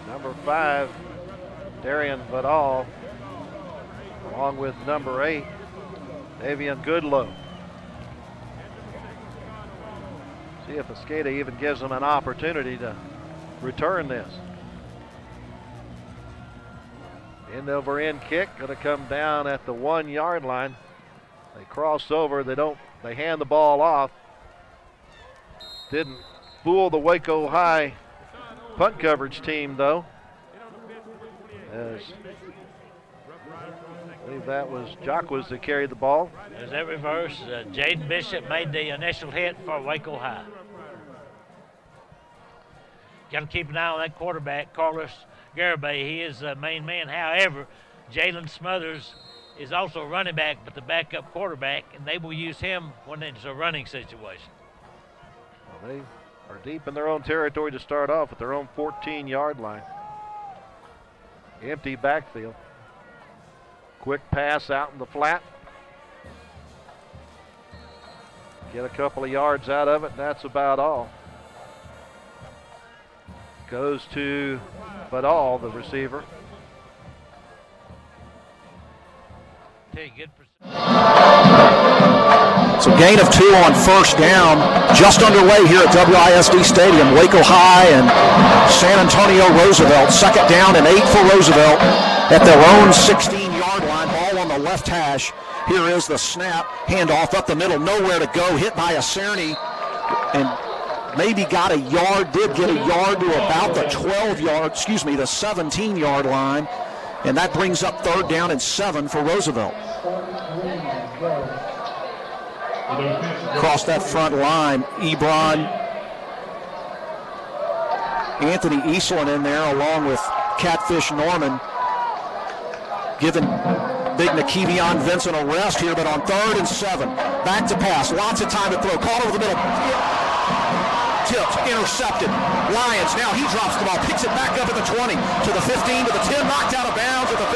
Number 5, Darian Vidal, along with number 8, Davian Goodlow. See if Escada even gives them an opportunity to return this. End over end kick, gonna come down at the 1 yard line. They cross over, they hand the ball off. Didn't fool the Waco High punt coverage team though. As I believe that was Jacques that carried the ball. As that reverse, Jaden Bishop made the initial hit for Waco High. Got to keep an eye on that quarterback, Carlos Garibay. He is the main man. However, Jalen Smothers is also a running back, but the backup quarterback, and they will use him when it's a running situation. Well, they are deep in their own territory to start off at their own 14-yard line. Empty backfield. Quick pass out in the flat. Get a couple of yards out of it, and that's about all. Goes to Vidal, the receiver. So gain of 2 on first down, just underway here at WISD Stadium. Waco High and San Antonio Roosevelt. Second down and 8 for Roosevelt at their own 16-yard line. Ball on the left hash. Here is the snap. Handoff up the middle, nowhere to go. Hit by a Cerny and maybe got a yard, did get a yard to about the the 17-yard line. And that brings up third down and 7 for Roosevelt. Across that front line, Ebron, Anthony Eastland in there along with Catfish Norman, giving big Nakevion Vincent a rest here, but on 3rd and 7, back to pass, lots of time to throw, caught over the middle, tipped, intercepted. Lions, now he drops the ball, picks it back up at the 20, to the 15, to the 10, knocked out of bounds at the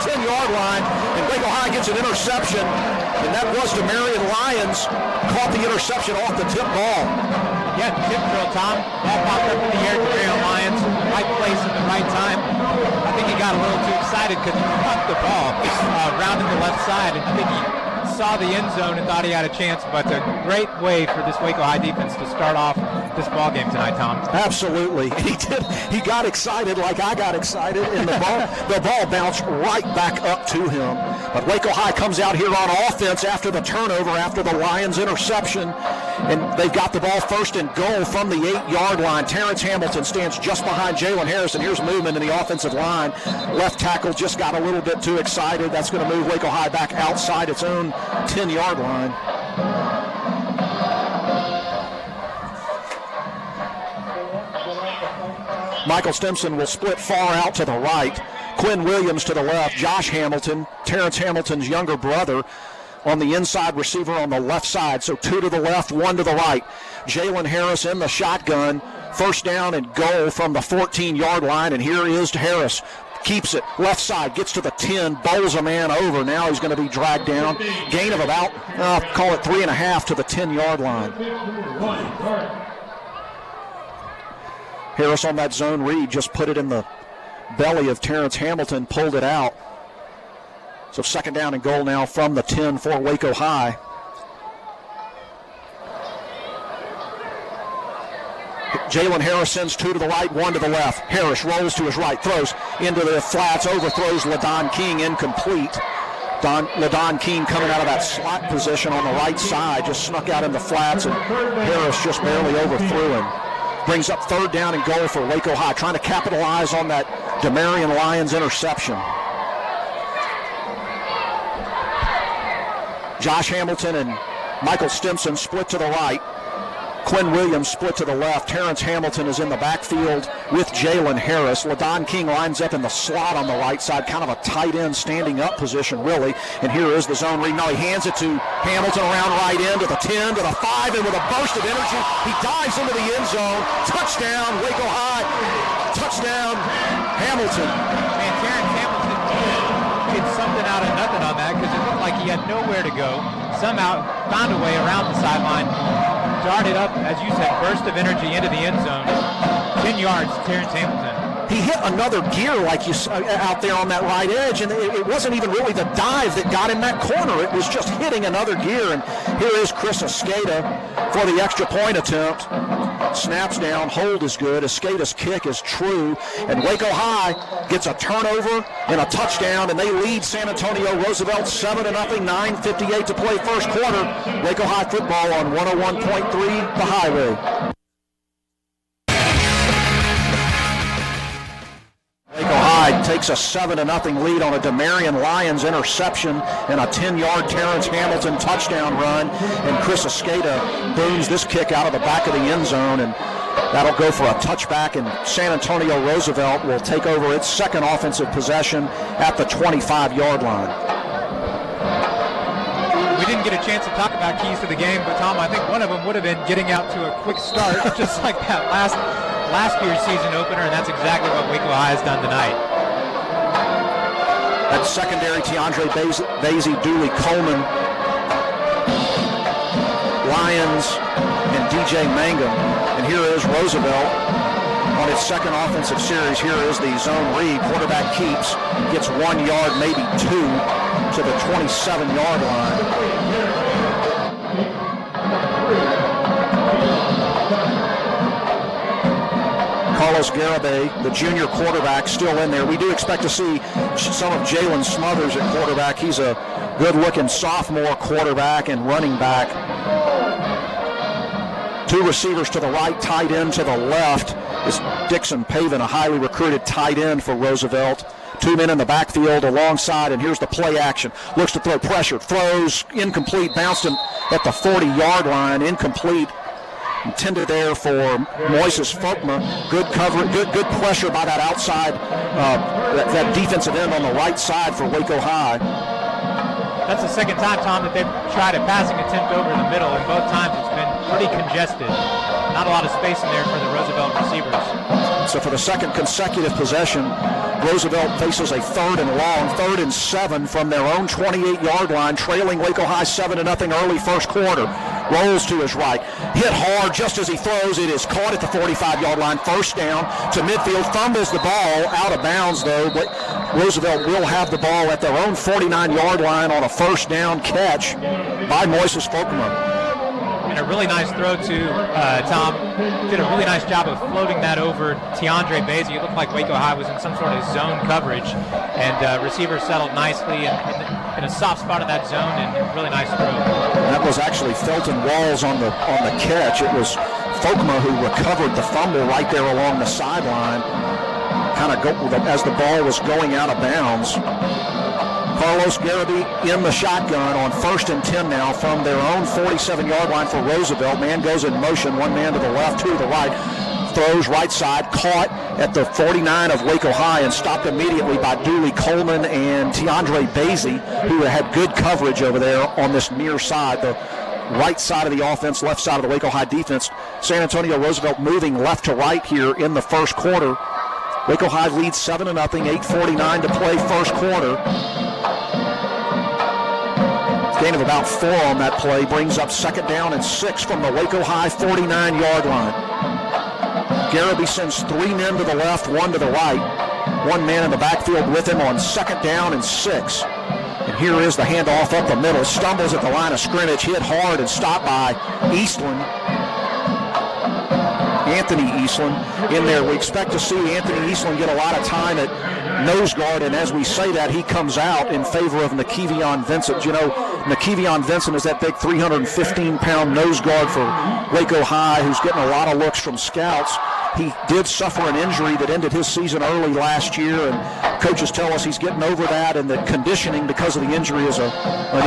10-yard line, and Waco High gets an interception, and that was Demarion Lyons, caught the interception off the tip ball. Yeah, tip drill, Tom. Ball popped up in the air, Demarion Lyons, right place at the right time. I think he got a little too excited because he caught the ball rounding the left side, and I think he saw the end zone and thought he had a chance, but a great way for this Waco High defense to start off this ball game tonight, Tom. Absolutely. He did. He got excited like I got excited, and the ball bounced right back up to him. But Waco High comes out here on offense after the turnover, after the Lions interception, and they've got the ball 1st and goal from the 8-yard line. Terrence Hamilton stands just behind Jalen Harris, and here's movement in the offensive line. Left tackle just got a little bit too excited. That's going to move Waco High back outside its own 10-yard line. Michael Stimson will split far out to the right. Quinn Williams to the left. Josh Hamilton, Terrence Hamilton's younger brother, on the inside receiver on the left side. So 2 to the left, 1 to the right. Jalen Harris in the shotgun. First down and goal from the 14-yard line. And here is Harris. Keeps it left side, gets to the 10, bowls a man over. Now he's going to be dragged down. Gain of about, call it 3.5 to the 10-yard line. Harris on that zone read just put it in the belly of Terrence Hamilton, pulled it out. So second down and goal now from the 10 for Waco High. Jalen Harris sends 2 to the right, 1 to the left. Harris rolls to his right, throws into the flats, overthrows LaDon King, incomplete. LaDon King coming out of that slot position on the right side, just snuck out in the flats, and Harris just barely overthrew him. Brings up third down and goal for Waco High, trying to capitalize on that Demarion Lyons interception. Josh Hamilton and Michael Stimson split to the right. Quinn Williams split to the left. Terrence Hamilton is in the backfield with Jalen Harris. LaDon King lines up in the slot on the right side, kind of a tight end standing up position, really. And here is the zone read. Now he hands it to Hamilton around right end to the 10, to the 5, and with a burst of energy, he dives into the end zone. Touchdown, Waco High. Touchdown, Hamilton. Man, Terrence Hamilton did something out of nothing on that because it looked like he had nowhere to go. Somehow found a way around the sideline. Darted up, as you said, burst of energy into the end zone. 10 yards, Terrence Hamilton. he hit another gear like you out there on that right edge, and it wasn't even really the dive that got him that corner. It was just hitting another gear, and here is Chris Escada for the extra point attempt. Snaps down, hold is good. Escada's kick is true, and Waco High gets a turnover and a touchdown, and they lead San Antonio Roosevelt 7-0, 9:58 to play first quarter. Waco High football on 101.3 The Highway. Waco High takes a 7-0 lead on a Demarion Lyons interception and a 10-yard Terrence Hamilton touchdown run, and Chris Escada booms this kick out of the back of the end zone, and that'll go for a touchback, and San Antonio Roosevelt will take over its second offensive possession at the 25-yard line. We didn't get a chance to talk about keys to the game, but Tom, I think one of them would have been getting out to a quick start, just like that last year's season opener, and that's exactly what Waco High has done tonight. At secondary, Tiandre Basie, Dooley Coleman, Lyons, and DJ Mangum. And here is Roosevelt on its second offensive series. Here is the zone read. Quarterback keeps, gets 1 yard, maybe 2, to the 27-yard line. Carlos Garibay, the junior quarterback, still in there. We do expect to see some of Jalen Smothers at quarterback. He's a good-looking sophomore quarterback and running back. Two receivers to the right, tight end to the left is Dixon Pavin, a highly recruited tight end for Roosevelt. Two men in the backfield alongside, and here's the play action. Looks to throw pressure, throws, incomplete, bounced him at the 40-yard line, incomplete. Intended there for Moises Folkma. Good cover, good pressure by that outside, that defensive end on the right side for Waco High. That's the second time, Tom, that they've tried a passing attempt over the middle, and both times it's been pretty congested. Not a lot of space in there for the Roosevelt receivers. So for the second consecutive possession, Roosevelt faces a 3rd and long, 3rd and 7 from their own 28-yard line, trailing Waco High 7-0 early first quarter. Rolls to his right, hit hard just as he throws. It is caught at the 45-yard line, first down to midfield, fumbles the ball out of bounds though, but Roosevelt will have the ball at their own 49-yard line on a first down catch by Moises Folkma. And a really nice throw to Tom. Did a really nice job of floating that over Tiandre Basie. It looked like Waco High was in some sort of zone coverage, and receiver settled nicely in a soft spot in that zone, and really nice throw. That was actually Felton Walls on the catch. It was Folkma who recovered the fumble right there along the sideline, as the ball was going out of bounds. Carlos Garibay in the shotgun on 1st and 10 now from their own 47-yard line for Roosevelt. Man goes in motion, one man to the left, two to the right. Throws right side, caught at the 49 of Waco High and stopped immediately by Dooley Coleman and Tiandre Basie, who had good coverage over there on this near side, the right side of the offense, left side of the Waco High defense. San Antonio Roosevelt moving left to right here in the first quarter. Waco High leads 7-0, 8:49 to play first quarter. Gain of about 4 on that play brings up 2nd down and 6 from the Waco High 49-yard line. Garibay sends 3 men to the left, 1 to the right. 1 man in the backfield with him on 2nd down and 6. And here is the handoff up the middle. Stumbles at the line of scrimmage, hit hard and stopped by Eastland. Anthony Eastland in there. We expect to see Anthony Eastland get a lot of time at nose guard, and as we say that, he comes out in favor of Nakevion Vincent. You know, Nakevion Vincent is that big 315-pound nose guard for Waco High who's getting a lot of looks from scouts. He did suffer an injury that ended his season early last year, and coaches tell us he's getting over that, and that conditioning because of the injury is an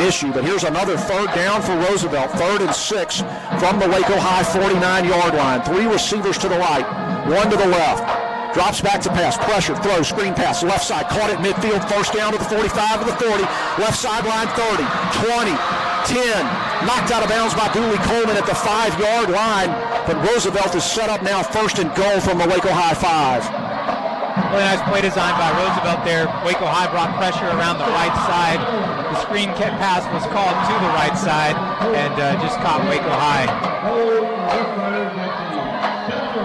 issue. But here's another 3rd down for Roosevelt, 3rd and 6 from the Waco High 49-yard line. 3 receivers to the right, 1 to the left. Drops back to pass, pressure, throw, screen pass, left side, caught at midfield, first down to the 45 to the 40, left sideline 30, 20, 10, knocked out of bounds by Dooley Coleman at the 5-yard line, but Roosevelt is set up now 1st and goal from the Waco High 5. Really nice play design by Roosevelt there. Waco High brought pressure around the right side. The screen pass was called to the right side and just caught Waco High.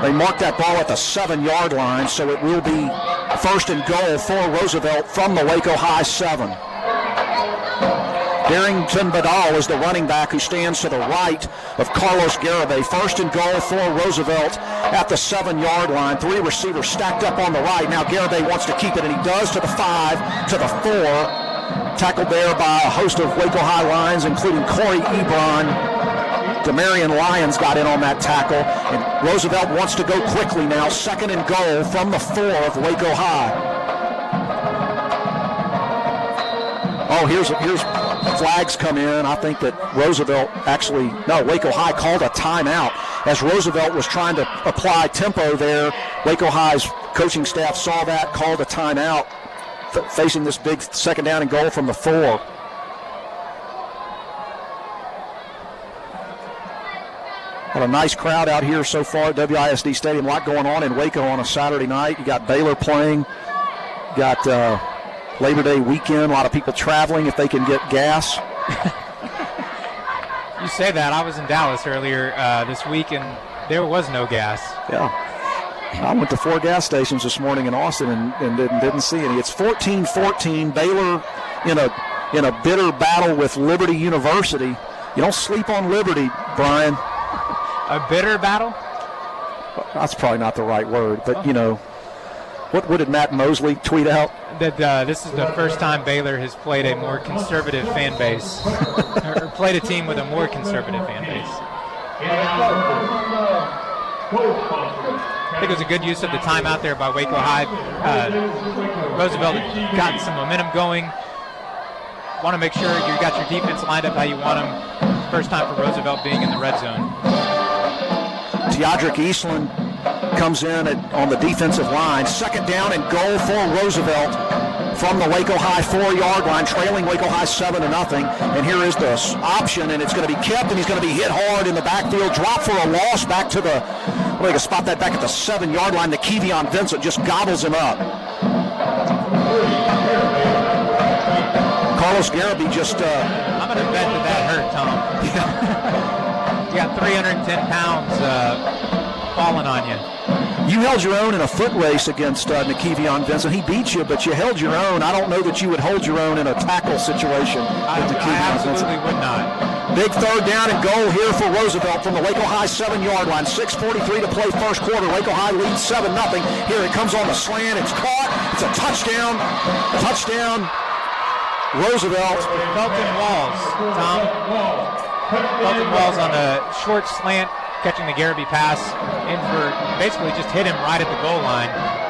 They marked that ball at the 7-yard line, so it will be first and goal for Roosevelt from the Waco High 7. Darrington Badal is the running back who stands to the right of Carlos Garibay. First and goal for Roosevelt at the 7-yard line. 3 receivers stacked up on the right. Now Garibay wants to keep it, and he does, to the 5, to the 4. Tackled there by a host of Waco High Lions, including Corey Ebron. DeMarion Lyons got in on that tackle, and Roosevelt wants to go quickly now. Second and goal from the 4 of Waco High. Oh, here's flags come in. I think that Waco High called a timeout as Roosevelt was trying to apply tempo there. Waco High's coaching staff saw that, called a timeout, facing this big second down and goal from the 4. Got a nice crowd out here so far at WISD Stadium. A lot going on in Waco on a Saturday night. You got Baylor playing. You got Labor Day weekend. A lot of people traveling if they can get gas. You say that. I was in Dallas earlier this week, and there was no gas. Yeah. I went to 4 gas stations this morning in Austin and didn't see any. It's 14-14. Baylor in a bitter battle with Liberty University. You don't sleep on Liberty, Bryan. A bitter battle? That's probably not the right word, but what did Matt Mosley tweet out? That this is the first time Baylor has played a more conservative fan base, or played a team with a more conservative fan base. I think it was a good use of the timeout there by Waco High. Roosevelt got some momentum going. Want to make sure you got your defense lined up how you want them. First time for Roosevelt being in the red zone. Teodric Eastland comes in on the defensive line. Second down and goal for Roosevelt from the Waco High 4-yard line, trailing Waco High 7-0. And here is the option, and it's going to be kept, and he's going to be hit hard in the backfield. Drop for a loss back to the, they can spot that back at the 7-yard line. Kevion Vincent just gobbles him up. Carlos Garibay just... I'm going to bet that hurt, Tom. You got 310 pounds falling on you. You held your own in a foot race against Kevion Vincent. He beat you, but you held your own. I don't know that you would hold your own in a tackle situation. I absolutely would not. Big third down and goal here for Roosevelt from the Waco High 7-yard line. 6:43 to play first quarter. Waco High leads 7-0. Here it comes on the slant. It's caught. It's a touchdown. Touchdown. Roosevelt. Felton Walls, Tom. Felton Walls on a short slant, catching the Garibay pass in for basically just hit him right at the goal line.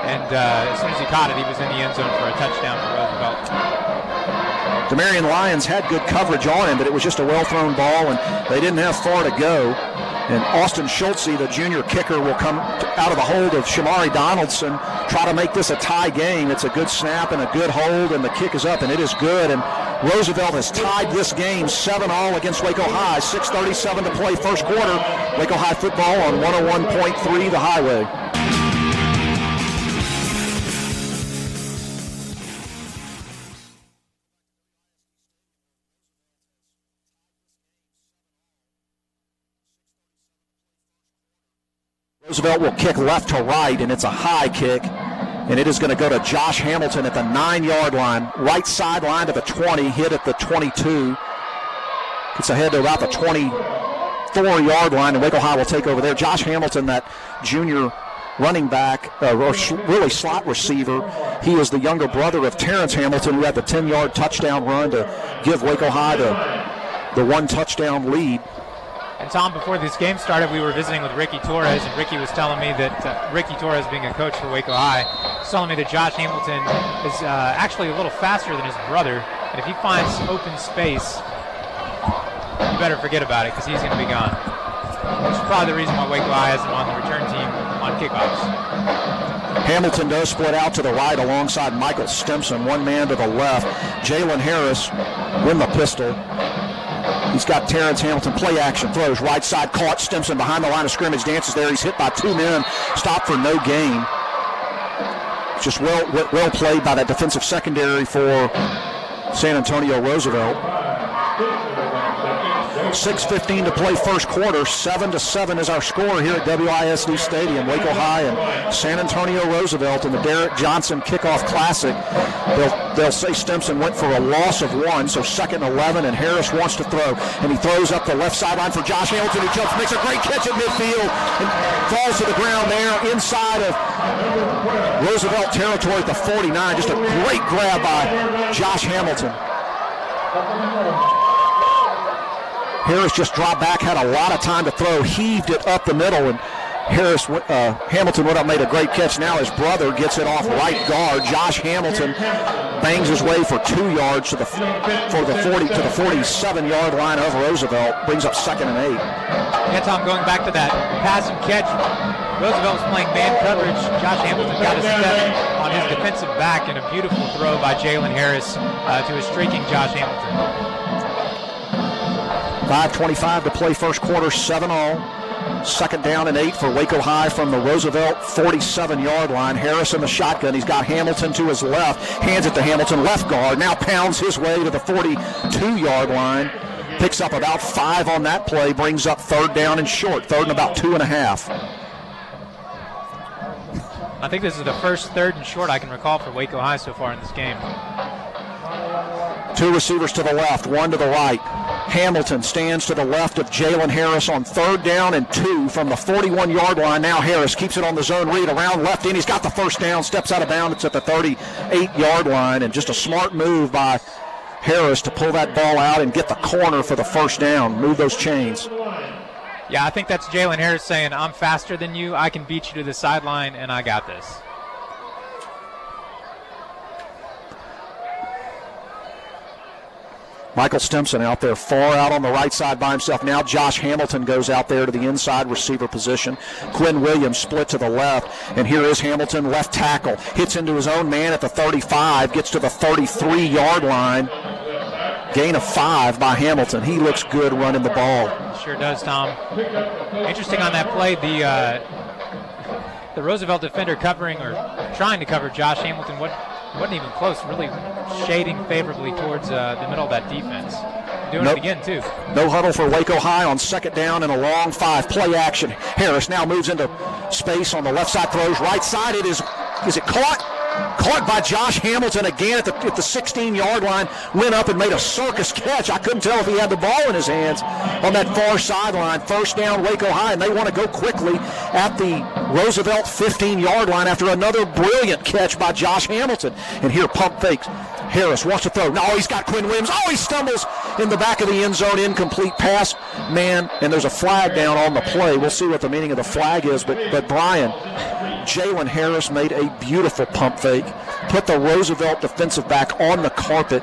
And as soon as he caught it, he was in the end zone for a touchdown for Roosevelt. DeMarion Lyons had good coverage on him, but it was just a well-thrown ball, and they didn't have far to go. And Austin Schultze, the junior kicker, will come out of the hold of Shamari Donaldson, try to make this a tie game. It's a good snap and a good hold, and the kick is up, and it is good. And Roosevelt has tied this game 7-all against Waco High. 6:37 to play first quarter. Waco High football on 101.3 The Highway. Roosevelt will kick left to right, and it's a high kick. And it is going to go to Josh Hamilton at the 9-yard line. Right sideline to the 20, hit at the 22. Gets ahead to about the 24-yard line, and Waco High will take over there. Josh Hamilton, that junior running back, really slot receiver. He is the younger brother of Terrence Hamilton, who had the 10-yard touchdown run to give Waco High the one touchdown lead. And Tom, before this game started, we were visiting with Ricky Torres, and Ricky was telling me that Ricky Torres, being a coach for Waco High, was telling me that Josh Hamilton is actually a little faster than his brother, and if he finds open space, you better forget about it, because he's going to be gone. Which is probably the reason why Waco High has him on the return team on kickoffs. Hamilton does split out to the right alongside Michael Stimson, one man to the left. Jalen Harris in the pistol. He's got Terrence Hamilton, play action, throws, right side, caught, Stimson behind the line of scrimmage, dances there. He's hit by 2 men, stopped for no gain. Just well played by that defensive secondary for San Antonio Roosevelt. 6:15 to play first quarter. 7-7 is our score here at WISD Stadium. Waco High and San Antonio Roosevelt in the Derrick Johnson Kickoff Classic. They'll say Stimson went for a loss of 1, so 2nd and 11, and Harris wants to throw. And he throws up the left sideline for Josh Hamilton, who jumps, makes a great catch at midfield, and falls to the ground there inside of Roosevelt territory at the 49. Just a great grab by Josh Hamilton. Harris just dropped back, had a lot of time to throw, heaved it up the middle, and Hamilton would have made a great catch. Now his brother gets it off right guard. Josh Hamilton bangs his way for 2 yards to the 47-yard line of Roosevelt, brings up 2nd and 8. Yeah, Tom, going back to that pass and catch, Roosevelt was playing man coverage. Josh Hamilton got a step on his defensive back, and a beautiful throw by Jalen Harris to a streaking Josh Hamilton. 5:25 to play first quarter, 7-0. 2nd down and 8 for Waco High from the Roosevelt 47-yard line. Harris in the shotgun. He's got Hamilton to his left. Hands it to Hamilton, left guard. Now pounds his way to the 42-yard line. Picks up about 5 on that play. Brings up 3rd down and short. 3rd and about 2.5. I think this is the first 3rd and short I can recall for Waco High so far in this game. 2 receivers to the left, 1 to the right. Hamilton stands to the left of Jalen Harris on 3rd down and 2 from the 41-yard line. Now Harris keeps it on the zone read around left in. He's got the first down, steps out of bounds. It's at the 38-yard line, and just a smart move by Harris to pull that ball out and get the corner for the first down. Move those chains. Yeah, I think that's Jalen Harris saying, I'm faster than you, I can beat you to the sideline, and I got this. Michael Stimson out there far out on the right side by himself. Now Josh Hamilton goes out there to the inside receiver position. Quinn Williams split to the left, and here is Hamilton, left tackle. Hits into his own man at the 35, gets to the 33-yard line. Gain of 5 by Hamilton. He looks good running the ball. Sure does, Tom. Interesting on that play, the Roosevelt defender covering or trying to cover Josh Hamilton wasn't even close, really shading favorably towards the middle of that defense. Doing it again, too. No huddle for Waco High on 2nd down and a long 5. Play action. Harris now moves into space on the left side, throws right side. Is it caught? Caught by Josh Hamilton again at the 16-yard line. Went up and made a circus catch. I couldn't tell if he had the ball in his hands on that far sideline. 1st down, Waco High, and they want to go quickly at the Roosevelt 15-yard line after another brilliant catch by Josh Hamilton. And here, pump fakes. Harris wants to throw. No, he's got Quinn Williams. Oh, he stumbles in the back of the end zone. Incomplete pass. Man, and there's a flag down on the play. We'll see what the meaning of the flag is. But Bryan, Jalen Harris made a beautiful pump fake. Put the Roosevelt defensive back on the carpet.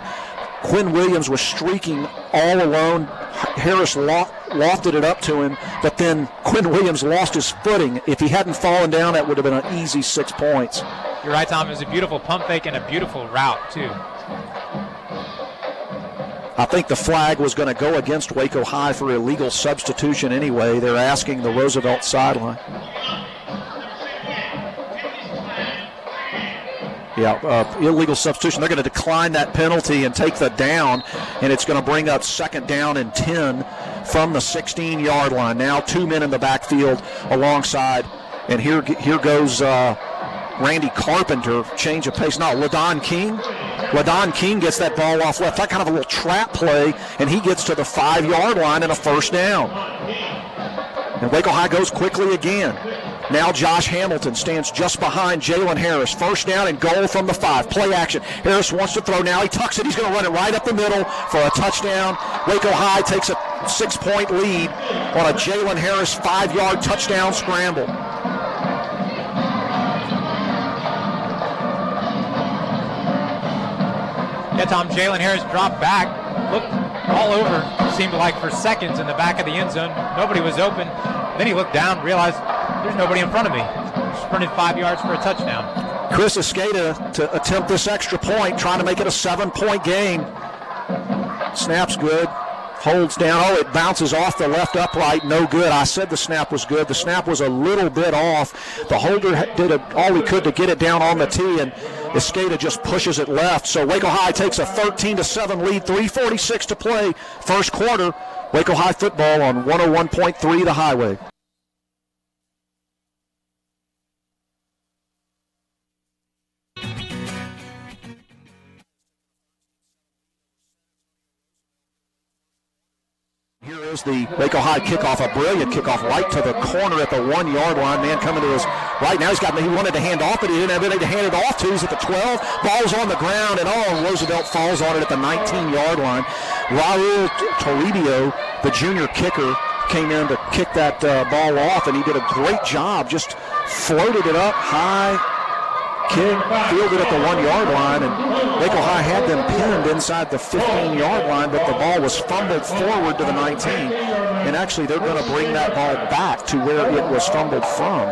Quinn Williams was streaking all alone. Harris lofted it up to him, but then Quinn Williams lost his footing. If he hadn't fallen down, that would have been an easy 6 points. You're right, Tom. It was a beautiful pump fake and a beautiful route, too. I think the flag was going to go against Waco High for illegal substitution anyway. They're asking the Roosevelt sideline. Yeah, illegal substitution. They're going to decline that penalty and take the down, and it's going to bring up 2nd down and 10 from the 16-yard line. Now 2 men in the backfield alongside, and here goes Randy Carpenter. Change of pace. No, LaDon King gets that ball off left. That kind of a little trap play, and he gets to the 5-yard line and a 1st down. And Waco High goes quickly again. Now Josh Hamilton stands just behind Jalen Harris. 1st down and goal from the 5. Play action. Harris wants to throw now. He tucks it. He's going to run it right up the middle for a touchdown. Waco High takes a 6-point lead on a Jalen Harris 5-yard touchdown scramble. Yeah, Tom, Jalen Harris dropped back, looked all over, seemed like for seconds in the back of the end zone. Nobody was open. Then he looked down, realized there's nobody in front of me. Sprinted 5 yards for a touchdown. Chris Escada to attempt this extra point, trying to make it a 7-point game. Snap's good. Holds down. Oh, it bounces off the left upright. No good. I said the snap was good. The snap was a little bit off. The holder did all he could to get it down on the tee, and Escada just pushes it left. So Waco High takes a 13-7 lead. 3:46 to play. First quarter. Waco High football on 101.3 The Highway. Here is the Waco High kickoff, a brilliant kickoff right to the corner at the 1 yard line. Man coming to his right now. He wanted to hand off, but he didn't have anybody to hand it off to. He's at the 12. Ball's on the ground, and Roosevelt falls on it at the 19 yard line. Raul Toribio, the junior kicker, came in to kick that ball off, and he did a great job. Just floated it up high. Kick, fielded at the 1 yard line, and Waco High had them pinned inside the 15 yard line, but the ball was fumbled forward to the 19. And actually, they're going to bring that ball back to where it was fumbled from.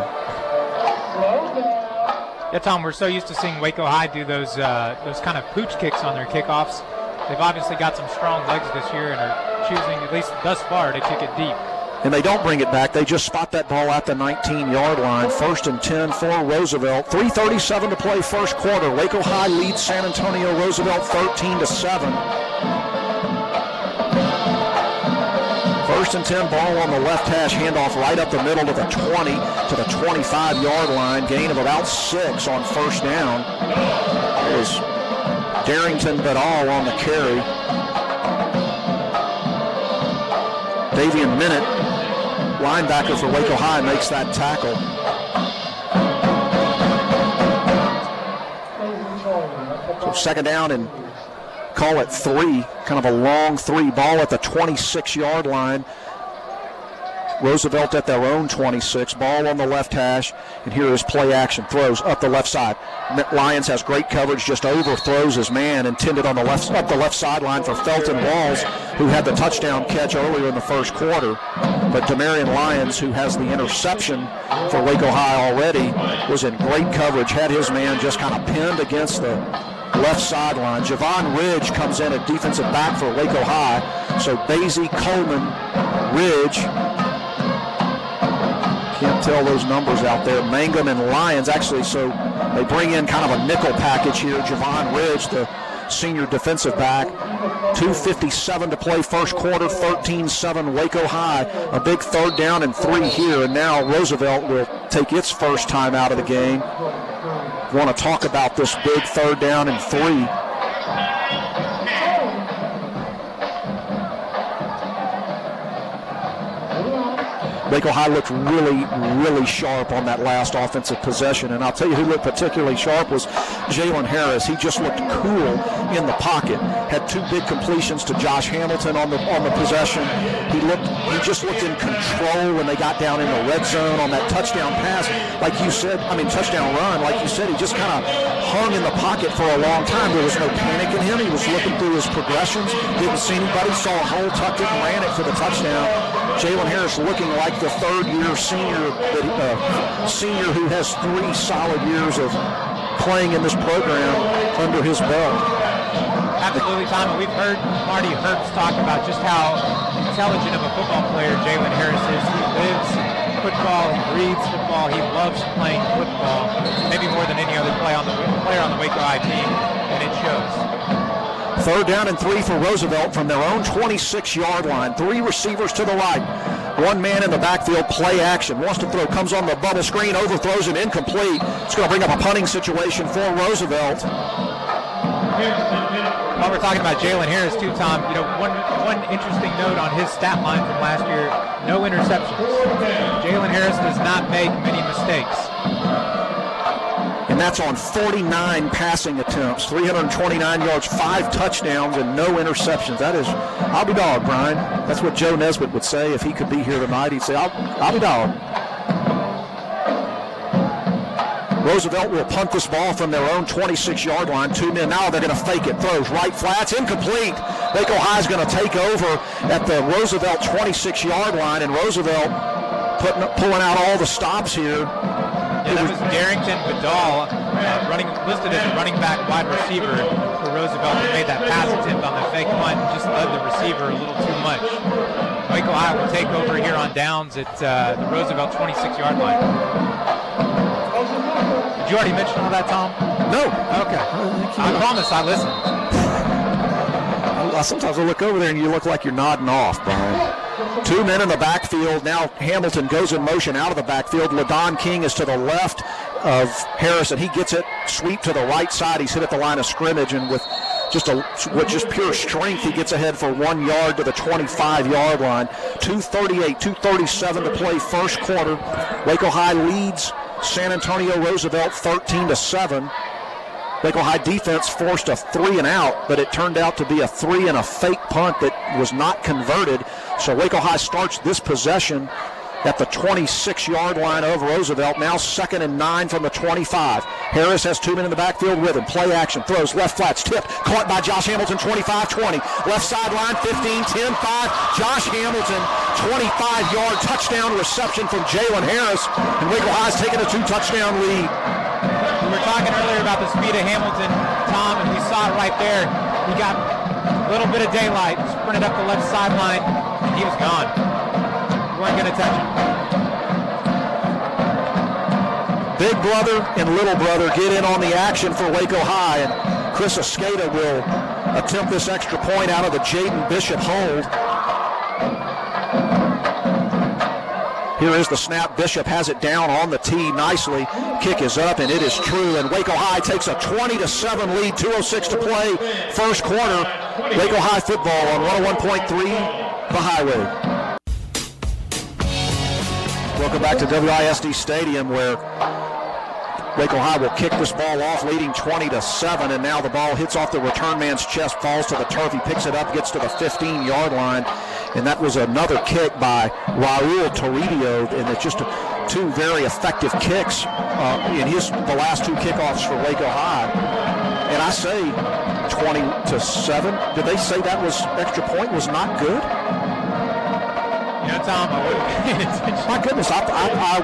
Yeah, Tom, we're so used to seeing Waco High do those kind of pooch kicks on their kickoffs. They've obviously got some strong legs this year and are choosing, at least thus far, to kick it deep. And they don't bring it back. They just spot that ball at the 19-yard line. 1st and 10 for Roosevelt. 3:37 to play first quarter. Waco High leads San Antonio Roosevelt 13-7. 1st and 10, ball on the left hash, handoff right up the middle to the 20 to the 25-yard line. Gain of about 6 on first down. It was Darrington Badal on the carry. Davian Minute, linebacker for Waco High, makes that tackle. So second down and call it 3, kind of a long 3. Ball at the 26-yard line. Roosevelt at their own 26. Ball on the left hash, and here is play action. Throws up the left side. Lyons has great coverage, just overthrows his man, intended on the left, up the left sideline for Felton Walls, who had the touchdown catch earlier in the first quarter. But Demarion Lyons, who has the interception for Waco High already, was in great coverage, had his man just kind of pinned against the left sideline. Javon Ridge comes in at defensive back for Waco High. So Basie, Coleman, Ridge, can't tell those numbers out there. Mangum and Lyons, actually, so they bring in kind of a nickel package here. Javon Ridge, the senior defensive back. 2:57 to play first quarter, 13-7 Waco High. A big 3rd down and 3 here, and now Roosevelt will take its first time out of the game. Want to talk about this big 3rd down and 3. Waco High looked really, really sharp on that last offensive possession. And I'll tell you who looked particularly sharp was Jalen Harris. He just looked cool in the pocket. Had 2 big completions to Josh Hamilton on the possession. He just looked in control when they got down in the red zone on that touchdown pass. Like you said, touchdown run. Like you said, he just kind of hung in the pocket for a long time. There was no panic in him. He was looking through his progressions. Didn't see anybody. Saw a hole, tucked it, and ran it for the touchdown. Jalen Harris looking like the 3rd-year senior who has 3 solid years of playing in this program under his belt. Absolutely, Tom. And we've heard Marty Herbst talk about just how intelligent of a football player Jalen Harris is. He lives football, he breathes football, he loves playing football, maybe more than any other player on the Waco High team, and it shows. 3rd down and 3 for Roosevelt from their own 26-yard line. 3 receivers to the right. 1 man in the backfield, play action. Wants to throw, comes on the bubble screen, overthrows it, incomplete. It's going to bring up a punting situation for Roosevelt. While we're talking about Jalen Harris too, Tom, one interesting note on his stat line from last year, no interceptions. Jalen Harris does not make many mistakes. And that's on 49 passing attempts, 329 yards, 5 touchdowns, and no interceptions. That is, I'll be dog, Bryan. That's what Joe Nesbitt would say if he could be here tonight. He'd say, I'll be dog. Roosevelt will punt this ball from their own 26-yard line. 2 men now. They're going to fake it. Throws right flats, incomplete. Waco High is going to take over at the Roosevelt 26-yard line, and Roosevelt pulling out all the stops here. Yeah, that was Darrington Badal, listed as a running back wide receiver for Roosevelt, who made that pass attempt on the fake punt and just led the receiver a little too much. Waco High will take over here on downs at the Roosevelt 26-yard line. Did you already mention all that, Tom? No. Okay. I promise I listened. sometimes I look over there and you look like you're nodding off, Bryan. 2 men in the backfield. Now Hamilton goes in motion out of the backfield. LaDon King is to the left of Harris, and he gets it sweep to the right side. He's hit at the line of scrimmage, and with just pure strength, he gets ahead for 1 yard to the 25-yard line. 2:38, 2:37 to play first quarter. Waco High leads San Antonio Roosevelt 13-7. Waco High defense forced a 3 and out, but it turned out to be a 3 and a fake punt that was not converted. So Waco High starts this possession at the 26-yard line of Roosevelt. Now 2nd and 9 from the 25. Harris has 2 men in the backfield with him. Play action, throws left flats, tipped, caught by Josh Hamilton, 25-20. Left sideline, 15, 10, 5. Josh Hamilton, 25-yard touchdown reception from Jalen Harris, and Waco High's taking a 2-touchdown lead. We were talking earlier about the speed of Hamilton, Tom, and we saw it right there. He got a little bit of daylight, sprinted up the left sideline, and he was gone. We weren't going to touch him. Big brother and little brother get in on the action for Waco High, and Chris Escada will attempt this extra point out of the Jaden Bishop hold. Here is the snap. Bishop has it down on the tee nicely. Kick is up, and it is true. And Waco High takes a 20-7 lead. 2:06 to play first quarter. Waco High football on 101.3 The Highway. Welcome back to WISD Stadium, where Waco High will kick this ball off, leading 20-7, and now the ball hits off the return man's chest, falls to the turf. He picks it up, gets to the 15-yard line, and that was another kick by Raul Toribio, and it's just two very effective kicks in the last 2 kickoffs for Waco High. And I say 20-7. Did they say that was extra point was not good? You know, Tom, I wouldn't pay attention. My goodness, I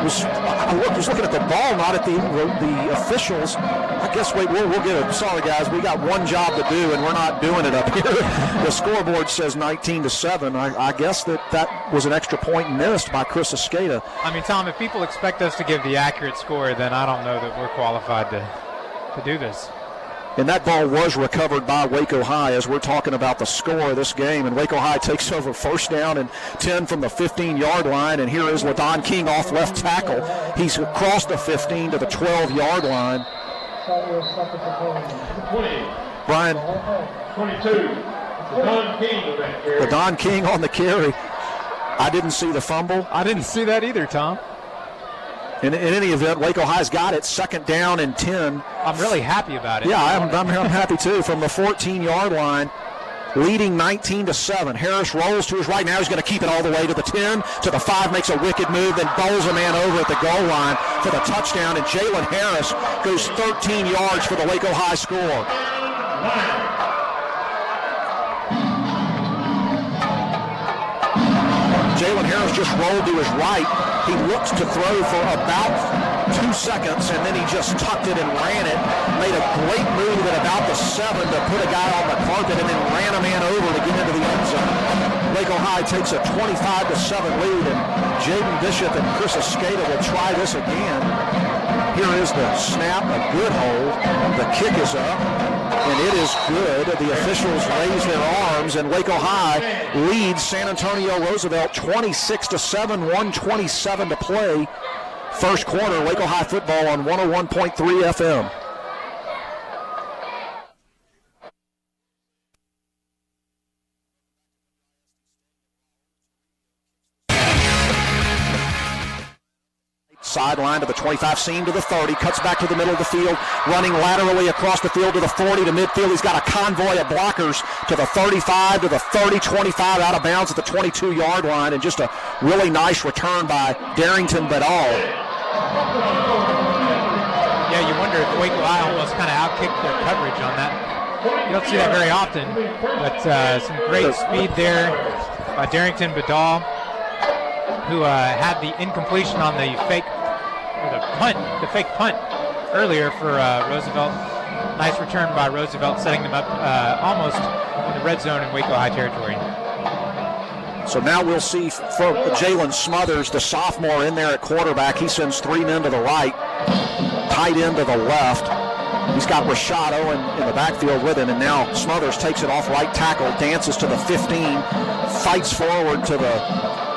was looking at the ball, not at the officials. I guess we'll get it. Sorry, guys, we got one job to do, and we're not doing it up here. The scoreboard says 19-7. I guess that was an extra point missed by Chris Escada. I mean, Tom, if people expect us to give the accurate score, then I don't know that we're qualified to do this. And that ball was recovered by Waco High as we're talking about the score of this game. And Waco High takes over first down and 10 from the 15-yard line. And here is LaDon King off left tackle. He's across the 15 to the 12-yard line. 20. Bryan. 22. LaDon King on the carry. I didn't see the fumble. I didn't see that either, Tom. In any event, Waco High's got it. 2nd down and 10. I'm really happy about it. Yeah, I'm happy too. From the 14-yard line, leading 19-7. Harris rolls to his right. Now he's going to keep it all the way to the 10, to the 5, makes a wicked move, then bowls a man over at the goal line for the touchdown. And Jalen Harris goes 13 yards for the Waco High score. Jalen Harris just rolled to his right. He looked to throw for about 2 seconds, and then he just tucked it and ran it. Made a great move at about the 7 to put a guy on the carpet, and then ran a man over to get into the end zone. Waco High takes a 25-7 lead, and Jaden Bishop and Chris Escada will try this again. Here is the snap, a good hold. The kick is up, and it is good. The officials raise their arms, and Waco High leads San Antonio Roosevelt 26-7, 1:27 to play. First quarter, Waco High football on 101.3 FM. Sideline to the 25, seam to the 30, cuts back to the middle of the field, running laterally across the field to the 40 to midfield. He's got a convoy of blockers to the 35, to the 30, 25, out of bounds at the 22-yard line, and just a really nice return by Darrington Badal. Yeah, you wonder if Waco High almost kind of outkicked their coverage on that. You don't see that very often, but some great speed there by Darrington Badal, who had the incompletion on the fake punt earlier for Roosevelt. Nice return by Roosevelt, setting them up almost in the red zone in Waco High territory. So now we'll see for Jalen Smothers, the sophomore, in there at quarterback. He sends 3 men to the right, tight end to the left. He's got Rashad Owen in the backfield with him, and now Smothers takes it off right tackle, dances to the 15, fights forward to the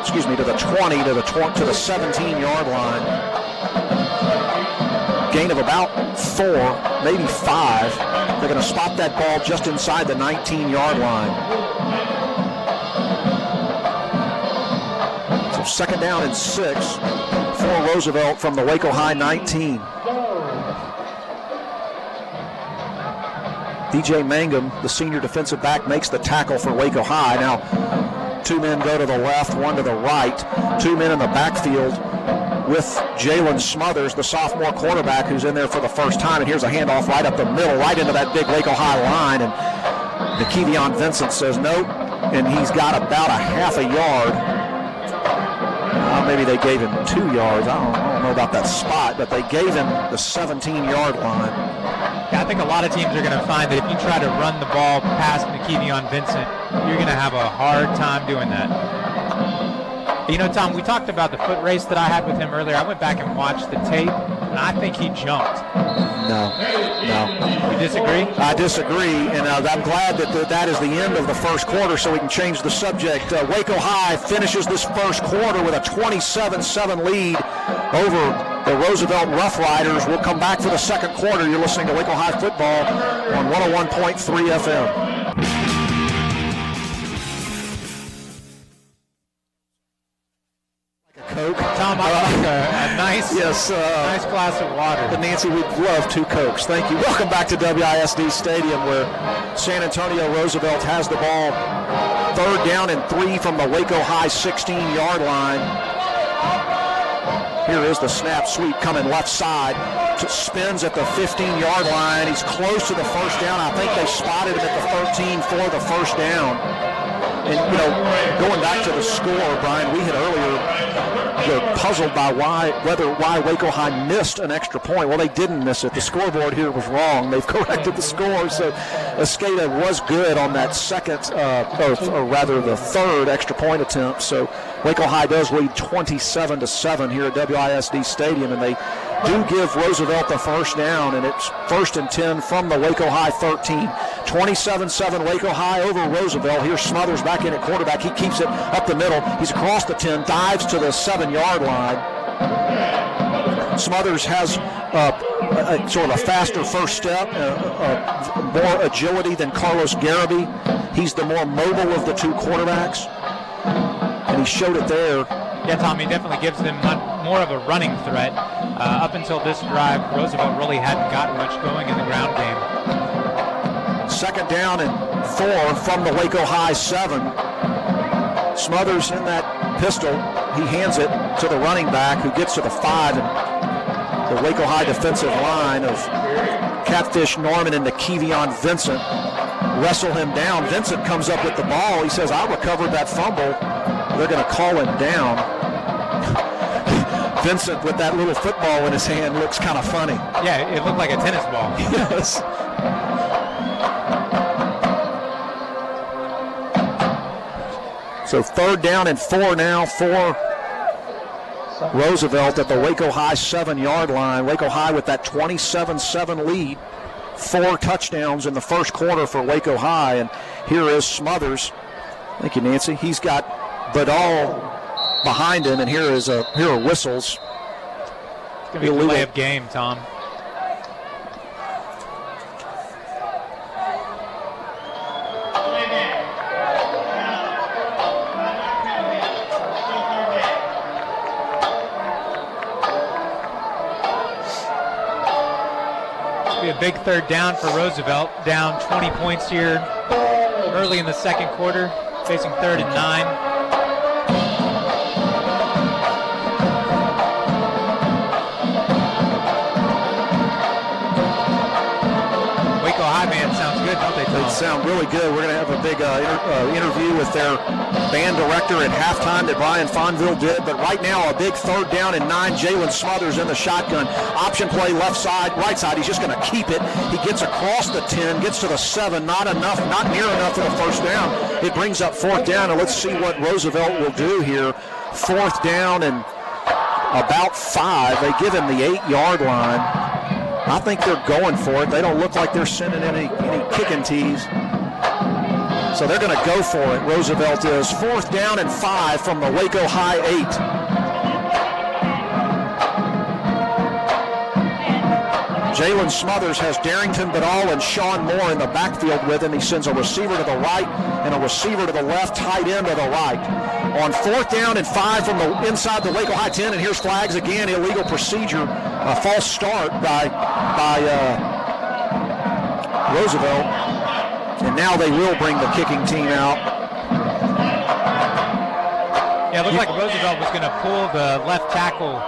20, to the 17-yard line. Gain of about 4, maybe 5. They're going to spot that ball just inside the 19-yard line. So second down and 6 for Roosevelt from the Waco High 19. DJ Mangum, the senior defensive back, makes the tackle for Waco High. Now, 2 men go to the left, 1 to the right. 2 men in the backfield with Jalen Smothers, the sophomore quarterback who's in there for the first time. And here's a handoff right up the middle, right into that big Waco High line. And Nakevion Vincent says nope, and he's got about a half a yard. Maybe they gave him 2 yards. I don't know about that spot, but they gave him the 17-yard line. Yeah, I think a lot of teams are going to find that if you try to run the ball past Nakevion Vincent, you're going to have a hard time doing that. You know, Tom, we talked about the foot race that I had with him earlier. I went back and watched the tape, and I think he jumped. No. You disagree? I disagree, and I'm glad that is the end of the first quarter so we can change the subject. Waco High finishes this first quarter with a 27-7 lead over the Roosevelt Rough Riders. We'll come back for the second quarter. You're listening to Waco High football on 101.3 FM. Coke. Tom, I like a nice glass of water. But Nancy, we'd love 2 Cokes. Thank you. Welcome back to WISD Stadium, where San Antonio Roosevelt has the ball. Third down and 3 from the Waco High 16-yard line. Here is the snap sweep coming left side. Spins at the 15-yard line. He's close to the first down. I think they spotted him at the 13 for the first down. And, you know, going back to the score, Bryan, we had earlier were puzzled by why Waco High missed an extra point. Well, they didn't miss it. The scoreboard here was wrong. They've corrected the score. So Escada was good on that the third extra point attempt. So Waco High does lead 27-7 here at WISD Stadium, and they do give Roosevelt the first down, and it's 1st and 10 from the Waco High 13. 27-7 Waco High over Roosevelt. Here's Smothers back in at quarterback. He keeps it up the middle. He's across the 10, dives to the 7-yard line. Smothers has sort of a faster first step, more agility than Carlos Garibay. He's the more mobile of the 2 quarterbacks, and he showed it there. Yeah, Tom, he definitely gives them more of a running threat. Up until this drive, Roosevelt really hadn't gotten much going in the ground game. Second down and 4 from the Waco High 7. Smothers in that pistol. He hands it to the running back, who gets to the 5. And the Waco High defensive line of Catfish Norman and Nakevion Vincent wrestle him down. Vincent comes up with the ball. He says, I recovered that fumble. They're going to call him down. Vincent, with that little football in his hand, looks kind of funny. Yeah, it looked like a tennis ball. Yes. So third down and 4 now for Roosevelt at the Waco High 7-yard line. Waco High with that 27-7 lead. 4 touchdowns in the first quarter for Waco High. And here is Smothers. Thank you, Nancy. He's got Badal behind him, and here are whistles. It's going to be a delay of game, Tom. A big third down for Roosevelt, down 20 points here early in the second quarter, facing 3rd and 9. Waco High band sounds good, don't they, Tom? They sound really good. We're going to have a big interview with their band director at halftime that Bryan Fonville did. But right now, a big third down and 9. Jalen Smothers in the shotgun. Option play left side, right side. He's just going to keep it. He gets across the 10, gets to the 7. Not enough, not near enough for the first down. It brings up 4th down, and let's see what Roosevelt will do here. 4th down and about 5. They give him the 8-yard line. I think they're going for it. They don't look like they're sending any kicking tees. So they're going to go for it. Roosevelt is. 4th down and 5 from the Waco High 8. Jalen Smothers has Darrington Badal and Sean Moore in the backfield with him. He sends a receiver to the right and a receiver to the left, tight end to the right. On 4th down and 5 from the inside the Waco High 10, and here's flags again, illegal procedure, a false start by Roosevelt. And now they will bring the kicking team out. Yeah, it looked like Roosevelt was going to pull the left tackle,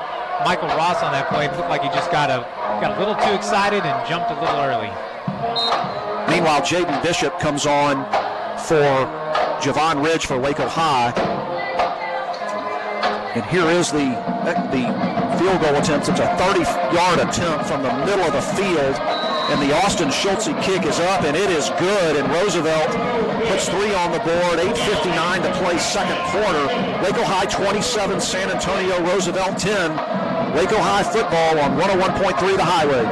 Michael Ross, on that play. It looked like he just got a little too excited and jumped a little early. Meanwhile, Jaden Bishop comes on for Javon Ridge for Waco High. And here is the field goal attempt. It's a 30-yard attempt from the middle of the field. And the Austin Schultze kick is up, and it is good. And Roosevelt puts 3 on the board, 8:59 to play second quarter. Waco High 27, San Antonio Roosevelt 10. Waco High football on 101.3 The Highway.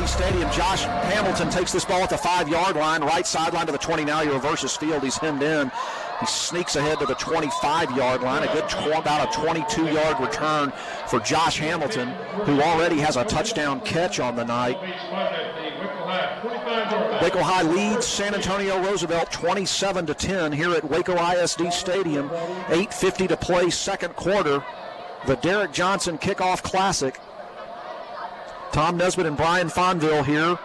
Stadium, Josh Hamilton takes this ball at the 5-yard line, right sideline to the 20. Now he reverses field. He's hemmed in. He sneaks ahead to the 25-yard line. A good about a 22-yard return for Josh Hamilton, who already has a touchdown catch on the night. Waco High leads San Antonio Roosevelt 27-10 here at Waco ISD Stadium. 8:50 to play second quarter. The Derrick Johnson Kickoff Classic. Tom Nesbitt and Bryan Fonville here.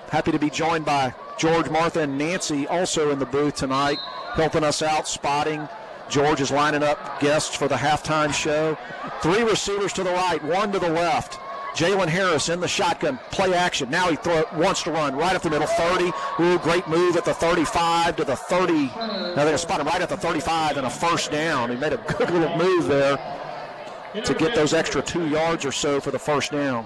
Happy to be joined by George, Martha, and Nancy also in the booth tonight, helping us out, spotting. George is lining up guests for the halftime show. 3 receivers to the right, 1 to the left. Jalen Harris in the shotgun, play action. Now he wants to run right up the middle, 30. Ooh, great move at the 35 to the 30. Now they're going to spot him right at the 35 and a first down. He made a good little move there to get those extra 2 yards or so for the first down.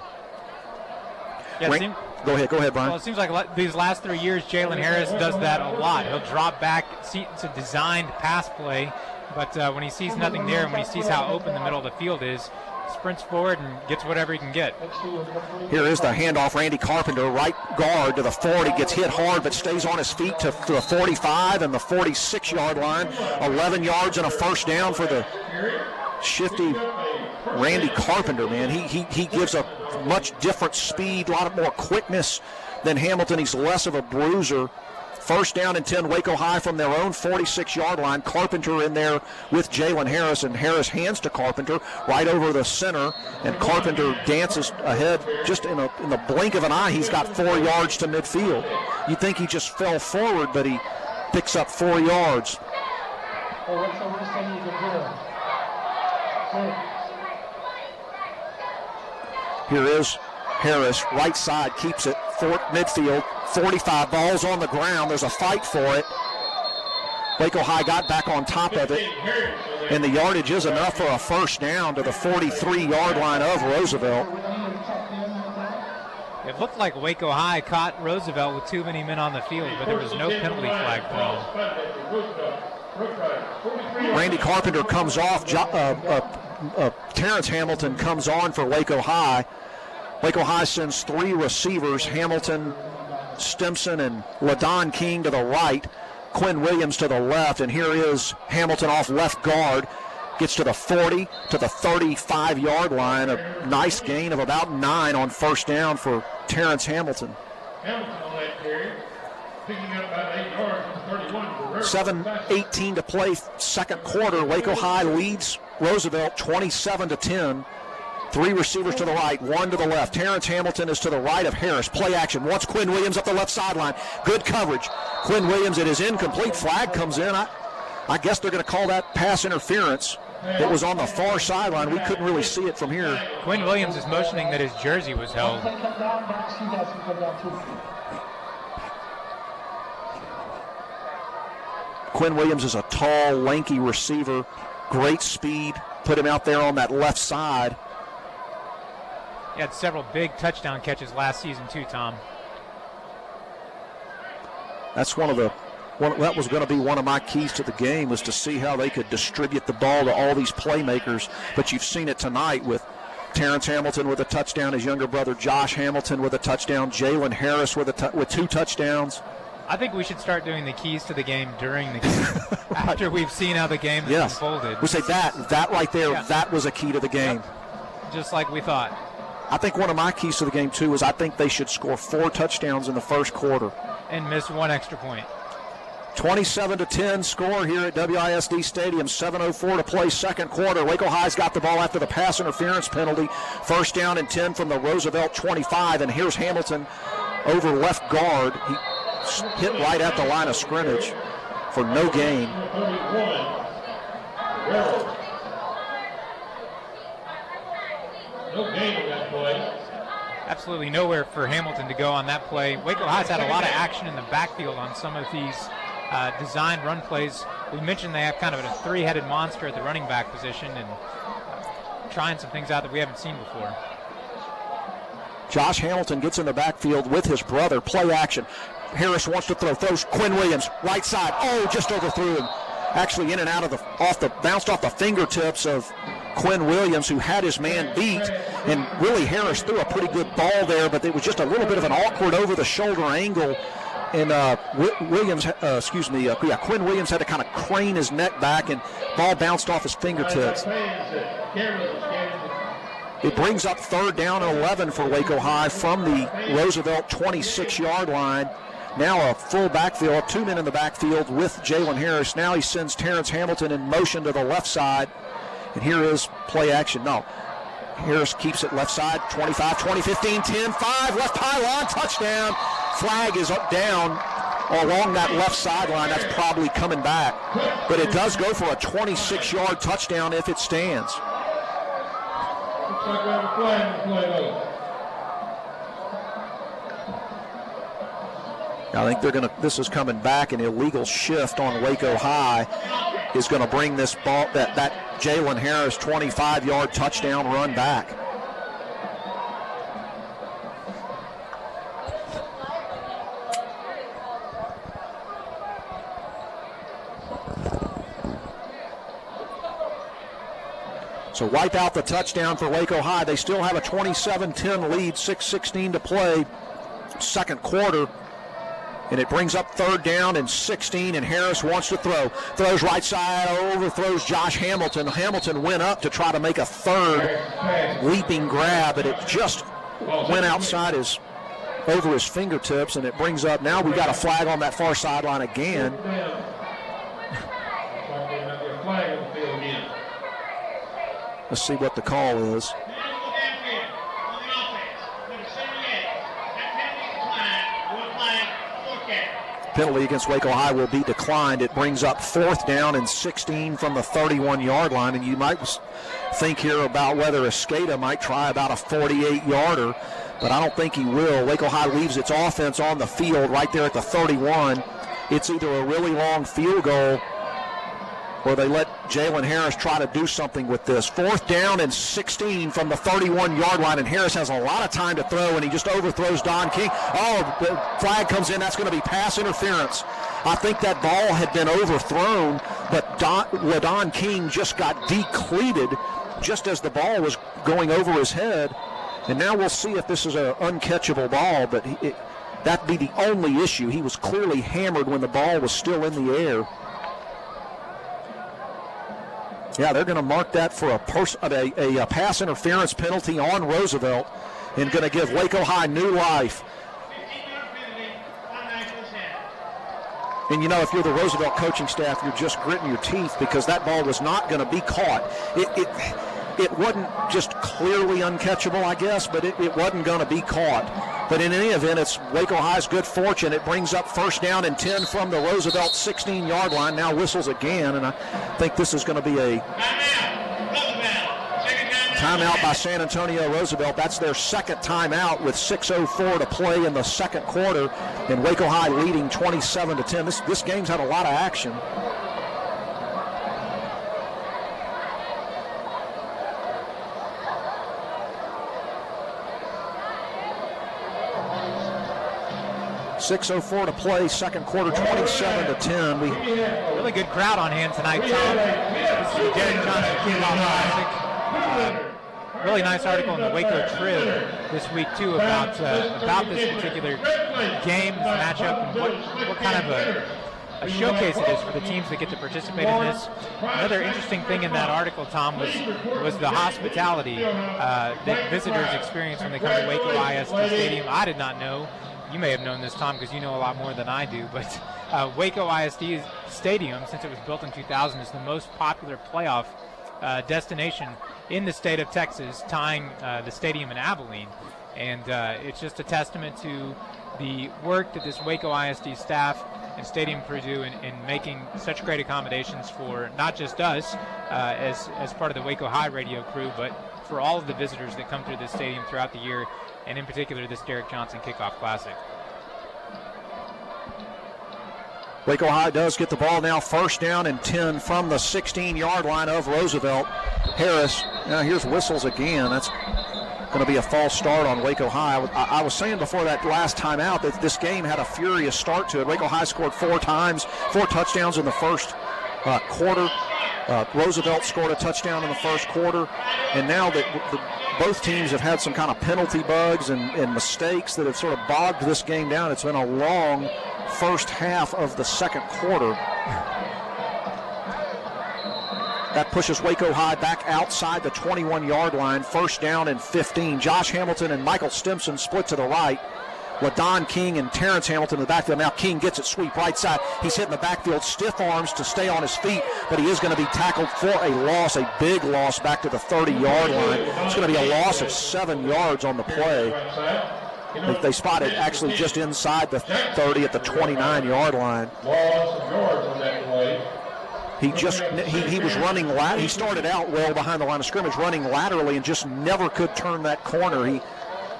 Yeah, Go ahead, Bryan. Well, it seems like these last 3 years, Jalen Harris does that a lot. He'll drop back. It's a designed pass play, but when he sees nothing there and when he sees how open the middle of the field is, sprints forward and gets whatever he can get. Here is the handoff. Randy Carpenter, right guard to the 40, gets hit hard but stays on his feet to the 45 and the 46-yard line. 11 yards and a first down for the shifty Randy Carpenter, man. He gives a much different speed, a lot more quickness than Hamilton. He's less of a bruiser. First down and 10, Waco High from their own 46-yard line. Carpenter in there with Jalen Harris, and Harris hands to Carpenter right over the center, and Carpenter dances ahead just in the blink of an eye. He's got 4 yards to midfield. You'd think he just fell forward, but he picks up 4 yards. Here is Harris, right side, keeps it, midfield, 45, balls on the ground. There's a fight for it. Waco High got back on top of it, and the yardage is enough for a first down to the 43-yard line of Roosevelt. It looked like Waco High caught Roosevelt with too many men on the field, but there was no penalty flag thrown. Randy Carpenter comes off. Terrence Hamilton comes on for Waco High. Waco High sends 3 receivers, Hamilton, Stimson, and LaDon King to the right, Quinn Williams to the left, and here is Hamilton off left guard, gets to the 40, to the 35-yard line, a nice gain of about 9 on first down for Terrence Hamilton. 7:18 to play second quarter. Waco High leads Roosevelt 27-10. 3 receivers to the right, 1 to the left. Terrence Hamilton is to the right of Harris. Play action. Wants Quinn Williams up the left sideline. Good coverage. Quinn Williams, it is incomplete. Flag comes in. I guess they're going to call that pass interference. It was on the far sideline. We couldn't really see it from here. Quinn Williams is motioning that his jersey was held. Quinn Williams is a tall, lanky receiver. Great speed. Put him out there on that left side. He had several big touchdown catches last season too, Tom. That's that was going to be one of my keys to the game, was to see how they could distribute the ball to all these playmakers. But you've seen it tonight with Terrence Hamilton with a touchdown. His younger brother Josh Hamilton with a touchdown. Jalen Harris with 2 touchdowns. I think we should start doing the keys to the game during the game after we've seen how the game has unfolded. We say that right there, that was a key to the game. Yep. Just like we thought. I think one of my keys to the game, too, is I think they should score 4 touchdowns in the first quarter. And miss 1 extra point. 27-10 score here at WISD Stadium. 7:04 to play, second quarter. Waco High's got the ball after the pass interference penalty. First down and 10 from the Roosevelt 25. And here's Hamilton over left guard. He hit right at the line of scrimmage for no gain. Absolutely nowhere for Hamilton to go on that play. Waco High's had a lot of action in the backfield on some of these designed run plays. We mentioned they have kind of a 3-headed monster at the running back position and trying some things out that we haven't seen before. Josh Hamilton gets in the backfield with his brother. Play action. Harris wants to throws Quinn Williams, right side. Oh, just overthrew him. Actually in and out of bounced off the fingertips of Quinn Williams, who had his man beat. And really Harris threw a pretty good ball there, but it was just a little bit of an awkward over-the-shoulder angle. And Quinn Williams had to kind of crane his neck back, and ball bounced off his fingertips. It brings up third down and 11 for Waco High from the Roosevelt 26-yard line. Now a full backfield, 2 men in the backfield with Jalen Harris. Now he sends Terrence Hamilton in motion to the left side. And here is play action. No. Harris keeps it left side, 25, 20, 15, 10, 5, left pylon, touchdown. Flag is up down along that left sideline. That's probably coming back. But it does go for a 26-yard touchdown if it stands. I think this is coming back. An illegal shift on Waco High is going to bring this ball, that Jalen Harris 25-yard touchdown run back. So wipe out the touchdown for Waco High. They still have a 27-10 lead, 6:16 to play, second quarter. And it brings up third down and 16, and Harris wants to throw. Throws right side, overthrows Josh Hamilton. Hamilton went up to try to make a third leaping grab, but it just went outside over his fingertips, and it brings up, now we got a flag on that far sideline again. Let's see what the call is. Penalty against Waco High will be declined. It brings up fourth down and 16 from the 31-yard line, and you might think here about whether Escada might try about a 48-yarder, but I don't think he will. Waco High leaves its offense on the field right there at the 31. It's either a really long field goal or they let Jalen Harris try to do something with this. Fourth down and 16 from the 31-yard line, and Harris has a lot of time to throw, and he just overthrows Don King. Oh, the flag comes in. That's going to be pass interference. I think that ball had been overthrown, but Don King just got decleated just as the ball was going over his head. And now we'll see if this is an uncatchable ball, but that'd be the only issue. He was clearly hammered when the ball was still in the air. Yeah, they're going to mark that for a pass interference penalty on Roosevelt and going to give Waco High new life. And, you know, if you're the Roosevelt coaching staff, you're just gritting your teeth because that ball was not going to be caught. It wasn't just clearly uncatchable, I guess, but it wasn't going to be caught. But in any event, it's Waco High's good fortune. It brings up first down and 10 from the Roosevelt 16-yard line. Now whistles again, and I think this is going to be a timeout by San Antonio Roosevelt. That's their second timeout with 6:04 to play in the second quarter, and Waco High leading 27-10. This game's had a lot of action. .6:04 to play, second quarter, 27-10. Really good crowd on hand tonight, Tom. This is the Derrick Johnson Kickoff Classic. really nice article in the Waco Trib this week too about this particular game, this matchup, and what kind of a showcase it is for the teams that get to participate in this. Another interesting thing in that article, Tom, was the hospitality that visitors experience when they come to Waco ISD Stadium. I did not know. You may have known this, Tom, because you know a lot more than I do, but Waco ISD Stadium, since it was built in 2000, is the most popular playoff destination in the state of Texas, tying the stadium in Abilene. And it's just a testament to the work that this Waco ISD staff and stadium crew do in making such great accommodations for not just us as part of the Waco High radio crew, but for all of the visitors that come through this stadium throughout the year, and in particular this Derrick Johnson Kickoff Classic. Waco High does get the ball now, first down and 10 from the 16-yard line of Roosevelt. Harris, now here's whistles again. That's going to be a false start on Waco High. I was saying before that last time out that this game had a furious start to it. Waco High scored 4 touchdowns in the first quarter. Roosevelt scored a touchdown in the first quarter. And now that both teams have had some kind of penalty bugs and mistakes that have sort of bogged this game down. It's been a long first half of the second quarter. That pushes Waco High back outside the 21-yard line, first down and 15. Josh Hamilton and Michael Stimson split to the right. LaDon King and Terrence Hamilton in the backfield. Now King gets it, sweep right side. He's hitting the backfield, stiff arms to stay on his feet, but he is going to be tackled for a loss, a big loss back to the 30-yard line. It's going to be a loss of 7 yards on the play. They spotted actually just inside the 30 at the 29-yard line. He was running he started out well behind the line of scrimmage, running laterally, and just never could turn that corner. He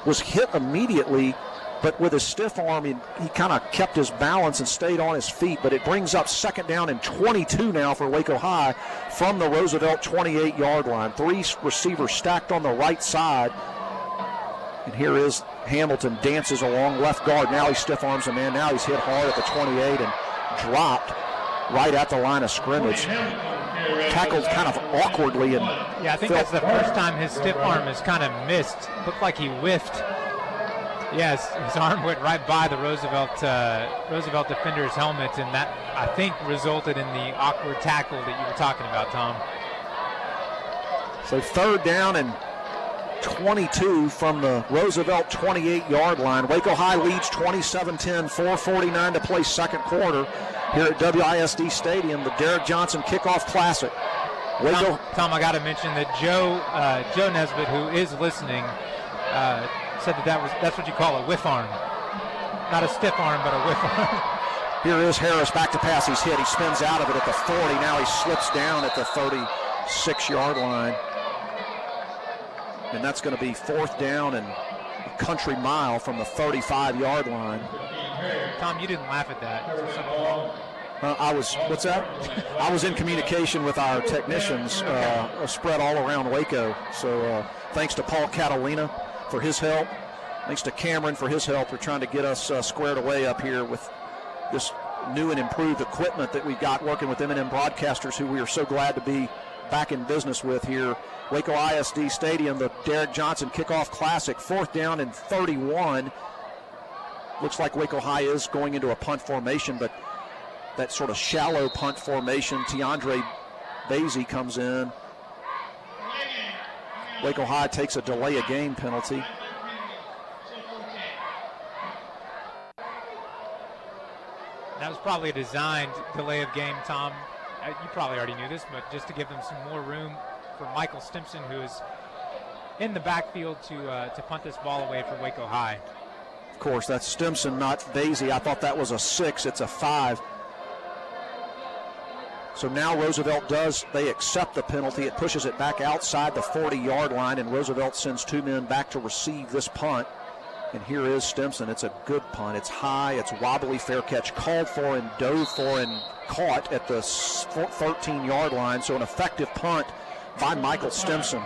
was hit immediately, but with his stiff arm, he kind of kept his balance and stayed on his feet. But it brings up second down and 22 now for Waco High from the Roosevelt 28-yard line. 3 receivers stacked on the right side. And here is Hamilton, dances along left guard. Now he stiff arms a man. Now he's hit hard at the 28 and dropped right at the line of scrimmage. Tackled kind of awkwardly. And yeah, I think that's the first time his stiff arm has kind of missed. Looked like he whiffed. Yes, his arm went right by the Roosevelt defender's helmet, and that, I think, resulted in the awkward tackle that you were talking about, Tom. So third down and 22 from the Roosevelt 28-yard line. Waco High leads 27-10, 4:49 to play second quarter here at WISD Stadium, the Derrick Johnson Kickoff Classic. Tom, I got to mention that Joe Nesbitt, who is listening, said that's what you call a whiff arm. Not a stiff arm, but a whiff arm. Here is Harris back to pass. He's hit. He spins out of it at the 40. Now he slips down at the 36-yard line. And that's going to be fourth down and a country mile from the 35-yard line. Tom, you didn't laugh at that. What's that? I was in communication with our technicians spread all around Waco. So thanks to Paul Catalina for his help. Thanks to Cameron for his help. We're trying to get us squared away up here with this new and improved equipment that we've got working with M&M Broadcasters, who we are so glad to be back in business with here. Waco ISD Stadium, the Derrick Johnson Kickoff Classic, fourth down and 31. Looks like Waco High is going into a punt formation, but that sort of shallow punt formation. Tiandre Basie comes in. Waco High takes a delay of game penalty. That was probably a designed delay of game, Tom. You probably already knew this, but just to give them some more room for Michael Stimson, who is in the backfield to punt this ball away for Waco High. Of course, that's Stimson, not Basie. I thought that was a 6. It's a 5. So now Roosevelt they accept the penalty. It pushes it back outside the 40-yard line, and Roosevelt sends 2 men back to receive this punt. And here is Stimson. It's a good punt. It's high. It's wobbly. Fair catch called for and dove for and caught at the 13-yard line. So an effective punt by Michael Stimson.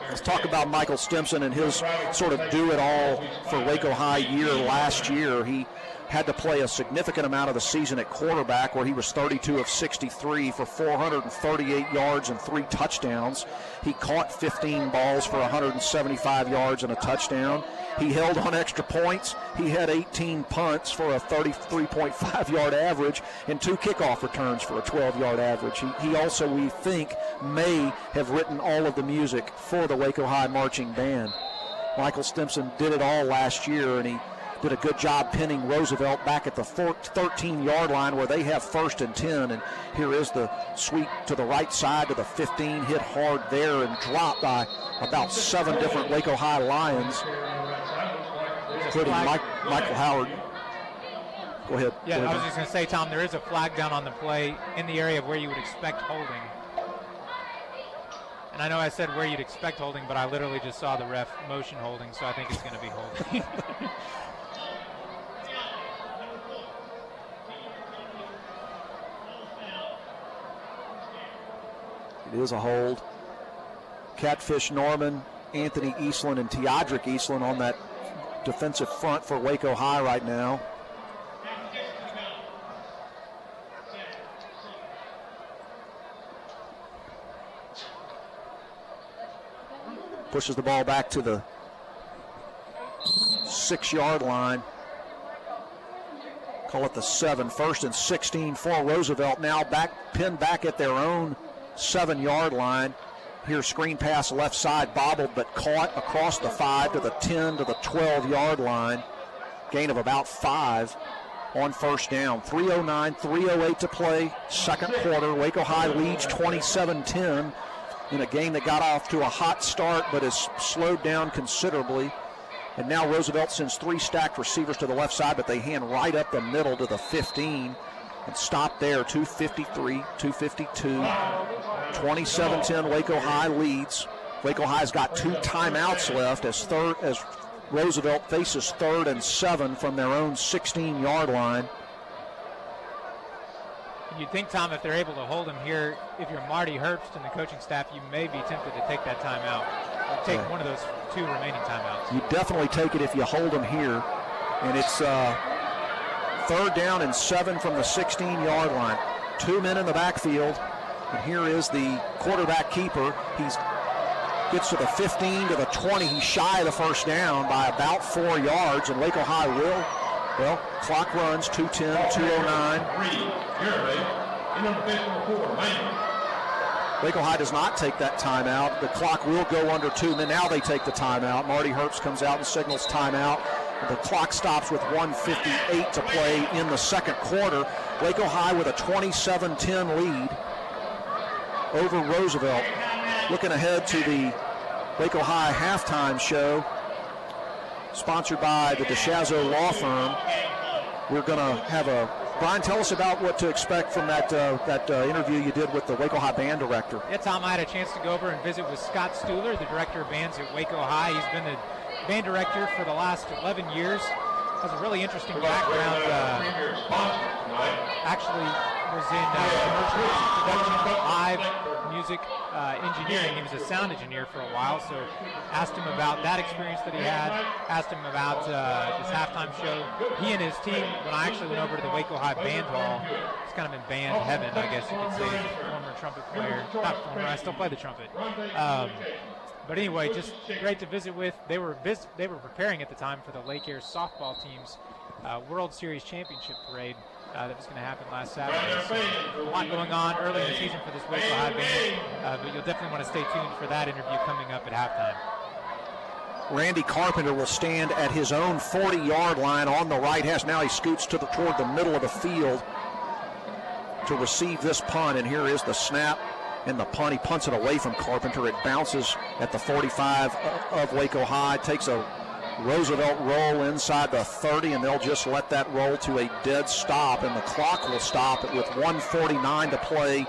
Let's talk about Michael Stimson and his sort of do-it-all for Waco High year last year. He had to play a significant amount of the season at quarterback, where he was 32 of 63 for 438 yards and 3 touchdowns. He caught 15 balls for 175 yards and a touchdown. He held on extra points. He had 18 punts for a 33.5-yard average and 2 kickoff returns for a 12-yard average. He also, we think, may have written all of the music for the Waco High Marching Band. Michael Stimson did it all last year, and he did a good job pinning Roosevelt back at the 13-yard line where they have 1st and 10. And here is the sweep to the right side to the 15, hit hard there and dropped by about 7 different Waco High Lions, including Michael Howard. Go ahead. Yeah, I was just going to say, Tom, there is a flag down on the play in the area of where you would expect holding. And I know I said where you'd expect holding, but I literally just saw the ref motion holding, so I think it's going to be holding. It is a hold. Catfish Norman, Anthony Eastland, and Teodric Eastland on that defensive front for Waco High right now. Pushes the ball back to the 6-yard line. Call it the 7. 1st and 16 for Roosevelt. Now pinned back at their own 7-yard line. Here, screen pass left side, bobbled but caught across the 5 to the 10 to the 12-yard line. Gain of about 5 on 1st down. 3:09, 3:08 to play. 2nd quarter. Waco High leads 27-10 in a game that got off to a hot start but has slowed down considerably. And now Roosevelt sends 3 stacked receivers to the left side, but they hand right up the middle to the 15 and stop there. 2:53, 2:52. 27-10 Waco High leads. Waco High's got 2 timeouts left as Roosevelt faces 3rd and 7 from their own 16-yard line. You'd think, Tom, if they're able to hold him here, if you're Marty Herbst and the coaching staff, you may be tempted to take that timeout. Or take one of those 2 remaining timeouts. You definitely take it if you hold him here. And it's 3rd down and 7 from the 16-yard line. 2 men in the backfield. And here is the quarterback keeper. He gets to the 15 to the 20. He's shy of the 1st down by about 4 yards. And Waco High will. Well, clock runs, 2:10, 2:09. Waco High does not take that timeout. The clock will go under 2 minutes. Now they take the timeout. Marty Herbst comes out and signals timeout. The clock stops with 1:58 to play in the 2nd quarter. Waco High with a 27-10 lead over Roosevelt. Looking ahead to the Waco High halftime show, sponsored by the DeShazo Law Firm. We're going to have Bryan, tell us about what to expect from that interview you did with the Waco High band director. Yeah, Tom, I had a chance to go over and visit with Scott Stuhler, the director of bands at Waco High. He's been the band director for the last 11 years. Has a really interesting background. Actually was in commercial production, live music engineering. He was a sound engineer for a while, so asked him about that experience that he had, asked him about this halftime show. He and his team, when I actually went over to the Waco High Band Hall, it's kind of in band heaven, I guess you could say. Former trumpet player, not former, I still play the trumpet. But anyway, just great to visit with. They were preparing at the time for the Lake Air softball team's World Series Championship parade that was going to happen last Saturday. So a lot going on early in the season for this Waco High band, but you'll definitely want to stay tuned for that interview coming up at halftime. Randy Carpenter will stand at his own 40-yard line on the right hash. Now he scoots toward the middle of the field to receive this punt, and here is the snap. And the punt, he punts it away from Carpenter. It bounces at the 45 of Waco High. Takes a Roosevelt roll inside the 30, and they'll just let that roll to a dead stop. And the clock will stop with 1:49 to play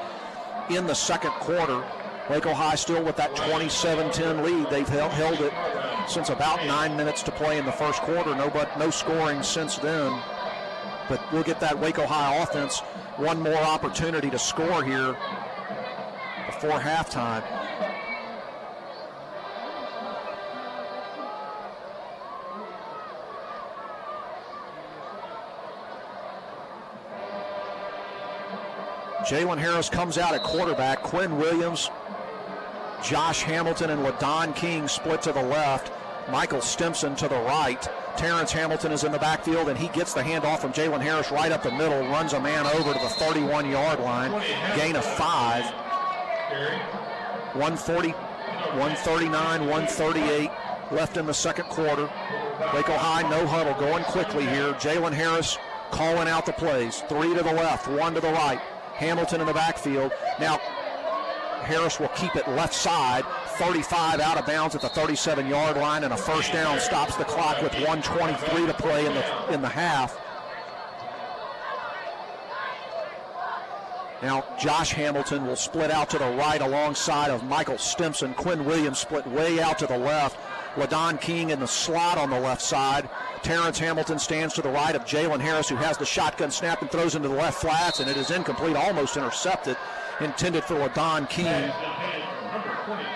in the 2nd quarter. Waco High still with that 27-10 lead. They've held it since about 9 minutes to play in the 1st quarter. No scoring since then. But we'll get that Waco High offense one more opportunity to score here before halftime. Jalen Harris comes out at quarterback. Quinn Williams, Josh Hamilton, and LaDon King split to the left. Michael Stimson to the right. Terrence Hamilton is in the backfield, and he gets the handoff from Jalen Harris right up the middle, runs a man over to the 31-yard line, gain of 5. 140, 139, 138 left in the second quarter. Waco High, no huddle, going quickly here. Jalen Harris calling out the plays. 3 to the left, 1 to the right. Hamilton in the backfield. Now, Harris will keep it left side. 35 out of bounds at the 37-yard line, and a first down stops the clock with 1:23 to play in the half. Now Josh Hamilton will split out to the right alongside of Michael Stimson. Quinn Williams split way out to the left. LaDon King in the slot on the left side. Terrence Hamilton stands to the right of Jalen Harris, who has the shotgun snap and throws into the left flats, and it is incomplete, almost intercepted, intended for LaDon King.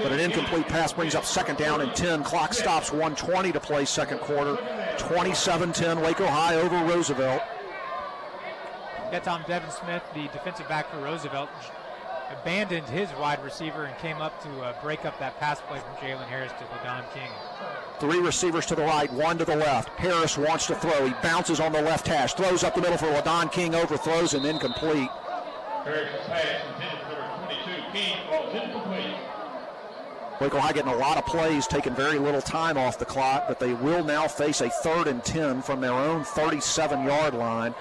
But an incomplete pass brings up second down and 10. Clock stops, 1:20 to play second quarter. 27-10 Waco High over Roosevelt. Yeah, Tom, Devin Smith, the defensive back for Roosevelt, abandoned his wide receiver and came up to break up that pass play from Jalen Harris to LaDon King. 3 receivers to the right, 1 to the left. Harris wants to throw. He bounces on the left hash, throws up the middle for LaDon King, overthrows him, incomplete. Harris's pass intended for number 22, King, falls incomplete. Waco High getting a lot of plays, taking very little time off the clock, but they will now face a 3rd and 10 from their own 37-yard line.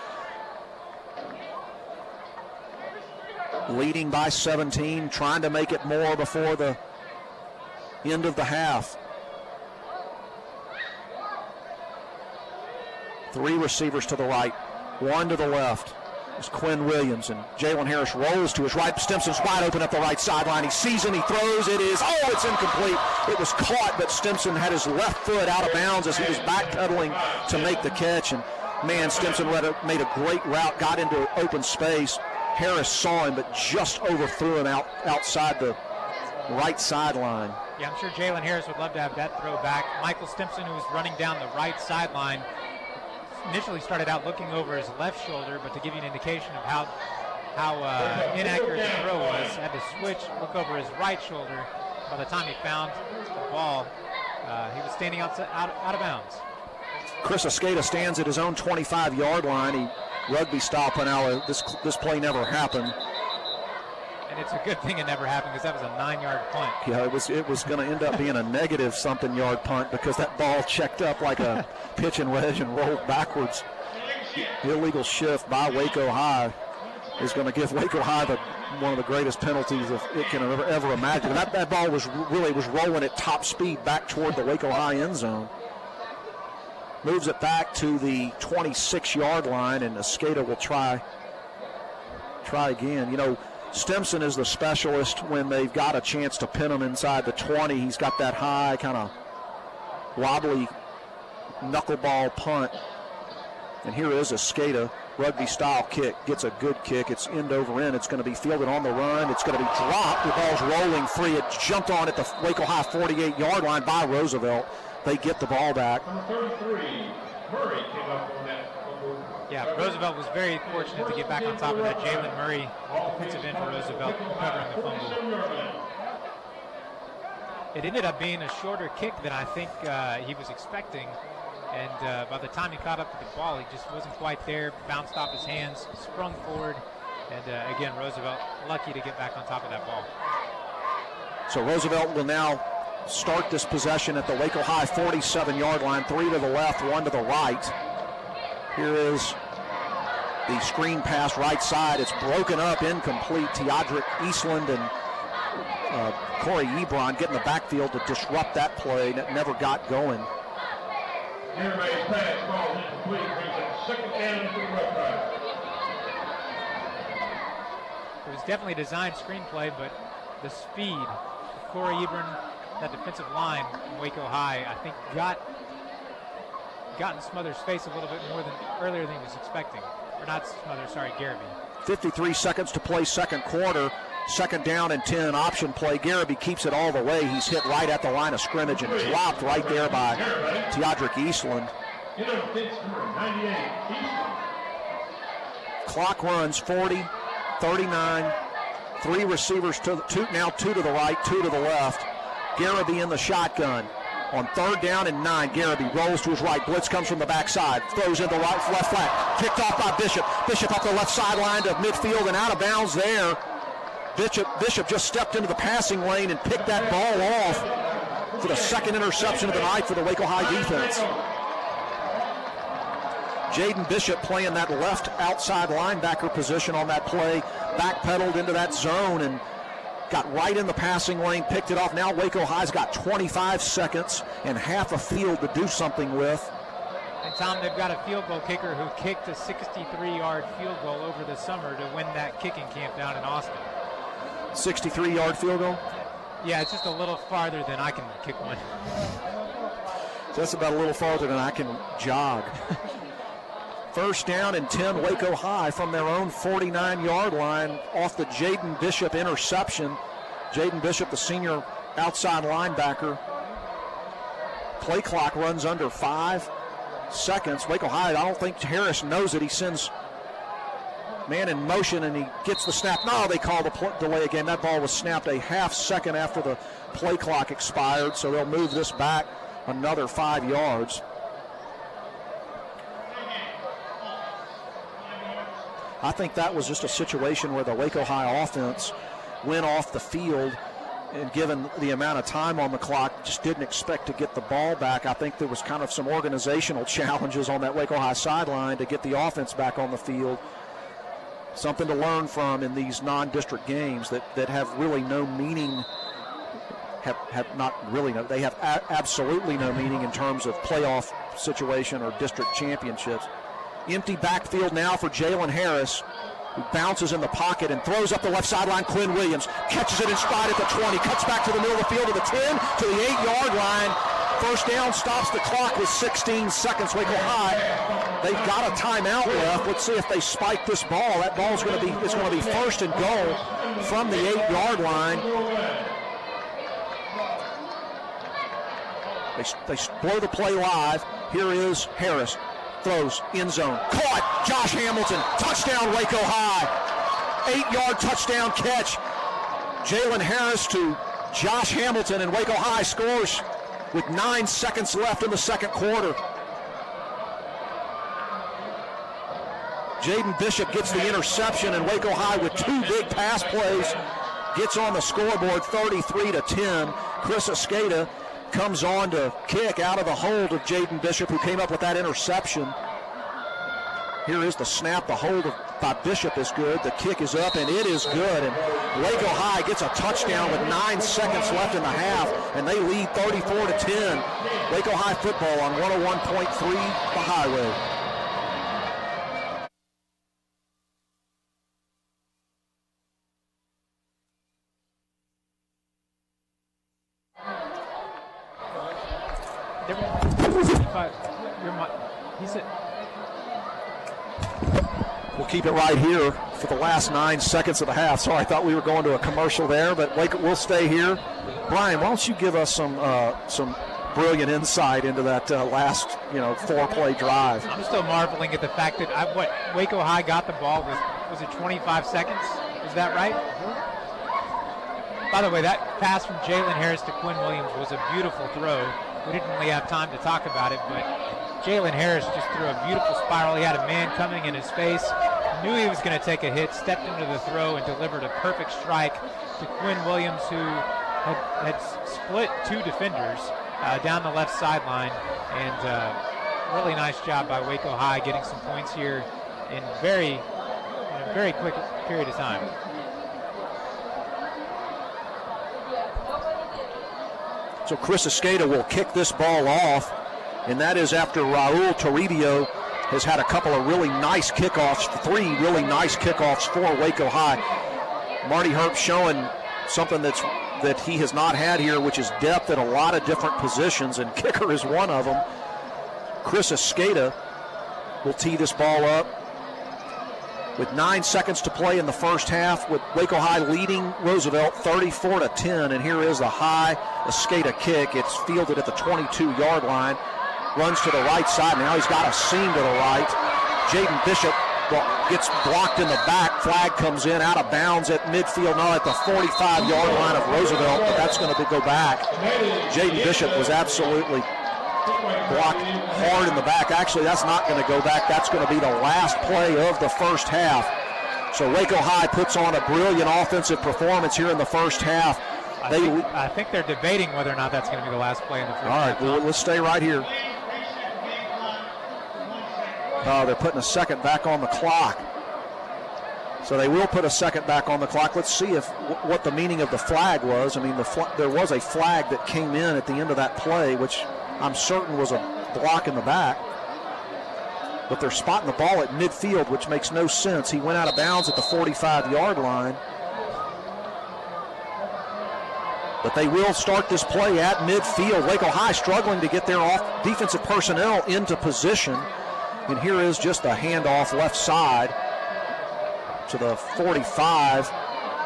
Leading by 17, trying to make it more before the end of the half. 3 receivers to the right, 1 to the left. It's Quinn Williams, and Jalen Harris rolls to his right. Stimson's wide open up the right sideline. He sees him, he throws. It's incomplete. It was caught, but Stimson had his left foot out of bounds as he was backpedaling to make the catch. And man, Stimson made a great route, got into open space. Harris saw him, but just overthrew him outside the right sideline. Yeah, I'm sure Jalen Harris would love to have that throw back. Michael Stimson, who was running down the right sideline, initially started out looking over his left shoulder, but to give you an indication of how inaccurate the throw was, had to switch, look over his right shoulder. By the time he found the ball, he was standing out of bounds. Chris Escada stands at his own 25-yard line. He rugby style put out. This play never happened. And it's a good thing it never happened, because that was a 9-yard punt. Yeah, it was going to end up being a negative something yard punt, because that ball checked up like a pitch and wedge and rolled backwards. Illegal shift by Waco High is going to give Waco High one of the greatest penalties it can ever imagine. That ball was rolling at top speed back toward the Waco High end zone. Moves it back to the 26-yard line, and Escada will try again. You know, Stimson is the specialist when they've got a chance to pin him inside the 20. He's got that high, kind of wobbly knuckleball punt. And here is Escada, rugby-style kick. Gets a good kick. It's end over end. It's going to be fielded on the run. It's going to be dropped. The ball's rolling free. It jumped on at the Waco High 48-yard line by Roosevelt. They get the ball back. Number 33, Murray came up on that. Yeah, Roosevelt was very fortunate to get back on top of that. Jalen Murray, defensive end for Roosevelt, covering the fumble. It ended up being a shorter kick than I think he was expecting. And by the time he caught up to the ball, he just wasn't quite there. Bounced off his hands, sprung forward. And again, Roosevelt lucky to get back on top of that ball. So Roosevelt will now start this possession at the Waco High 47-yard line. 3 to the left, 1 to the right. Here is the screen pass right side. It's broken up, incomplete. Derrick Eastland and Corey Ebron get in the backfield to disrupt that play. That never got going. Everybody's pass ball incomplete, brings up second down to the Rough Riders. It was definitely a designed screenplay, but the speed of Corey Ebron, that defensive line from Waco High, I think got in Smothers' face a little bit more than earlier than he was expecting. Or not Smothers, sorry, Garibay. 53 seconds to play second quarter. Second down and 10, option play. Garibay keeps it all the way. He's hit right at the line of scrimmage and dropped right there by Derrick Eastland. Clock runs 40, 39, 3 receivers, now 2 to the right, 2 to the left. Garibay in the shotgun. On 3rd down and 9, Garibay rolls to his right. Blitz comes from the backside. Throws in the left flat. Picked off by Bishop. Bishop up the left sideline to midfield and out of bounds there. Bishop just stepped into the passing lane and picked that ball off for the 2nd interception of the night for the Waco High defense. Jaden Bishop playing that left outside linebacker position on that play. Backpedaled into that zone and got right in the passing lane, picked it off. Now Waco High's got 25 seconds and half a field to do something with. And Tom, they've got a field goal kicker who kicked a 63-yard field goal over the summer to win that kicking camp down in Austin. 63-yard field goal? Yeah, it's just a little farther than I can kick one. So that's about a little farther than I can jog. 1st down and 10, Waco High from their own 49-yard line off the Jaden Bishop interception. Jaden Bishop, the senior outside linebacker. Play clock runs under 5 seconds. Waco High, I don't think Harris knows it. He sends man in motion and he gets the snap. No, they call the delay again. That ball was snapped a half second after the play clock expired, so they'll move this back another 5 yards. I think that was just a situation where the Waco High offense went off the field and given the amount of time on the clock, just didn't expect to get the ball back. I think there was kind of some organizational challenges on that Waco High sideline to get the offense back on the field. Something to learn from in these non-district games that have really no meaning, they have absolutely no meaning in terms of playoff situation or district championships. Empty backfield now for Jalen Harris, who bounces in the pocket and throws up the left sideline. Quinn Williams catches it in stride at the 20, cuts back to the middle of the field to the 10, to the 8-yard line. 1st down, stops the clock with 16 seconds. Waco High, they've got a timeout left. Let's see if they spike this ball. That ball's going to be 1st and goal from the 8-yard line. They blow the play live. Here is Harris. Throws, end zone, caught, Josh Hamilton, touchdown Waco High. 8-yard touchdown catch. Jalen Harris to Josh Hamilton, and Waco High scores with 9 seconds left in the 2nd quarter. Jaden Bishop gets the interception, and Waco High with 2 big pass plays gets on the scoreboard 33-10. Chris Escada comes on to kick out of the hold of Jaden Bishop, who came up with that interception. Here is the snap. The hold by Bishop is good. The kick is up, and it is good. And Waco High gets a touchdown with 9 seconds left in the half, and they lead 34-10. Waco High football on 101.3 The Highway. We'll keep it right here for the last 9 seconds of the half. Sorry, I thought we were going to a commercial there, but we'll stay here. Bryan, why don't you give us some brilliant insight into that last 4-play drive? I'm still marveling at the fact that Waco High got the ball was it 25 seconds? Is that right? By the way, that pass from Jalen Harris to Quinn Williams was a beautiful throw. We didn't really have time to talk about it, but Jalen Harris just threw a beautiful spiral. He had a man coming in his face, knew he was going to take a hit, stepped into the throw, and delivered a perfect strike to Quinn Williams, who had split 2 defenders down the left sideline. And really nice job by Waco High getting some points here in a very quick period of time. So Chris Escada will kick this ball off, and that is after Raul Toribio has had a couple of really nice kickoffs, 3 really nice kickoffs for Waco High. Marty Herp showing something that he has not had here, which is depth at a lot of different positions, and kicker is one of them. Chris Escada will tee this ball up with 9 seconds to play in the first half, with Waco High leading Roosevelt 34-10. And here is the high Escada kick. It's fielded at the 22-yard line. Runs to the right side. Now he's got a seam to the right. Jaden Bishop gets blocked in the back. Flag comes in out of bounds at midfield, not at the 45-yard line of Roosevelt, but that's going to go back. Jaden Bishop was absolutely blocked hard in the back. Actually, that's not going to go back. That's going to be the last play of the first half. So Waco High puts on a brilliant offensive performance here in the first half. I think they're debating whether or not that's going to be the last play in the first half. All right, well, let's stay right here. They're putting a second back on the clock. So they will put a second back on the clock. Let's see what the meaning of the flag was. I mean, there was a flag that came in at the end of that play, which I'm certain was a block in the back. But they're spotting the ball at midfield, which makes no sense. He went out of bounds at the 45-yard line. But they will start this play at midfield. Waco High struggling to get their defensive personnel into position. And here is just a handoff left side to the 45,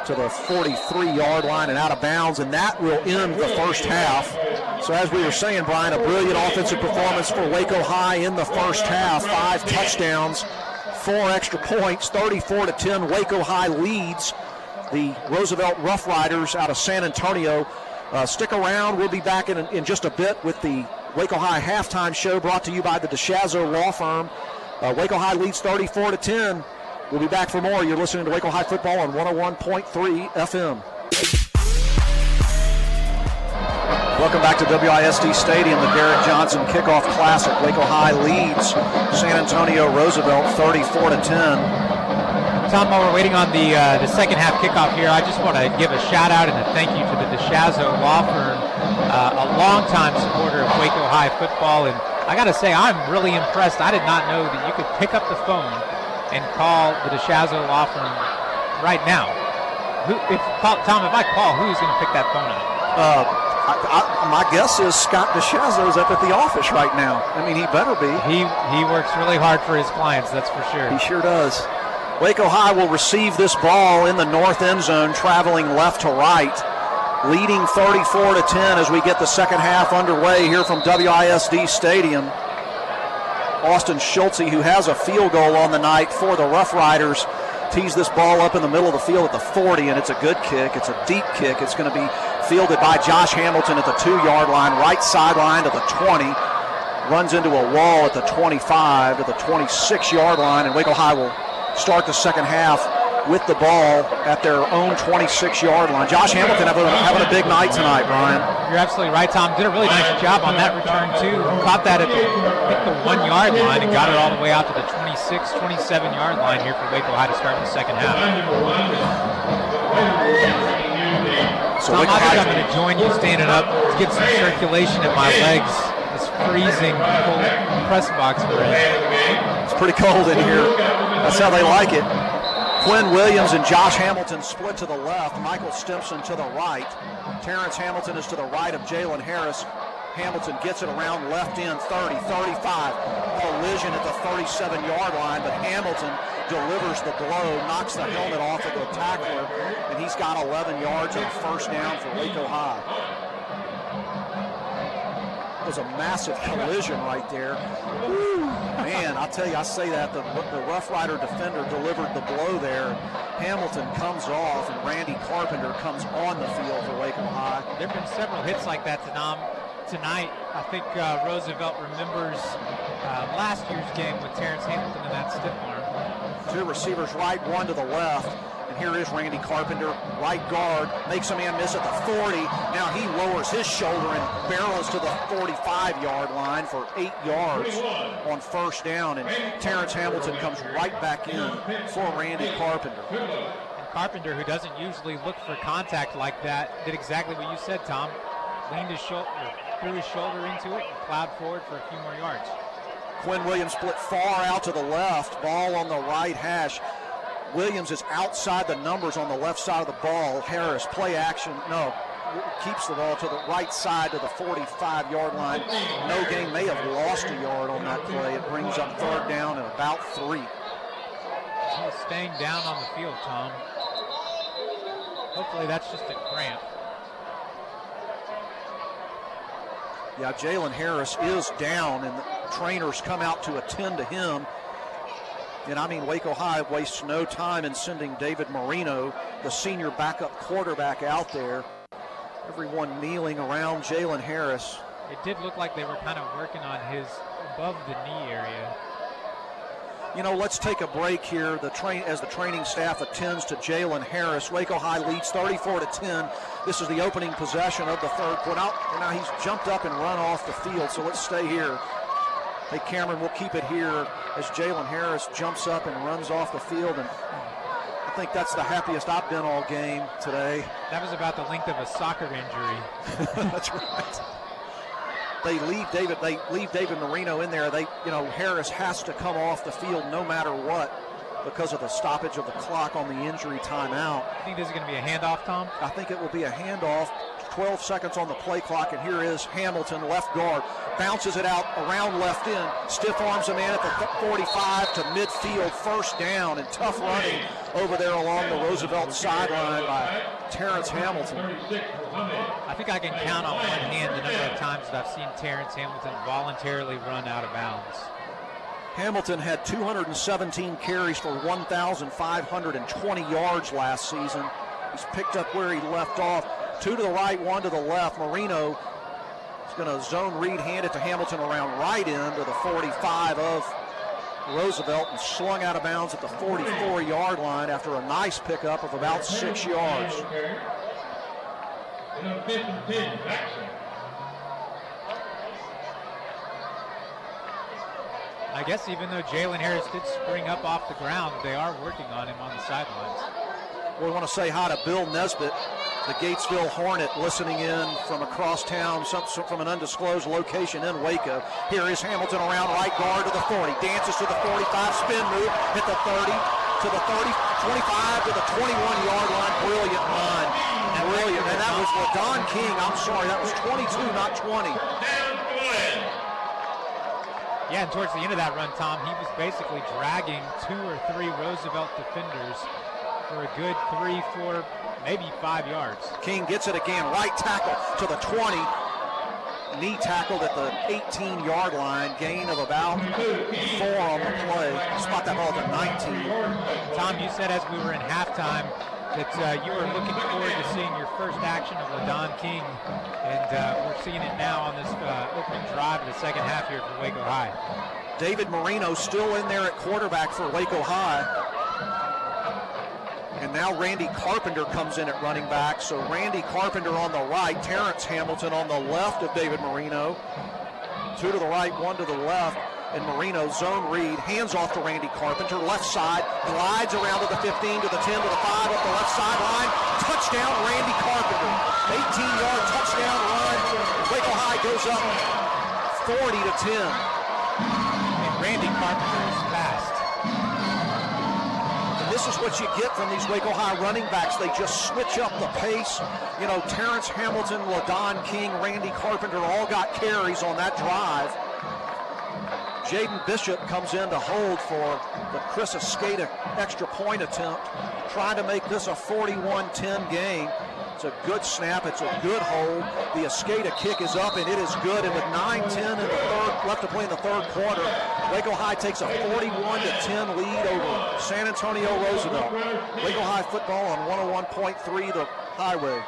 to the 43-yard line and out of bounds, and that will end the first half. So as we were saying, Bryan, a brilliant offensive performance for Waco High in the first half. 5 touchdowns, 4 extra points, 34-10. Waco High leads the Roosevelt Rough Riders out of San Antonio. Stick around. We'll be back in just a bit with the Waco High halftime show brought to you by the DeShazo Law Firm. Waco High leads 34-10. We'll be back for more. You're listening to Waco High football on 101.3 FM. Welcome back to WISD Stadium, the Derrick Johnson Kickoff Classic. Waco High leads San Antonio Roosevelt 34-10. Tom, while we're waiting on the second half kickoff here, I just want to give a shout out and a thank you to the DeShazo Law Firm, a longtime supporter of Waco High football, and I got to say I'm really impressed. I did not know that you could pick up the phone and call the DeShazo Law Firm right now. Tom, if I call, who's going to pick that phone up? My guess is Scott DeShazo's up at the office right now. I mean, he better be. He works really hard for his clients, that's for sure. He sure does. Waco High will receive this ball in the north end zone, traveling left to right, leading 34-10 as we get the second half underway here from WISD Stadium. Austin Schultze, who has a field goal on the night for the Rough Riders, tees this ball up in the middle of the field at the 40, and it's a good kick. It's a deep kick. It's going to be fielded by Josh Hamilton at the 2-yard line, right sideline to the 20, runs into a wall at the 25 to the 26-yard line, and Waco High will start the second half with the ball at their own 26-yard line. Josh Hamilton having a big night tonight, Bryan. You're absolutely right, Tom. Did a really nice job on that return, too. Caught that at the 1-yard line and got it all the way out to the 26, 27-yard line here for Waco High to start the second half. So Tom, I think I'm going to join you standing up to get some circulation in my legs. This freezing cold press box we're in. It's pretty cold in here. That's how they like it. Quinn Williams and Josh Hamilton split to the left. Michael Stimson to the right. Terrence Hamilton is to the right of Jalen Harris. Hamilton gets it around left end, 30, 35. Collision at the 37-yard line, but Hamilton delivers the blow, knocks the helmet off of the tackler, and he's got 11 yards and a first down for Waco High. It was a massive collision right there. Woo. Man, I'll tell you, I say that, the Rough Rider defender delivered the blow there. Hamilton comes off, and Randy Carpenter comes on the field for Waco High. There have been several hits like that tonight. I think Roosevelt remembers last year's game with Terrence Hamilton in that stiff arm. 2 receivers right, 1 to the left. And here is Randy Carpenter, right guard, makes a man miss at the 40. Now he lowers his shoulder and barrels to the 45-yard line for 8 yards on first down. And Terrence Hamilton comes right back in for Randy Carpenter. And Carpenter, who doesn't usually look for contact like that, did exactly what you said, Tom. Leaned his shoulder, threw his shoulder into it, and plowed forward for a few more yards. Quinn Williams split far out to the left, ball on the right hash. Williams is outside the numbers on the left side of the ball. Harris, play action, keeps the ball to the right side to the 45-yard line. No gain, may have lost a yard on that play. It brings up third down and about 3. He's staying down on the field, Tom. Hopefully that's just a cramp. Yeah, Jalen Harris is down, and the trainers come out to attend to him. And I mean, Waco High wastes no time in sending David Marino, the senior backup quarterback, out there. Everyone kneeling around Jalen Harris. It did look like they were kind of working on his above the knee area. You know, let's take a break here. As the training staff attends to Jalen Harris. Waco High leads 34-10. This is the opening possession of the third quarter. Now he's jumped up and run off the field, so let's stay here. Hey, Cameron, we'll keep it here as Jalen Harris jumps up and runs off the field. And I think that's the happiest I've been all game today. That was about the length of a soccer injury. That's right. They leave David Marino in there. Harris has to come off the field no matter what because of the stoppage of the clock on the injury timeout. I think this is going to be a handoff, Tom? I think it will be a handoff. 12 seconds on the play clock, and here is Hamilton, left guard. Bounces it out around left end. Stiff arms a man at the 45 to midfield. First down, and tough running over there along the Roosevelt sideline by Terrence Hamilton. I think I can count on one hand the number of times that I've seen Terrence Hamilton voluntarily run out of bounds. Hamilton had 217 carries for 1,520 yards last season. He's picked up where he left off. 2 to the right, 1 to the left. Marino is going to zone read, hand it to Hamilton around right end to the 45 of Roosevelt, and slung out of bounds at the 44-yard line after a nice pickup of about 6 yards. I guess even though Jalen Harris did spring up off the ground, they are working on him on the sidelines. We want to say hi to Bill Nesbitt, the Gatesville Hornet, listening in from across town, from an undisclosed location in Waco. Here is Hamilton around right guard to the 40, dances to the 45, spin move, hit the 30, to the 30, 25 to the 21-yard line. Brilliant run. Brilliant. And that was LaDon King. I'm sorry, that was 22, not 20. Yeah, and towards the end of that run, Tom, he was basically dragging 2 or 3 Roosevelt defenders for a good 3, 4, maybe 5 yards. King gets it again, right tackle to the 20. Knee tackled at the 18-yard line, gain of about 4 on the play. Spot that ball at the 19. Tom, you said as we were in halftime that you were looking forward to seeing your first action of LaDon King, and we're seeing it now on this opening drive of the second half here for Waco High. David Marino still in there at quarterback for Waco High. And now Randy Carpenter comes in at running back. So Randy Carpenter on the right, Terrence Hamilton on the left of David Marino. 2 to the right, 1 to the left. And Marino zone read, hands off to Randy Carpenter, left side, glides around to the 15, to the 10, to the 5, up the left sideline. Touchdown, Randy Carpenter. 18-yard touchdown run. Waco High goes up 40-10. And Randy Carpenter is fast. This is what you get from these Waco High running backs. They just switch up the pace. You know, Terrence Hamilton, LaDon King, Randy Carpenter all got carries on that drive. Jaden Bishop comes in to hold for the Chris Escada extra point attempt, trying to make this a 41-10 game. It's a good snap. It's a good hold. The Escada kick is up, and it is good. And with 9:10 in the third, left to play in the third quarter, Waco High takes a 41-10 lead over San Antonio Roosevelt. Waco High football on 101.3 The Highway.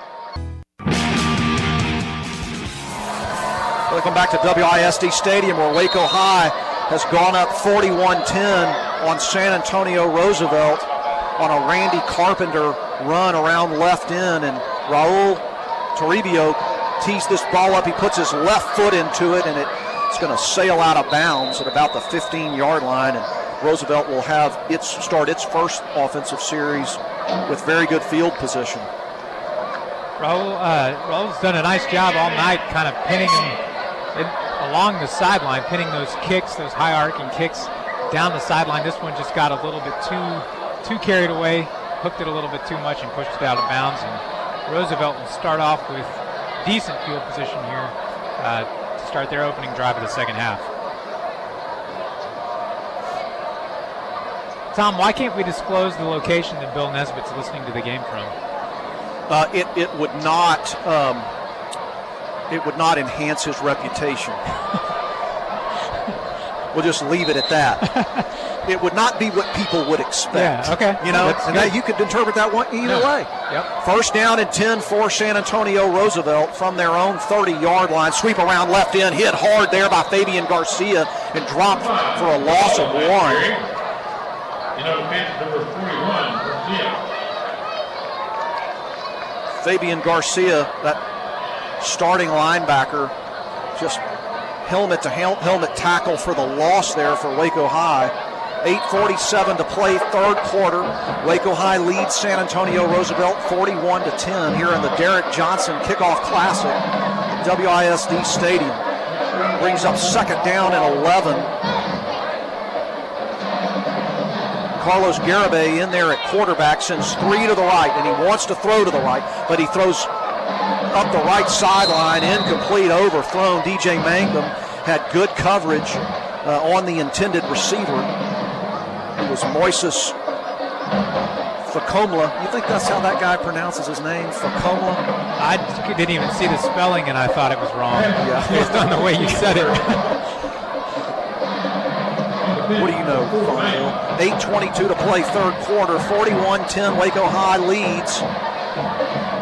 Welcome back to WISD Stadium, where Waco High has gone up 41-10 on San Antonio Roosevelt on a Randy Carpenter run around left end, and Raul Toribio tees this ball up. He puts his left foot into it, and it's going to sail out of bounds at about the 15-yard line, and Roosevelt will start its first offensive series with very good field position. Raul's done a nice job all night kind of pinning along the sideline, pinning those kicks, those high arcing kicks down the sideline. This one just got a little bit too carried away, hooked it a little bit too much and pushed it out of bounds. And Roosevelt will start off with decent field position here to start their opening drive of the second half. Tom, why can't we disclose the location that Bill Nesbitt's listening to the game from? It would not enhance his reputation. We'll just leave it at that. It would not be what people would expect. Yeah, okay. You know, and that, you could interpret that one either way. Yep. First down and 10 for San Antonio Roosevelt from their own 30-yard line. Sweep around left end, hit hard there by Fabian Garcia and dropped for a loss of 1. Number 41, Garcia. Fabian Garcia, that starting linebacker, just helmet to helmet tackle for the loss there for Waco High. 8:47 to play, third quarter. Waco High leads San Antonio Roosevelt 41-10 here in the Derrick Johnson Kickoff Classic at WISD Stadium. Brings up second down and 11. Carlos Garibay in there at quarterback, sends 3 to the right, and he wants to throw to the right, but he throws up the right sideline, incomplete, overthrown. DJ Mangum had good coverage on the intended receiver. It was Moises Facomla. You think that's how that guy pronounces his name, Facomla? I didn't even see the spelling, and I thought it was wrong. Yeah. Based on the way you said it. What do you know, Fonville? 8:22 to play, third quarter. 41-10, Waco High leads.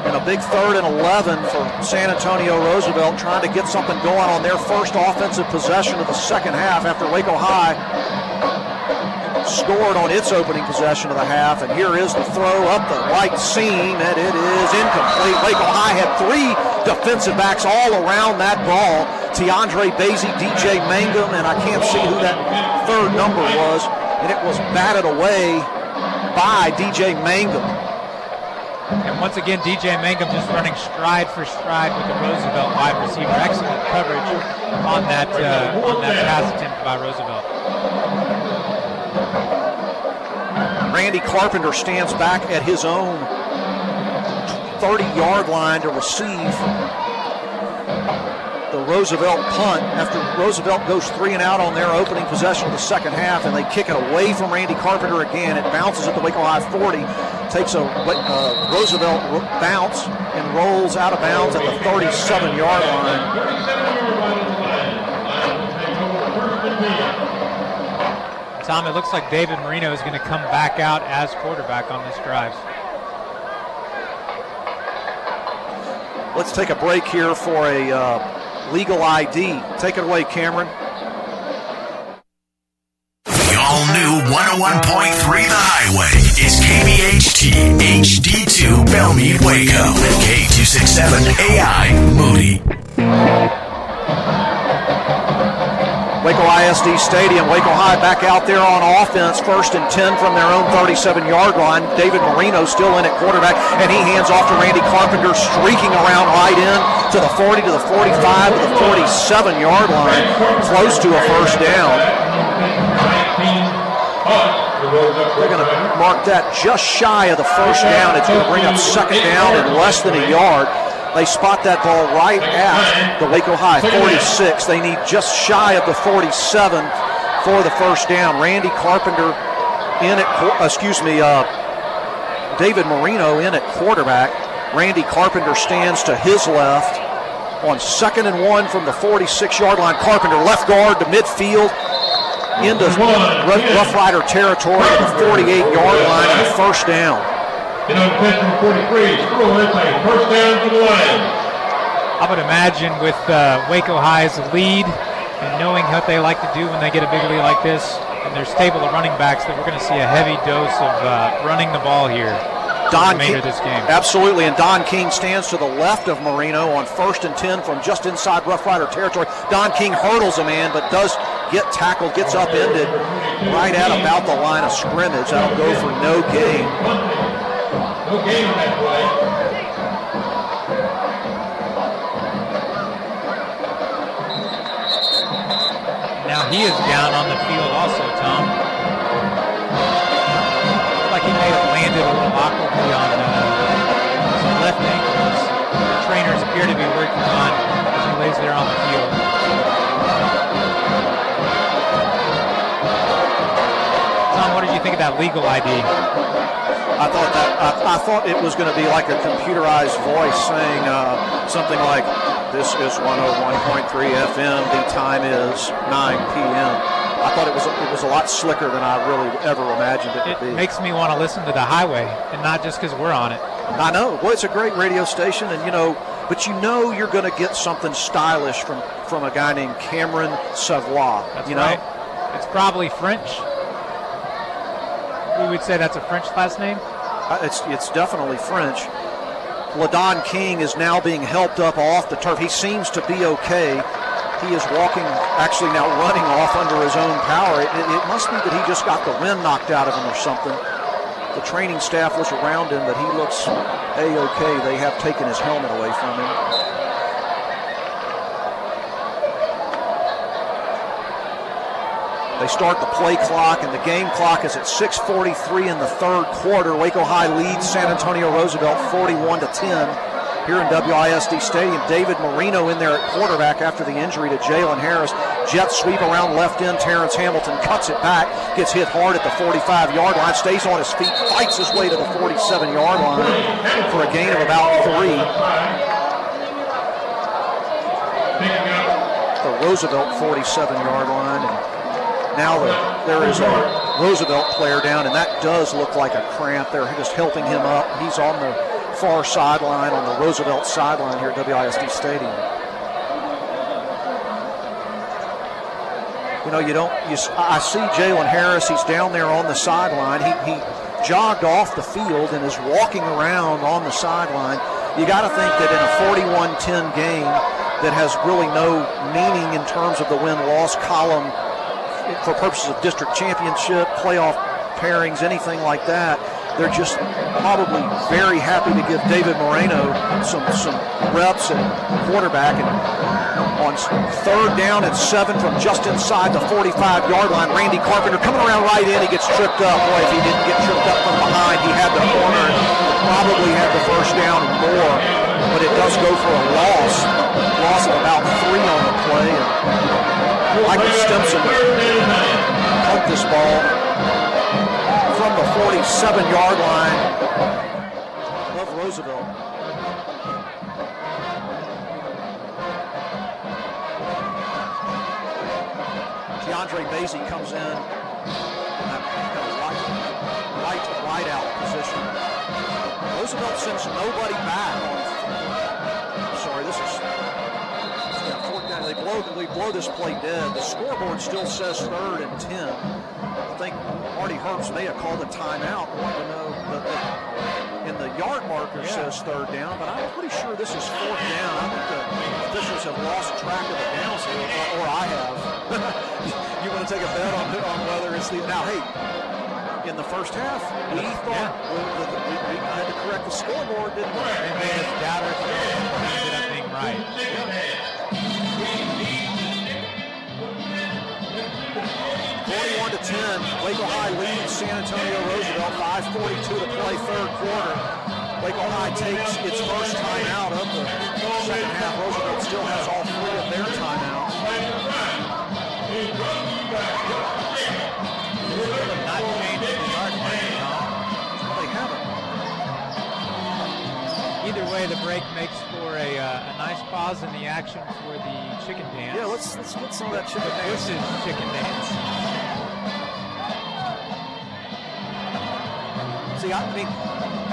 And a big 3rd and 11 for San Antonio Roosevelt, trying to get something going on their first offensive possession of the second half after Waco High scored on its opening possession of the half. And here is the throw up the right seam, and it is incomplete. Waco High had 3 defensive backs all around that ball. Tiandre Basie, DJ Mangum, and I can't see who that third number was, and it was batted away by DJ Mangum. And once again, DJ Mangum just running stride for stride with the Roosevelt wide receiver. Excellent coverage on that pass attempt by Roosevelt. Randy Carpenter stands back at his own 30-yard line to receive the Roosevelt punt after Roosevelt goes 3 and out on their opening possession of the second half, and they kick it away from Randy Carpenter again. It bounces at the Waco High 40, takes a Roosevelt bounce and rolls out of bounds at the 37-yard line. Tom, it looks like David Marino is going to come back out as quarterback on this drive. Let's take a break here for a legal ID. Take it away, Cameron. The all-new 101.3 The Highway is KBHT HD2 Belmead Waco and K267 AI Moody. Waco ISD Stadium. Waco High back out there on offense, 1st and 10 from their own 37-yard line. David Marino still in at quarterback, and he hands off to Randy Carpenter, streaking around right in to the 40, to the 45, to the 47-yard line, close to a first down. They're going to mark that just shy of the first down. It's going to bring up second down in less than a yard. They spot that ball right at the Waco High 46. They need just shy of the 47 for the first down. Randy Carpenter in at, David Marino in at quarterback. Randy Carpenter stands to his left on 2nd and 1 from the 46-yard line. Carpenter left guard to midfield into Rough Rider territory at the 48-yard line and a first down. Number 43, score a first down to the line. I would imagine with Waco High's lead and knowing what they like to do when they get a big lead like this and their stable of running backs, that we're going to see a heavy dose of running the ball here. Don King, this game. Absolutely, and Don King stands to the left of Marino on 1st and 10 from just inside Rough Rider territory. Don King hurdles a man, but does get tackled, gets upended right at about the line of scrimmage. That'll go for no gain. No gain on that play. Now he is down on the field also, Tom. Looks like he may have landed a little awkwardly on some left ankles. The trainers appear to be working on as he lays there on the field. Tom, what did you think of that legal ID? I thought it was going to be like a computerized voice saying something like, This is 101.3 FM. The time is 9 p.m. I thought it was a lot slicker than I really ever imagined it to be. It makes me want to listen to the highway, and not just because we're on it. I know. Well, it's a great radio station, and but you're going to get something stylish from a guy named Cameron Savoy. That's right. It's probably French. We would say that's a French last name. It's definitely French. LaDon King is now being helped up off the turf. He seems to be okay. He is actually now running off under his own power. It must be that he just got the wind knocked out of him or something. The training staff was around him, but he looks A-okay. They have taken his helmet away from him. They start the play clock, and the game clock is at 6:43 in the third quarter. Waco High leads San Antonio Roosevelt 41-10 here in WISD Stadium. David Marino in there at quarterback after the injury to Jalen Harris. Jet sweep around left end. Terrence Hamilton cuts it back, gets hit hard at the 45-yard line, stays on his feet, fights his way to the 47-yard line for a gain of about 3. The Roosevelt 47-yard line. And now there is a Roosevelt player down, and that does look like a cramp. They're just helping him up. He's on the far sideline, on the Roosevelt sideline here at WISD Stadium. I see Jalen Harris. He's down there on the sideline. He jogged off the field and is walking around on the sideline. You got to think that in a 41-10 game that has really no meaning in terms of the win-loss column for purposes of district championship, playoff pairings, anything like that, they're just probably very happy to give David Moreno some reps at quarterback. And on third down and 7 from just inside the 45-yard line, Randy Carpenter coming around right in. He gets tripped up. Boy, if he didn't get tripped up from behind, he had the corner and probably had the first down and more. But it does go for a loss of about 3 on the play. Michael Stimson pumped this ball from the 47-yard line of Roosevelt. DeAndre Basie comes in that right out position. Roosevelt sends nobody back. This is fourth down. They blow this play dead. The scoreboard still says 3rd and 10. I think Marty Herbst may have called a timeout. I want to know and the yard marker says 3rd down, but I'm pretty sure this is 4th down. I think the officials have lost track of the downs here, or I have. You want to take a bet on whether it's now? Hey, in the first half, we thought we had to correct the scoreboard, didn't we? They made us doubt ourselves and ended up being right. 41-10, Waco High leads San Antonio Roosevelt, 5:42 to play, third quarter. Waco High takes its first timeout of the second half. Roosevelt still has all 3 of their timeouts. Not changed the yard mark, No, they haven't. Either way, the break makes for a nice pause in the action for the chicken dance. Yeah, let's get some of that chicken dance. This is chicken dance. See, I mean,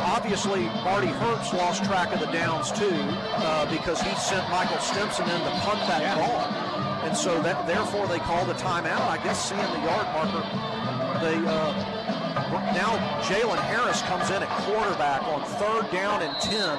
obviously Marty Herbst lost track of the downs too because he sent Michael Stimson in to punt that ball. And so therefore they called a timeout. I guess seeing the yard marker, now Jalen Harris comes in at quarterback on 3rd down and 10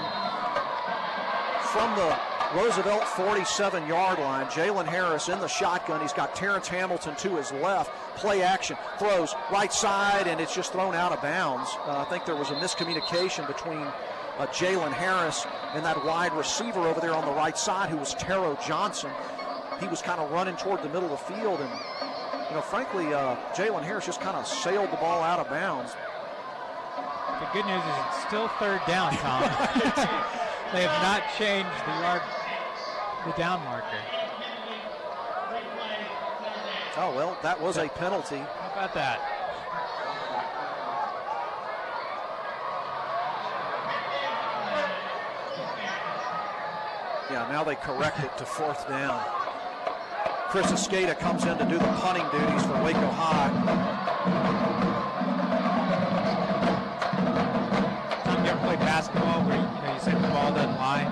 from the Roosevelt 47-yard line. Jalen Harris in the shotgun. He's got Terrence Hamilton to his left. Play action. Throws right side, and it's just thrown out of bounds. I think there was a miscommunication between Jalen Harris and that wide receiver over there on the right side who was Derrick Johnson. He was kind of running toward the middle of the field, and frankly, Jalen Harris just kind of sailed the ball out of bounds. The good news is it's still 3rd down, Tom. They have not changed the down marker. Oh, well, that was a penalty. How about that? Yeah, now they correct it to 4th down. Chris Escada comes in to do the punting duties for Waco High. Tom, you ever played basketball where you said the ball doesn't lie?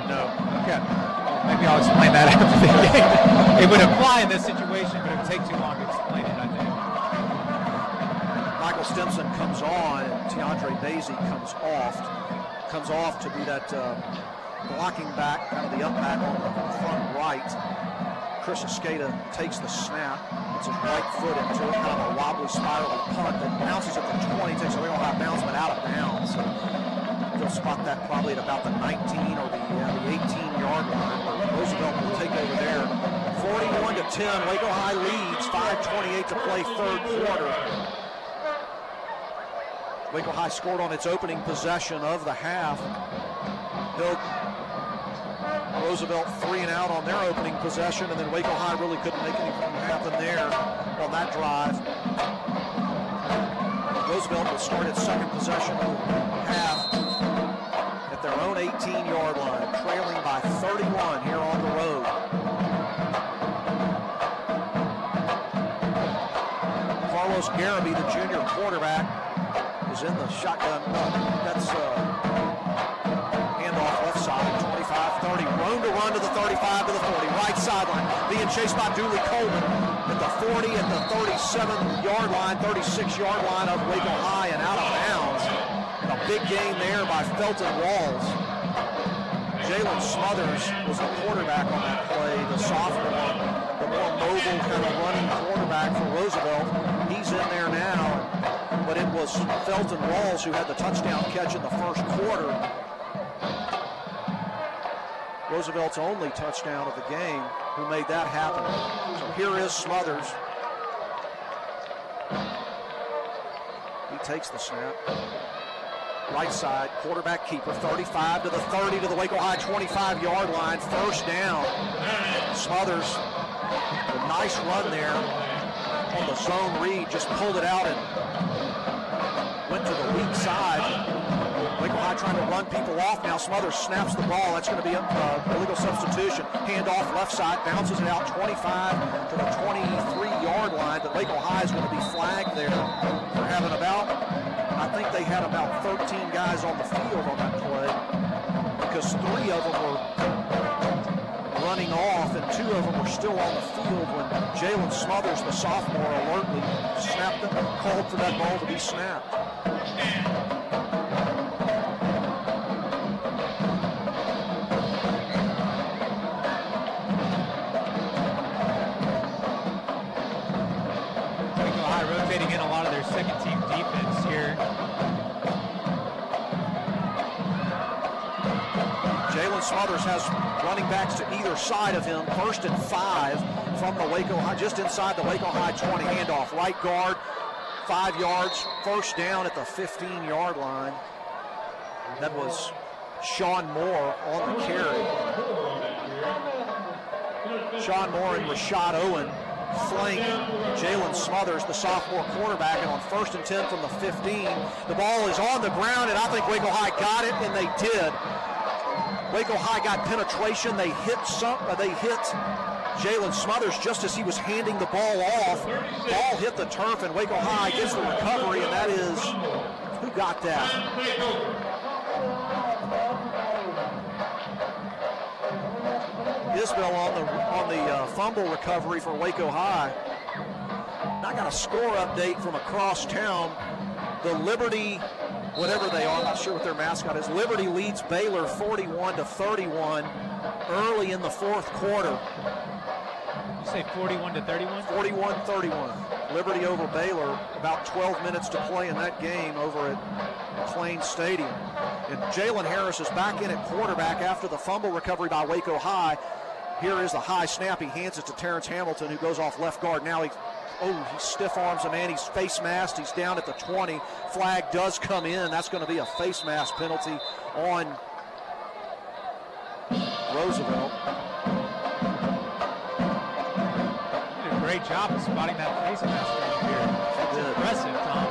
No. Okay. Well, maybe I'll explain that after the game. It would apply in this situation, but it would take too long to explain it, I think. Michael Stimson comes on, and Tiandre Basie comes off to be that blocking back, kind of the up back on the front right. Chris Escada takes the snap, puts his right foot into it, kind of a wobbly spiral punt that bounces at the 20, takes a real high bounce, but out of bounds. So they'll spot that probably at about the 19 or the 18-yard line. Roosevelt will take over there. 41-10, Waco High leads, 5:28 to play, third quarter. Waco High scored on its opening possession of the half. Roosevelt 3 and out on their opening possession, and then Waco High really couldn't make anything happen there on that drive. Roosevelt will start its second possession of the half at their own 18-yard line, trailing by 31 here on the road. Carlos Garabee, the junior quarterback, is in the shotgun. That's handoff left side, 25-30. Room to run to the 35 to the 40. Right sideline, being chased by Dooley Coleman at the 40, at the 37-yard line, 36-yard line of Waco High, and out of bounds. And a big gain there by Felton Walls. Jalen Smothers was the quarterback on that play, the sophomore, the more mobile kind of running quarterback for Roosevelt. He's in there now, but it was Felton Walls who had the touchdown catch in the first quarter. Roosevelt's only touchdown of the game, who made that happen. So here is Smothers. He takes the snap. Right side, quarterback keeper, 35 to the 30 to the Waco High 25-yard line, first down. Smothers, a nice run there on the zone read, just pulled it out and went to the weak side. Waco High trying to run people off now. Smothers snaps the ball. That's going to be a illegal substitution. Handoff left side, bounces it out 25 to the 23-yard line. But Waco High is going to be flagged there for having I think they had about 13 guys on the field on that play, because 3 of them were running off and 2 of them were still on the field when Jalen Smothers, the sophomore, alertly snapped them, called for that ball to be snapped. Waco High rotating in a lot of their second-team defense here. Jalen Smothers has running backs to either side of him. 1st and 5 from the Waco High, just inside the Waco High 20. Handoff, right guard, 5 yards. First down at the 15-yard line. That was Sean Moore on the carry. Sean Moore and Rashad Owen flank Jalen Smothers, the sophomore quarterback, and on 1st and 10 from the 15, the ball is on the ground, and I think Waco High got it, and they did. Waco High got penetration. They hit Jalen Smothers just as he was handing the ball off. Ball hit the turf, and Waco High gets the recovery, and that is, who got that? Isbell on the fumble recovery for Waco High. I got a score update from across town. The Liberty, whatever they are, I'm not sure what their mascot is. Liberty leads Baylor 41-31 early in the 4th quarter. You say 41-31? 41-31. Liberty over Baylor. About 12 minutes to play in that game over at McLean Stadium. And Jalen Harris is back in at quarterback after the fumble recovery by Waco High. Here is the high snap. He hands it to Terrence Hamilton, who goes off left guard. Now he stiff arms a man. He's face masked. He's down at the 20. Flag does come in. That's going to be a face mask penalty on Roosevelt. You did a great job of spotting that face mask right here. That's impressive, Tom.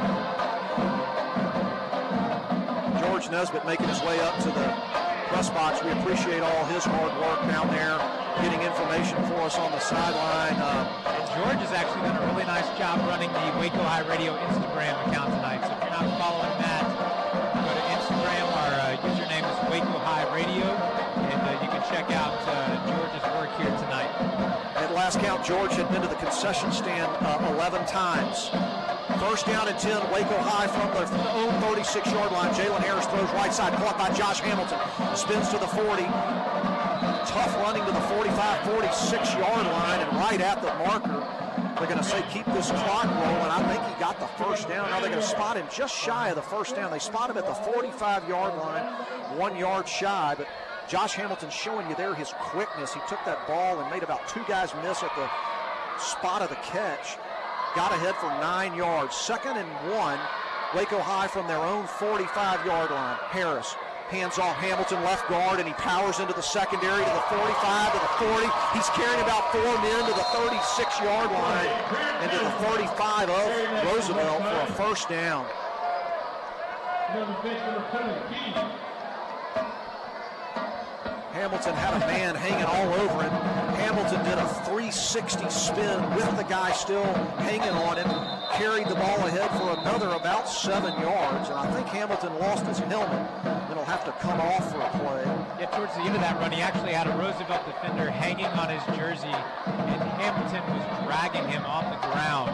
George Nesbitt making his way up to the press box. We appreciate all his hard work down there, getting information for us on the sideline. And George has actually done a really nice job running the Waco High Radio Instagram account tonight. So if you're not following that, go to Instagram. Our username is Waco High Radio, and you can check out George's work here tonight. At last count, George had been to the concession stand 11 times. First down and 10, Waco High from their own 36-yard line. Jalen Harris throws right side, caught by Josh Hamilton. Spins to the 40. Tough running to the 45, 46-yard line, and right at the marker. They're going to say keep this clock rolling. I think he got the first down. Now they're going to spot him just shy of the first down. They spot him at the 45-yard line, 1 yard shy. But Josh Hamilton showing you there his quickness. He took that ball and made about 2 guys miss at the spot of the catch. Got ahead for 9 yards. 2nd and 1. Waco High from their own 45-yard line. Harris hands off Hamilton, left guard, and he powers into the secondary to the 45, to the 40. He's carrying about 4 men to the 36-yard line and to the 35 of Roosevelt for a first down. Hamilton had a man hanging all over him. Hamilton did a 360 spin with the guy still hanging on him, carried the ball ahead for another about 7 yards, and I think Hamilton lost his helmet. It'll have to come off for a play. Yeah, towards the end of that run, he actually had a Roosevelt defender hanging on his jersey, and Hamilton was dragging him off the ground,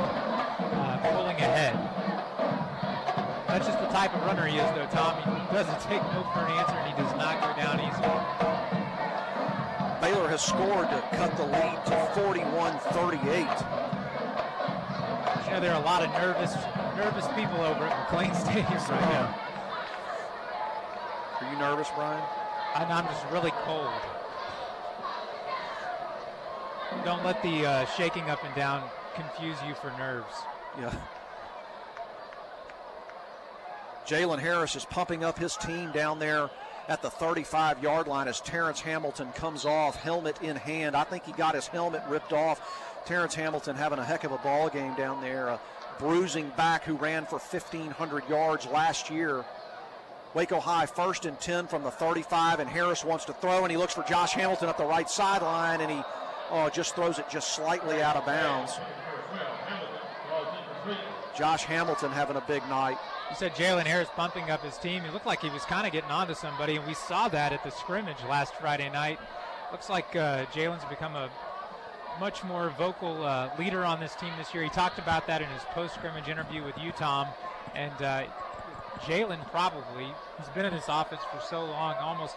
pulling ahead. That's just the type of runner he is, though, Tom. He doesn't take no for an answer, and he does not go down easy. Baylor has scored to cut the lead to 41-38. You know, there are a lot of nervous people over at McLean Stadium right now. Are you nervous, Bryan? I'm just really cold. Don't let the shaking up and down confuse you for nerves. Yeah. Jalen Harris is pumping up his team down there at the 35-yard line as Terrence Hamilton comes off, helmet in hand. I think he got his helmet ripped off. Terrence Hamilton having a heck of a ball game down there. A bruising back who ran for 1,500 yards last year. Waco High 1st and 10 from the 35, and Harris wants to throw, and he looks for Josh Hamilton up the right sideline, and he just throws it just slightly out of bounds. Josh Hamilton having a big night. You said Jalen Harris bumping up his team. It looked like he was kind of getting onto somebody, and we saw that at the scrimmage last Friday night. Looks like Jalen's become a much more vocal leader on this team this year. He talked about that in his post-scrimmage interview with you, Tom. And Jalen probably, he's been in this offense for so long, almost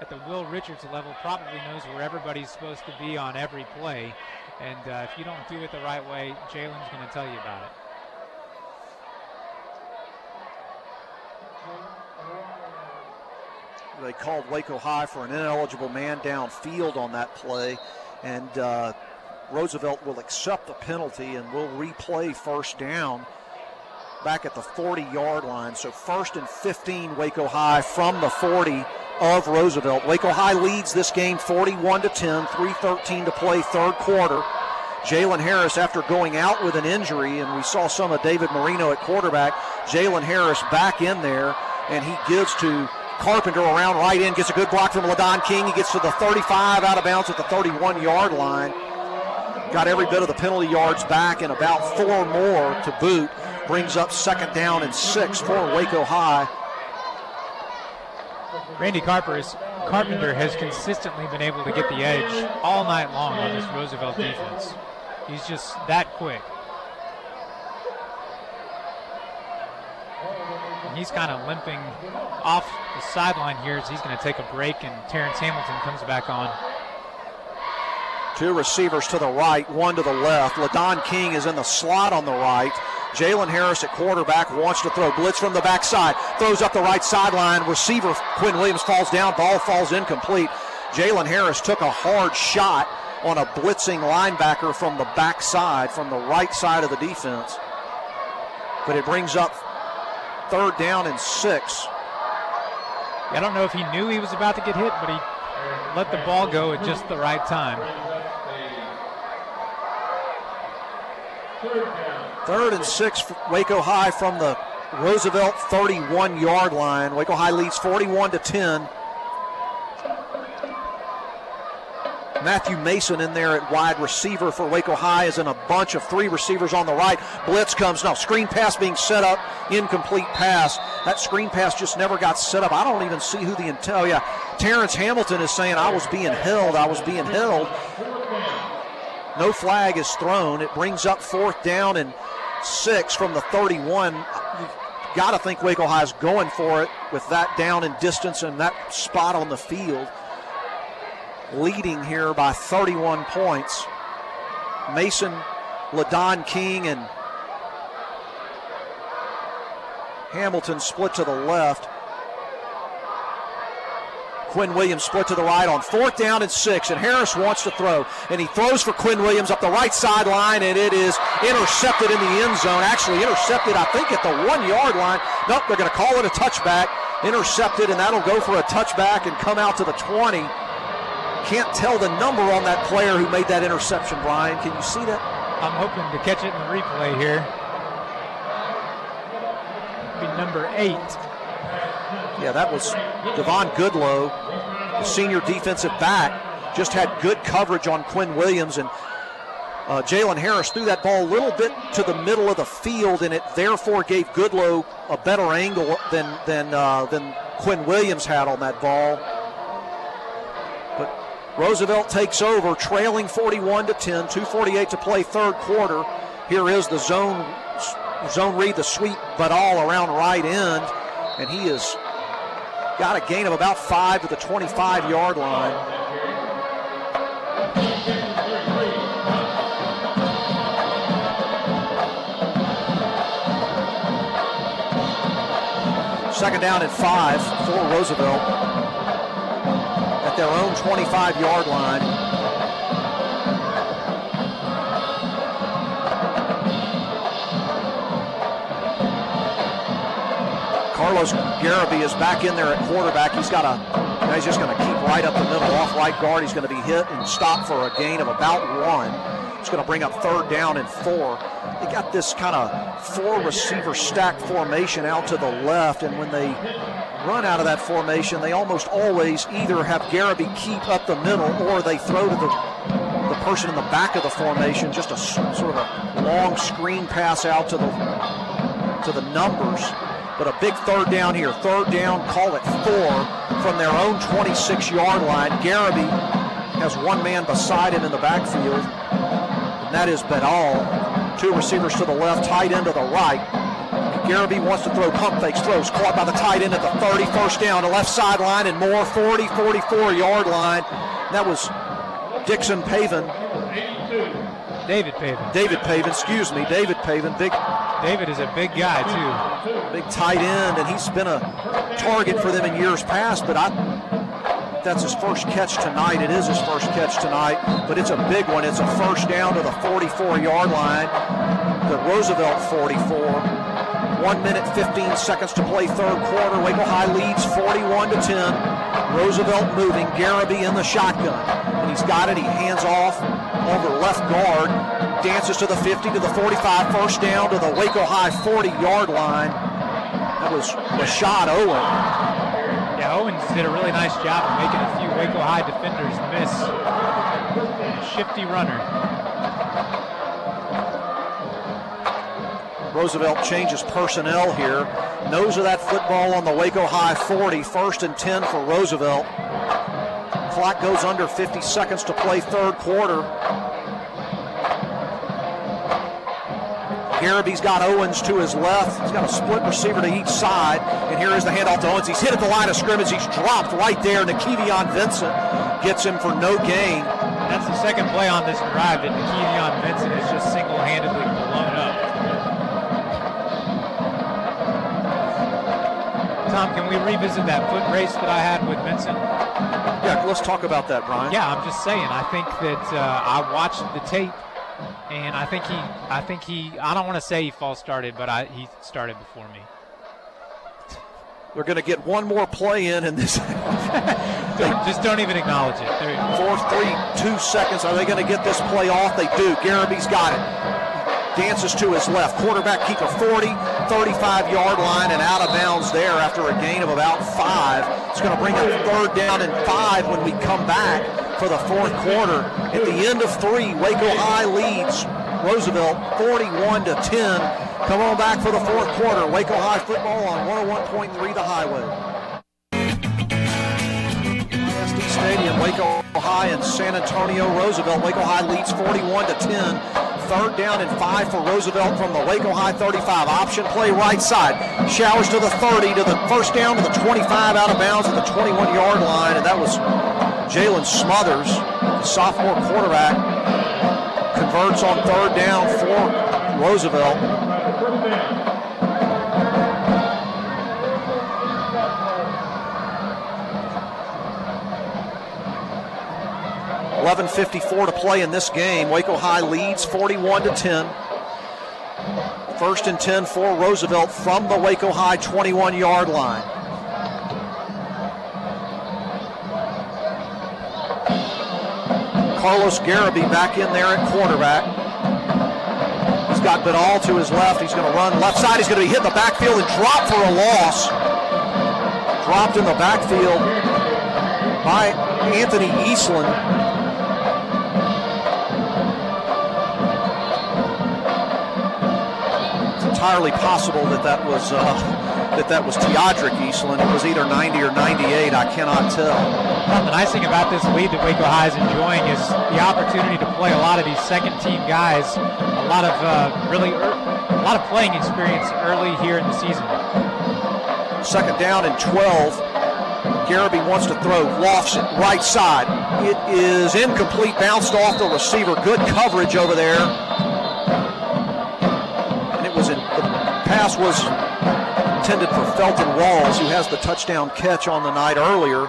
at the Will Richards level, probably knows where everybody's supposed to be on every play. And if you don't do it the right way, Jalen's going to tell you about it. They called Waco High for an ineligible man downfield on that play, and Roosevelt will accept the penalty and will replay first down back at the 40-yard line. So 1st and 15, Waco High from the 40 of Roosevelt. Waco High leads this game 41-10, 3:13 to play, third quarter. Jalen Harris, after going out with an injury, and we saw some of David Marino at quarterback, Jalen Harris back in there, and he gives to Carpenter around right in, gets a good block from LaDon King. He gets to the 35, out of bounds at the 31-yard line. Got every bit of the penalty yards back and about 4 more to boot. Brings up 2nd down and 6 for Waco High. Randy Carpenter has consistently been able to get the edge all night long on this Roosevelt defense. He's just that quick. And he's kind of limping off the sideline here as he's going to take a break, and Terrence Hamilton comes back on. 2 receivers to the right, 1 to the left. LaDon King is in the slot on the right. Jalen Harris at quarterback wants to throw. Blitz from the backside. Throws up the right sideline. Receiver Quinn Williams falls down. Ball falls incomplete. Jalen Harris took a hard shot on a blitzing linebacker from the backside, from the right side of the defense. But it brings up 3rd down and 6. I don't know if he knew he was about to get hit, but he let the ball go at just the right time. 3rd and 6 for Waco High from the Roosevelt 31-yard line. Waco High leads 41-10. Matthew Mason in there at wide receiver for Waco High is in a bunch of 3 receivers on the right. Blitz comes now. Screen pass being set up. Incomplete pass. That screen pass just never got set up. I don't even see who the intel. Oh, yeah. Terrence Hamilton is saying, I was being held. I was being held. No flag is thrown. It brings up 4th down and 6 from the 31. You've got to think Waco High is going for it with that down in distance and that spot on the field. Leading here by 31 points. Mason, LaDon King, and Hamilton split to the left. Quinn Williams split to the right on 4th down and 6, and Harris wants to throw, and he throws for Quinn Williams up the right sideline, and it is intercepted in the end zone. Actually intercepted, I think, at the 1-yard line. Nope, they're going to call it a touchback. Intercepted, and that'll go for a touchback and come out to the 20. Can't tell the number on that player who made that interception, Bryan. Can you see that? I'm hoping to catch it in the replay here. Be number 8. Yeah, that was Devon Goodlow, the senior defensive back. Just had good coverage on Quinn Williams, and Jalen Harris threw that ball a little bit to the middle of the field, and it therefore gave Goodlow a better angle than Quinn Williams had on that ball. But Roosevelt takes over, trailing 41-10, 2:48 to play, 3rd quarter. Here is the zone read, the sweep, but all around right end, and he has got a gain of about 5 to the 25-yard line. Second down and 5 for Roosevelt at their own 25-yard line. Carlos Garibay is back in there at quarterback. He's just going to keep right up the middle off right guard. He's going to be hit and stopped for a gain of about 1. It's going to bring up 3rd down and 4. They got this kind of 4-receiver stack formation out to the left, and when they run out of that formation, they almost always either have Garibay keep up the middle or they throw to the person in the back of the formation, just a sort of a long screen pass out to the numbers. But a big 3rd down here. 3rd down, call it 4 from their own 26-yard line. Garibay has one man beside him in the backfield, and that is Bedall. 2 receivers to the left, tight end to the right. Garibay wants to throw, pump fakes, throws, caught by the tight end at the 30, 1st down, the left sideline, and more, 40, 44-yard line. That was Dixon Pavin. David Pavin. David Pavin, big. David is a big guy, too. Big tight end, and he's been a target for them in years past, but that's his first catch tonight. It is his first catch tonight, but it's a big one. It's a 1st down to the 44-yard line, the Roosevelt 44. 1 minute, 15 seconds to play, 3rd quarter. Waco High leads 41-10. Roosevelt moving, Garibay in the shotgun, and he's got it. He hands off over left guard, dances to the 50, to the 45, 1st down to the Waco High 40-yard line. That was Rashad Owen. Yeah, Owens did a really nice job of making a few Waco High defenders miss. Shifty runner. Roosevelt changes personnel here. Nose of that football on the Waco High 40, 1st and 10 for Roosevelt. Clock goes under 50 seconds to play, 3rd quarter. Garaby's got Owens to his left. He's got a split receiver to each side. And here is the handoff to Owens. He's hit at the line of scrimmage. He's dropped right there. Nakevion Vincent gets him for no gain. That's the second play on this drive that Nakevion Vincent is just single-handedly blown up. Tom, can we revisit that foot race that I had with Vincent? Yeah, let's talk about that, Bryan. Yeah, I'm just saying. I think that I watched the tape, and I think he. I don't want to say he false started, but he started before me. They're going to get one more play in this. Just don't even acknowledge it. 4-3-2 seconds. Are they going to get this play off? They do. Garaby's got it. Dances to his left. Quarterback keeper 40, 35-yard line, and out of bounds there after a gain of about 5. It's going to bring up 3rd down and 5 when we come back. for the fourth quarter. At the end of 3, Waco High leads Roosevelt 41-10. Come on back for the fourth quarter. Waco High football on 101.3 The Highway. ISD Stadium, Waco High and San Antonio Roosevelt. Waco High leads 41-10. Third down and 5 for Roosevelt from the Waco High 35. Option play right side. Showers to the 30, to the first down to the 25, out of bounds at the 21-yard line. And that was Jalen Smothers, the sophomore quarterback. Converts on third down for Roosevelt. .11:54 to play in this game. Waco High leads 41-10. First and 10 for Roosevelt from the Waco High 21-yard line. Carlos Garabay back in there at quarterback. He's got Benall to his left. He's going to run left side. He's going to be hit in the backfield and drop for a loss. Dropped in the backfield by Anthony Eastland. It's entirely possible that was Teodric Eastland. It was either 90 or 98. I cannot tell. Well, the nice thing about this lead that Waco High is enjoying is the opportunity to play a lot of these second-team guys. A lot of playing experience early here in the season. Second down and 12. Garabay wants to throw. Lofts it right side. It is incomplete. Bounced off the receiver. Good coverage over there. And the pass was intended for Felton Walls, who has the touchdown catch on the night earlier.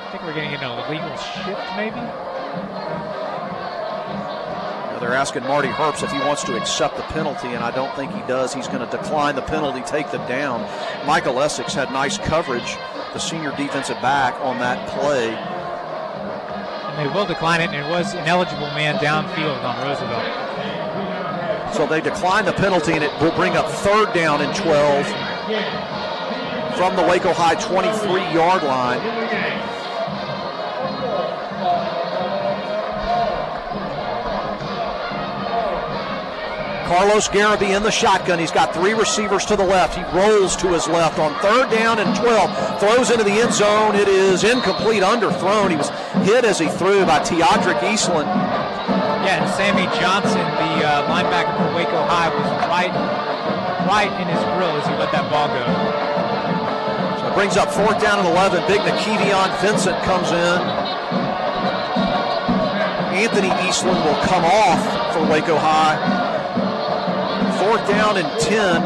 I think we're getting an illegal shift, maybe? They're asking Marty Herbst if he wants to accept the penalty, and I don't think he does. He's going to decline the penalty, take the down. Michael Essex had nice coverage, the senior defensive back, on that play. And they will decline it, and it was an eligible man downfield on Roosevelt. So they decline the penalty, and it will bring up third down and 12 from the Waco High 23-yard line. Carlos Garabay in the shotgun. He's got 3 receivers to the left. He rolls to his left on third down and 12. Throws into the end zone. It is incomplete, underthrown. He was hit as he threw by Teodric Eastland. Yeah, and Sammy Johnson, the linebacker for Waco High, was right in his grill as he let that ball go. So it brings up fourth down and 11. Big Nakevion Vincent comes in. Anthony Eastland will come off for Waco High. Fourth down and 10,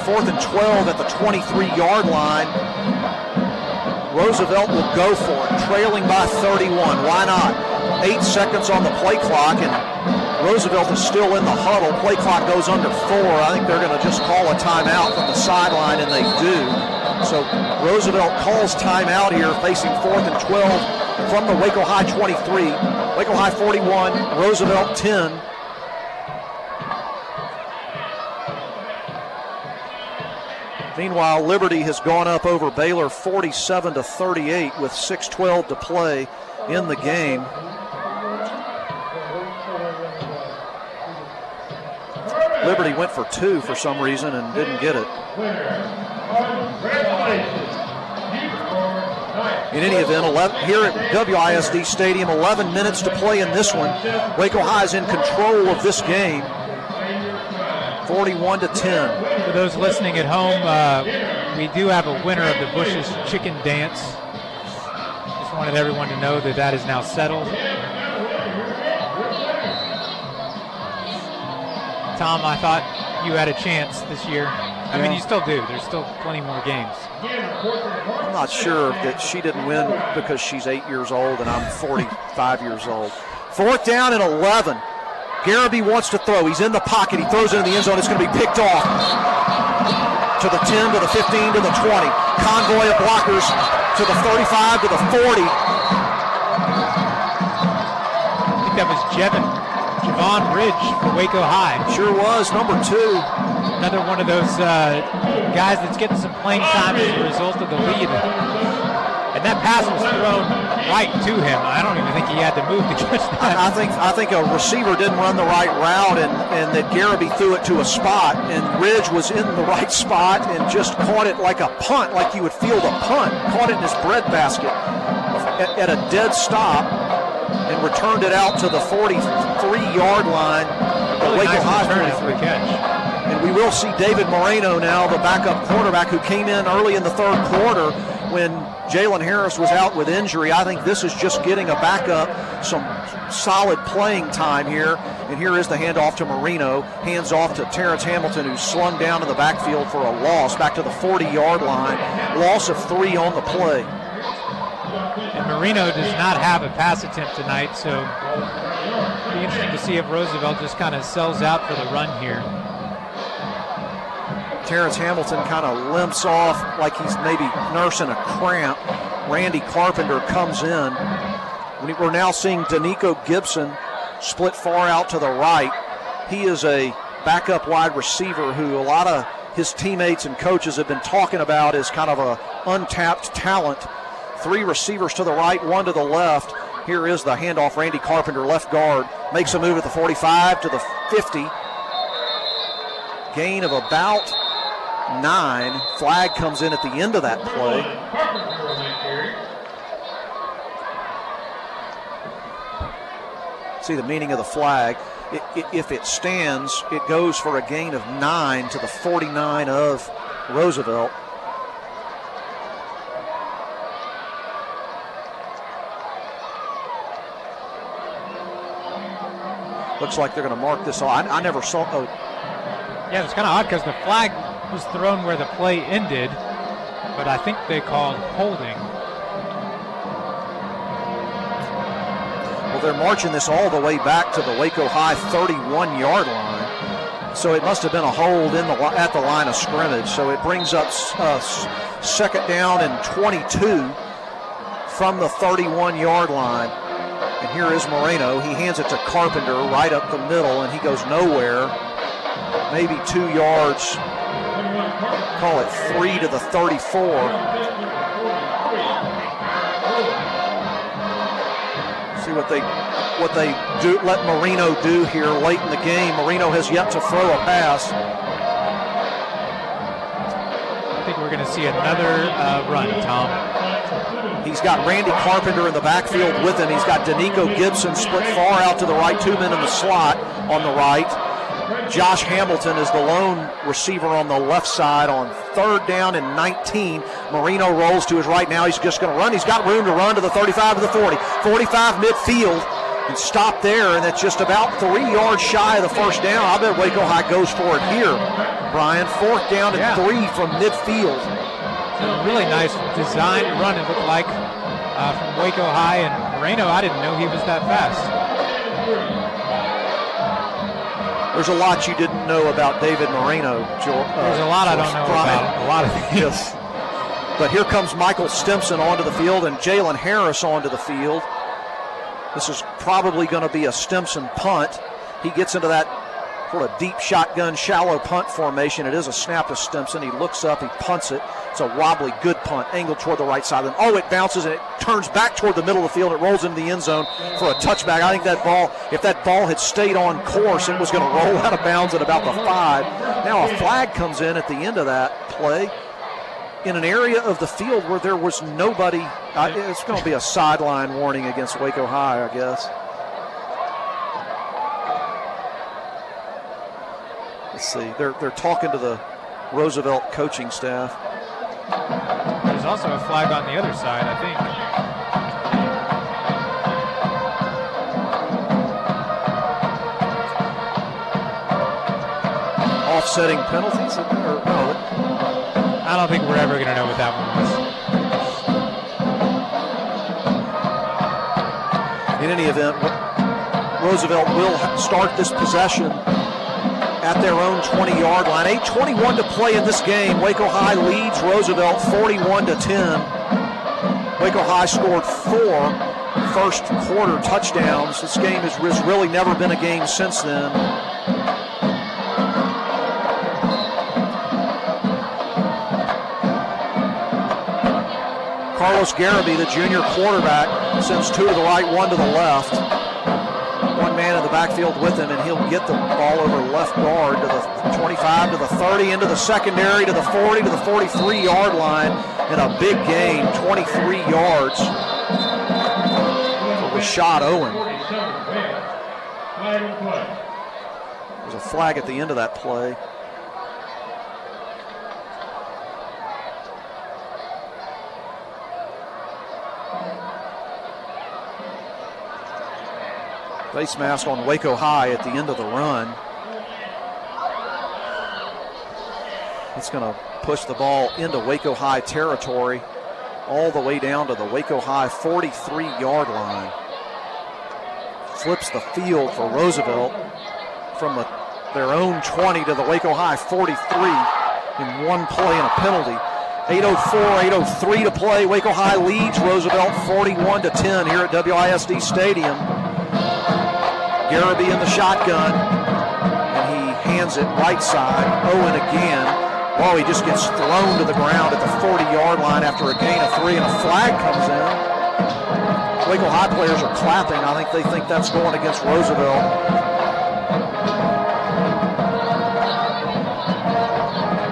fourth and 12 at the 23-yard line. Roosevelt will go for it, trailing by 31. Why not? 8 seconds on the play clock, and Roosevelt is still in the huddle. Play clock goes under 4. I think they're going to just call a timeout from the sideline, and they do. So Roosevelt calls timeout here, facing fourth and 12 from the Waco High 23. Waco High 41, Roosevelt 10. Meanwhile, Liberty has gone up over Baylor 47-38 with 6:12 to play in the game. Liberty went for 2 for some reason and didn't get it. In any event, here at WISD Stadium, 11 minutes to play in this one. Waco High is in control of this game, 41-10. For those listening at home, we do have a winner of the Bush's Chicken Dance. Just wanted everyone to know that is now settled. Tom, I thought you had a chance this year. I mean, you still do. There's still plenty more games. I'm not sure that she didn't win because she's 8 years old and I'm 45 years old. Fourth down and 11. Garabay wants to throw. He's in the pocket. He throws it in the end zone. It's going to be picked off to the 10, to the 15, to the 20. Convoy of blockers to the 35, to the 40. I think that was Javon Ridge for Waco High. Sure was, number 2. Another one of those guys that's getting some playing time as a result of the lead. And that pass was thrown right to him. I don't even think he had to move to catch that. I think a receiver didn't run the right route, and that Garibay threw it to a spot, and Ridge was in the right spot and just caught it like a punt, like you would field a punt. Caught it in his breadbasket at a dead stop and returned it out to the 43-yard line. The Really Waco nice High return for a catch. And we will see David Moreno now, the backup quarterback who came in early in the third quarter when Jalen Harris was out with injury. I think this is just getting a backup some solid playing time here. And here is the handoff to Moreno. Hands off to Terrence Hamilton, who's slung down in the backfield for a loss back to the 40-yard line. Loss of 3 on the play. And Moreno does not have a pass attempt tonight, so it'll be interesting to see if Roosevelt just kind of sells out for the run here. Terrence Hamilton kind of limps off like he's maybe nursing a cramp. Randy Carpenter comes in. We're now seeing Danico Gibson split far out to the right. He is a backup wide receiver who a lot of his teammates and coaches have been talking about as kind of a untapped talent. 3 receivers to the right, 1 to the left. Here is the handoff. Randy Carpenter, left guard, makes a move at the 45 to the 50. Gain of about 9. Flag comes in at the end of that play. See the meaning of the flag. If it stands, it goes for a gain of 9 to the 49 of Roosevelt. Looks like they're going to mark this off. I never saw. Oh. Yeah, it's kind of odd because the flag was thrown where the play ended, but I think they called holding. Well, they're marching this all the way back to the Waco High 31-yard line. So it must have been a hold at the line of scrimmage. So it brings up second down and 22 from the 31-yard line. And here is Moreno. He hands it to Carpenter right up the middle, and he goes nowhere. Maybe 2 yards. Call it 3 to the 34. See what they do. Let Moreno do here late in the game. Moreno has yet to throw a pass. I think we're going to see another run, Tom. He's got Randy Carpenter in the backfield with him. He's got Danico Gibson split far out to the right, 2 men in the slot on the right. Josh Hamilton is the lone receiver on the left side on 3rd down and 19. Moreno rolls to his right now. He's just going to run. He's got room to run to the 35 to the 40. 45 midfield and stop there, and that's just about 3 yards shy of the first down. I bet Waco High goes for it here, Brian. 4th down and 3 from midfield. It's a really nice designed run, it looked like, from Waco High. And Moreno, I didn't know he was that fast. There's a lot you didn't know about David Moreno, George. There's a lot I don't know about. A lot of things. Yes. But here comes Michael Stimson onto the field and Jalen Harris onto the field. This is probably going to be a Stimson punt. He gets into that sort of deep shotgun, shallow punt formation. It is a snap to Stimson. He looks up, he punts it. It's a wobbly, good punt, angled toward the right side. And it bounces and it turns back toward the middle of the field. It rolls into the end zone for a touchback. I think that ball, if that ball had stayed on course, it was going to roll out of bounds at about the 5. Now a flag comes in at the end of that play in an area of the field where there was nobody. It's going to be a sideline warning against Waco High, I guess. Let's see. They're talking to the Roosevelt coaching staff. There's also a flag on the other side, I think. Offsetting penalties? Or no? I don't think we're ever going to know what that one was. In any event, Roosevelt will start this possession at their own 20-yard line. 8:21 to play in this game. Waco High leads Roosevelt 41-10. Waco High scored 4 first quarter touchdowns. This game has really never been a game since then. Carlos Garibay, the junior quarterback, sends 2 to the right, 1 to the left. One man in the backfield with him, and he'll get the ball over left guard to the 25, to the 30, into the secondary, to the 40, to the 43-yard line, in a big gain, 23 yards for Rashad Owen. There's a flag at the end of that play. Face mask on Waco High at the end of the run. It's going to push the ball into Waco High territory all the way down to the Waco High 43-yard line. Flips the field for Roosevelt from their own 20 to the Waco High 43 in one play and a penalty. 8:04, 8:03 to play. Waco High leads Roosevelt 41-10 here at WISD Stadium. Garibay in the shotgun, and he hands it right side. Owen again. Oh, he just gets thrown to the ground at the 40-yard line after a gain of 3, and a flag comes in. Waco High players are clapping. I think they think that's going against Roosevelt.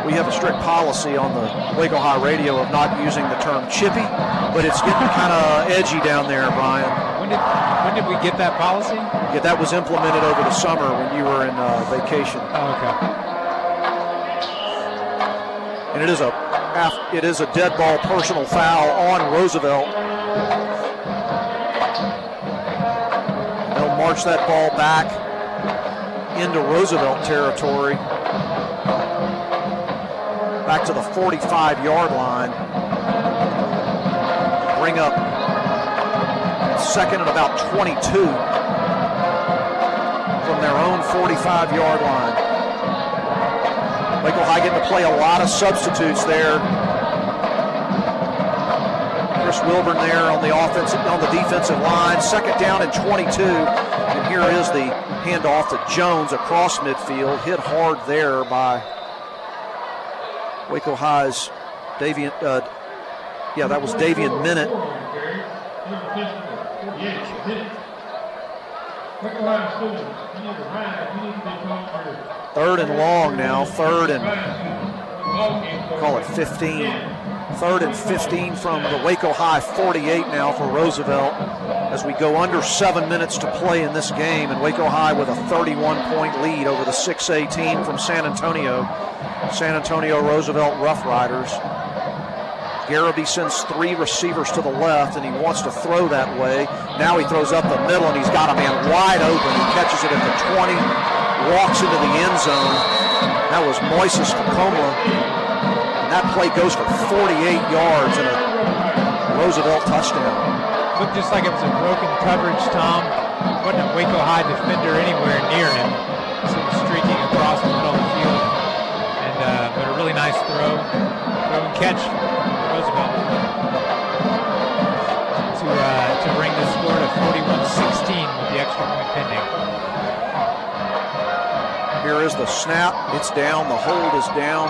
We have a strict policy on the Waco High radio of not using the term chippy, but it's getting kind of edgy down there, Brian. When did we get that policy? Yeah, that was implemented over the summer when you were in vacation. Oh, okay. And it is a dead ball personal foul on Roosevelt. They'll march that ball back into Roosevelt territory, back to the 45-yard line. Bring up second and about 22 from their own 45-yard line. Waco High getting to play a lot of substitutes there. Chris Wilburn there on the defensive line. Second down and 22. And here is the handoff to Jones across midfield. Hit hard there by Waco High's Davian. That was Davian Minute. Third and long now. Third and call it 15. Third and 15 from the Waco High 48 now for Roosevelt as we go under 7 minutes to play in this game, and Waco High with a 31-point lead over the 6A team from San Antonio Roosevelt Rough Riders. Garibay sends 3 receivers to the left, and he wants to throw that way. Now he throws up the middle, and he's got a man wide open. He catches it at the 20, walks into the end zone. That was Moises Tacoma. And that play goes for 48 yards and a Roosevelt touchdown. Looked just like it was a broken coverage, Tom. Wasn't a Waco High defender anywhere near him. So he was streaking across the middle of the field. And but a really nice throw and catch for Roosevelt to bring the score to 41-16 with the extra point pending. Here is the snap. It's down. The hold is down.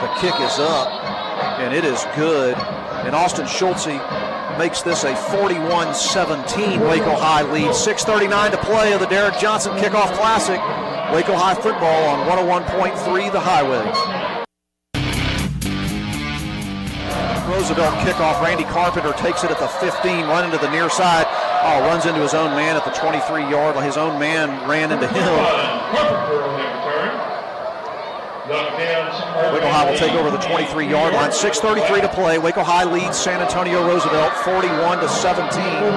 The kick is up, and it is good. And Austin Schultze makes this a 41-17 Waco High lead. 6:39 to play of the Derrick Johnson Kickoff Classic. Waco High football on 101.3 The Highway. Roosevelt kickoff. Randy Carpenter takes it at the 15, running to the near side. Oh, runs into his own man at the 23-yard line. His own man ran into him. Waco High will take over the 23-yard line. 6:33 to play. Waco High leads San Antonio Roosevelt 41-17.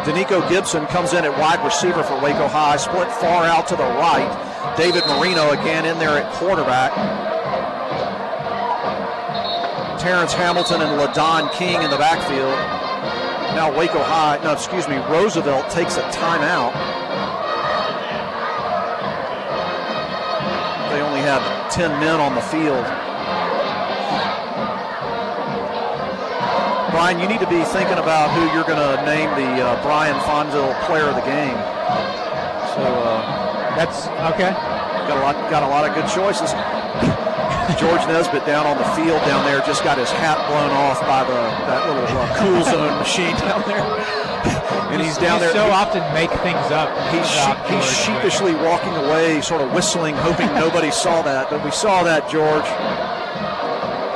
Danico Gibson comes in at wide receiver for Waco High, split far out to the right. David Marino again in there at quarterback. Terrence Hamilton and LaDon King in the backfield. Now Roosevelt takes a timeout. They only had 10 men on the field. Bryan, you need to be thinking about who you're going to name the Bryan Fonville player of the game. So that's okay. Got a lot of good choices. George Nesbitt down on the field down there just got his hat blown off by that little cool zone machine down there. And he's down there. So often make things up. He's sheepishly walking away, sort of whistling, hoping nobody saw that. But we saw that, George.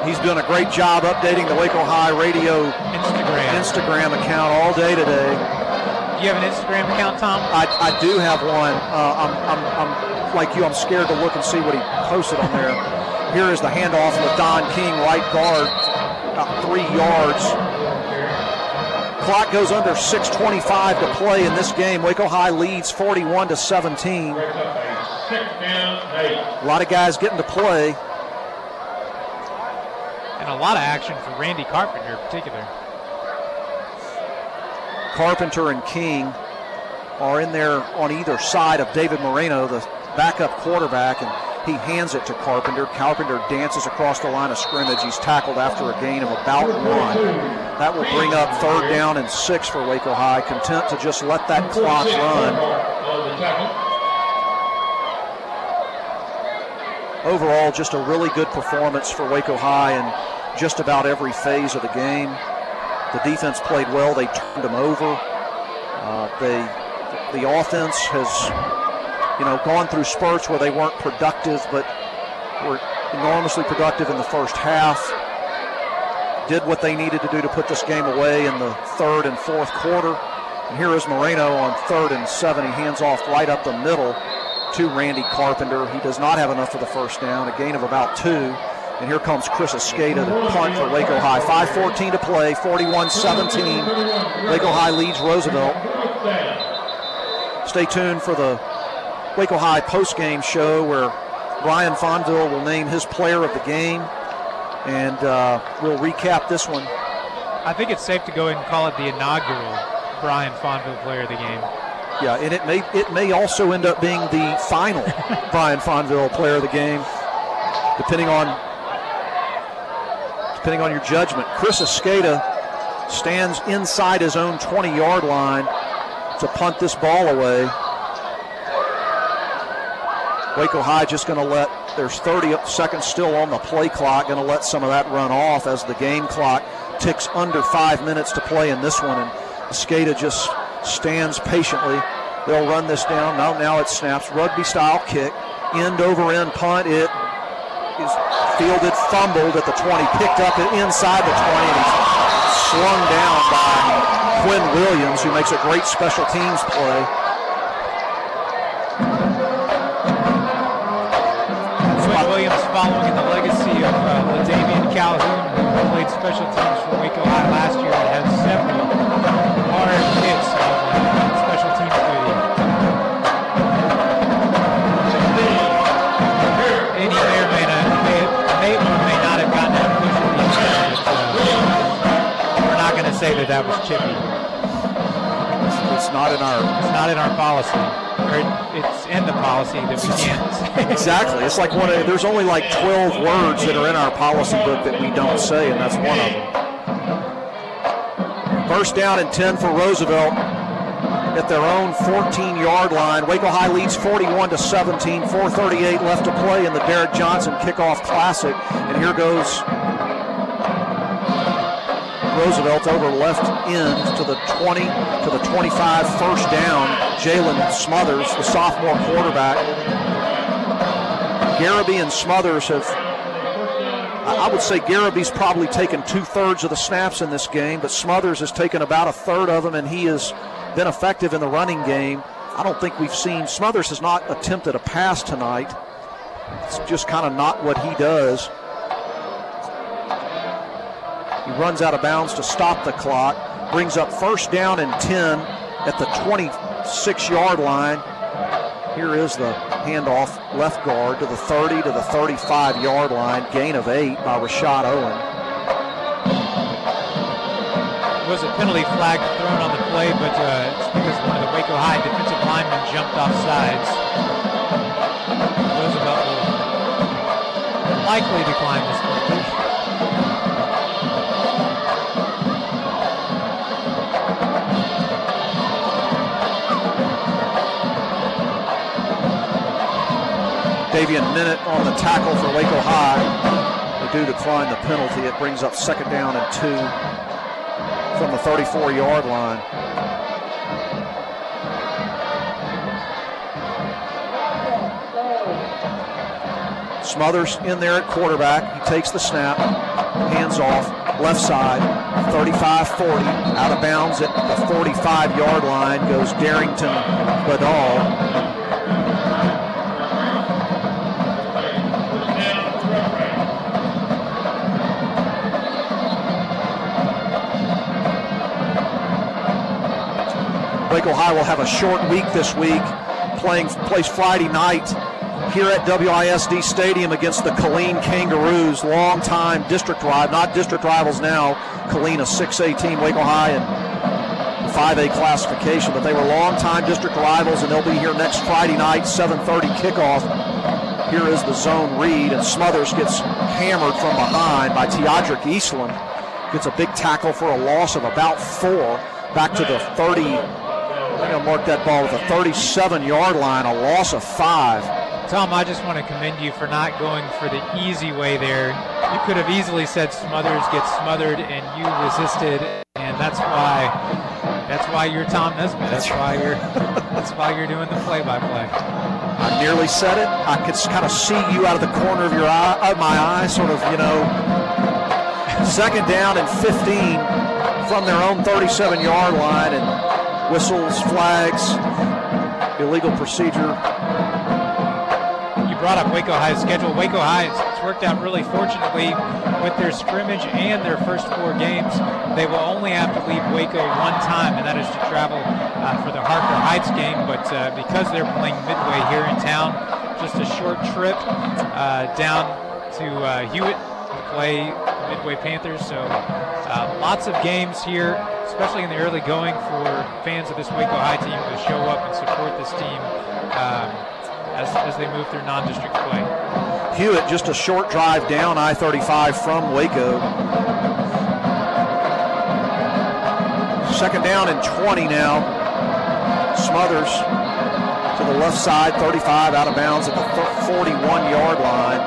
He's done a great job updating the Waco High radio Instagram account all day today. Do you have an Instagram account, Tom? I do have one. I'm like you. I'm scared to look and see what he posted on there. Here is the handoff with Don King, right guard, about 3 yards. Clock goes under 6:25 to play in this game. Waco High leads 41-17. A lot of guys getting to play. And a lot of action for Randy Carpenter in particular. Carpenter and King are in there on either side of David Moreno, the backup quarterback, and he hands it to Carpenter. Carpenter dances across the line of scrimmage. He's tackled after a gain of about 1. That will bring up 3rd down and 6 for Waco High, content to just let that clock run. Overall, just a really good performance for Waco High in just about every phase of the game. The defense played well. They turned them over. The offense has, gone through spurts where they weren't productive, but were enormously productive in the first half. Did what they needed to do to put this game away in the 3rd and 4th quarter. And here is Moreno on 3rd and 7. He hands off right up the middle to Randy Carpenter. He does not have enough for the first down, a gain of about 2. And here comes Chris Escada to punt for Waco High. 5:14 to play, 41-17. Waco High leads Roosevelt. Stay tuned for the Waco High post-game show where Bryan Fonville will name his player of the game. And we'll recap this one. I think it's safe to go ahead and call it the inaugural Bryan Fonville player of the game. Yeah, and it may also end up being the final Bryan Fonville player of the game, depending on your judgment. Chris Escada stands inside his own 20-yard line to punt this ball away. Waco High just going to there's 30 seconds still on the play clock, going to let some of that run off as the game clock ticks under 5 minutes to play in this one, and Escada just stands patiently. They'll run this down. Now it snaps. Rugby-style kick. End-over-end punt. It is fielded, fumbled at the 20, picked up inside the 20, and he's slung down by Quinn Williams, who makes a great special teams play. Quinn Williams following in the legacy of LaDavian Calhoun, who played special teams for Waco High last year and had several hard hits on special teams duty. And he may or may not have gotten that push at the end, but we're not going to say that was chippy. It's not in our policy. Or it's in the policy that we can't say. Exactly. It's like there's only like 12 words that are in our policy book that we don't say, and that's one of them. First down and 10 for Roosevelt at their own 14-yard line. Waco High leads 41-17, 4:38 left to play in the Derrick Johnson Kickoff Classic. And here goes Roosevelt over left end to the 20, to the 25, first down. Jalen Smothers, the sophomore quarterback. Garibay and Smothers I would say Garaby's probably taken 2/3 of the snaps in this game, but Smothers has taken about 1/3 of them, and he has been effective in the running game. I don't think we've seen, Smothers has not attempted a pass tonight. It's just kind of not what he does. He runs out of bounds to stop the clock, brings up first down and 10 at the 26-yard line. Here is the handoff, left guard to the 30 to the 35-yard line, gain of 8 by Rashad Owen. was a penalty flag thrown on the play, but it's because one of the Waco High defensive linemen jumped off sides. Roosevelt will likely decline this penalty. Davian Minute on the tackle for Waco High. They do decline the penalty. It brings up 2nd down and 2 from the 34-yard line. Smothers in there at quarterback. He takes the snap, hands off, left side, 35-40, out of bounds at the 45-yard line goes Darrington Badal. Waco High will have a short week this week, plays Friday night here at WISD Stadium against the Killeen Kangaroos, long-time district rival, not district rivals now. Killeen, a 6A team, Waco High in 5A classification, but they were long-time district rivals, and they'll be here next Friday night, 7:30 kickoff. Here is the zone read, and Smothers gets hammered from behind by Teodric Eastland. Gets a big tackle for a loss of about 4, back to the 30. I'm going to mark that ball with a 37-yard line, a loss of 5. Tom, I just want to commend you for not going for the easy way there. You could have easily said Smothers gets smothered, and you resisted, and that's why you're Tom Nesbitt. That's why you're doing the play-by-play. I nearly said it. I could kind of see you out of the corner of my eye, sort of, 2nd down and 15 from their own 37-yard line, and whistles, flags, illegal procedure. You brought up Waco High's schedule. Waco High, it's worked out really fortunately with their scrimmage and their first 4 games. They will only have to leave Waco one time, and that is to travel for the Harker Heights game. But because they're playing Midway here in town, just a short trip down to Hewitt to play the Midway Panthers. So lots of games here, especially in the early going, for fans of this Waco High team to show up and support this team as they move through non-district play. Hewitt just a short drive down I-35 from Waco. 2nd down and 20 now. Smothers to the left side, 35 out of bounds at the 41-yard line.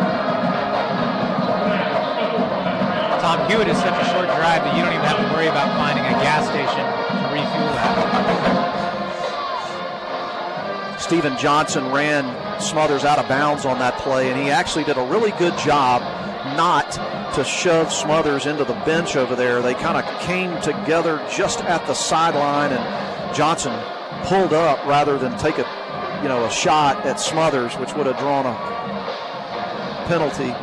Tom, Hewitt is such a short drive that you don't even have to worry about finding a gas station to refuel at. Stephen Johnson ran Smothers out of bounds on that play, and he actually did a really good job not to shove Smothers into the bench over there. They kind of came together just at the sideline, and Johnson pulled up rather than take a shot at Smothers, which would have drawn a penalty.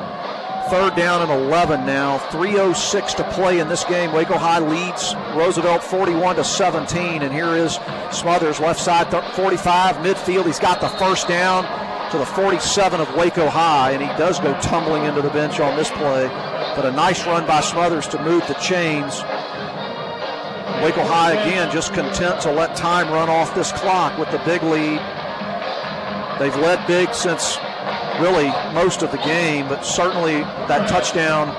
3rd down and 11 now. 3:06 to play in this game. Waco High leads Roosevelt 41-17, and here is Smothers, left side 45, midfield. He's got the 1st down to the 47 of Waco High, and he does go tumbling into the bench on this play. But a nice run by Smothers to move the chains. Waco High again just content to let time run off this clock with the big lead. They've led big since really most of the game, but certainly that touchdown,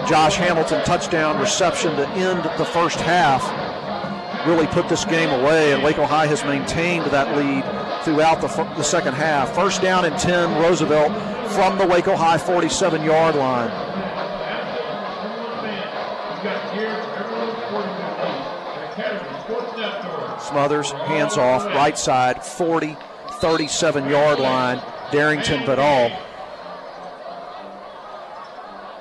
Josh Hamilton touchdown reception to end the first half really put this game away, and Waco High has maintained that lead throughout the second half. 1st down and 10, Roosevelt from the Waco High 47-yard line. Smothers, hands off, right side, 37-yard line. Darrington Badal.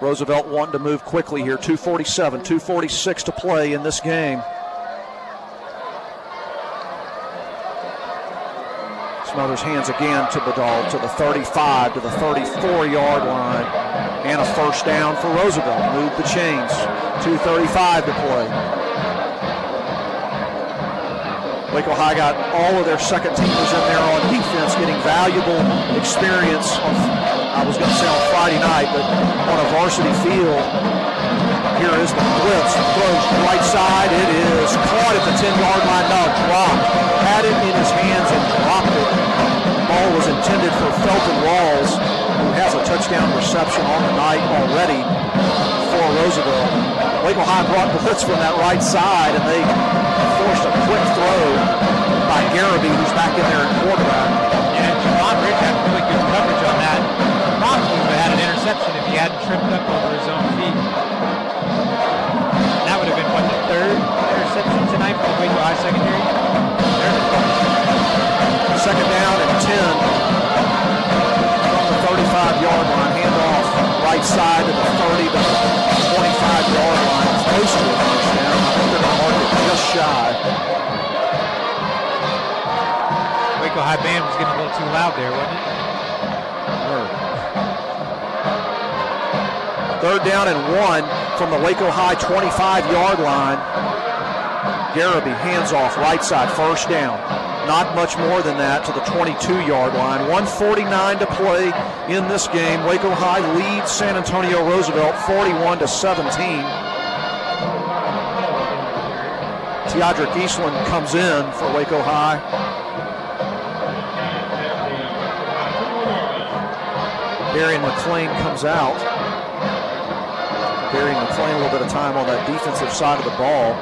Roosevelt wanting to move quickly here. 2:47, 2:46 to play in this game. Smothers hands again to Badal, to the 35, to the 34-yard line. And a 1st down for Roosevelt. Move the chains. 2:35 to play. Waco High got all of their second teamers in there on defense, getting valuable experience on, I was going to say on Friday night, but on a varsity field. Here is the blitz, throws right side. It is caught at the 10-yard line. No, dropped. Had it in his hands and dropped it. The ball was intended for Felton Rawls, who has a touchdown reception on the night already for Roosevelt. Waco High brought blitz from that right side, and they forced a quick throw by Garraby, who's back in there at quarterback. And Javon Rich had really good coverage on that. Probably would have had an interception if he hadn't tripped up over his own feet. That would have been, what, the third interception tonight for the Waco High secondary? Second down and 10 from the 35-yard line. Handoff right side to the 30 to the 25-yard line. Close to a touchdown. I think they're going to mark it just shy. Waco High band was getting a little too loud there, wasn't it? Third down and 1 from the Waco High 25-yard line. Garraby hands off right side, first down. Not much more than that to the 22-yard line. 1:49 to play in this game. Waco High leads San Antonio Roosevelt 41-17. Teodric Eastland comes in for Waco High. Darian McClain comes out. Darian McClain a little bit of time on that defensive side of the ball.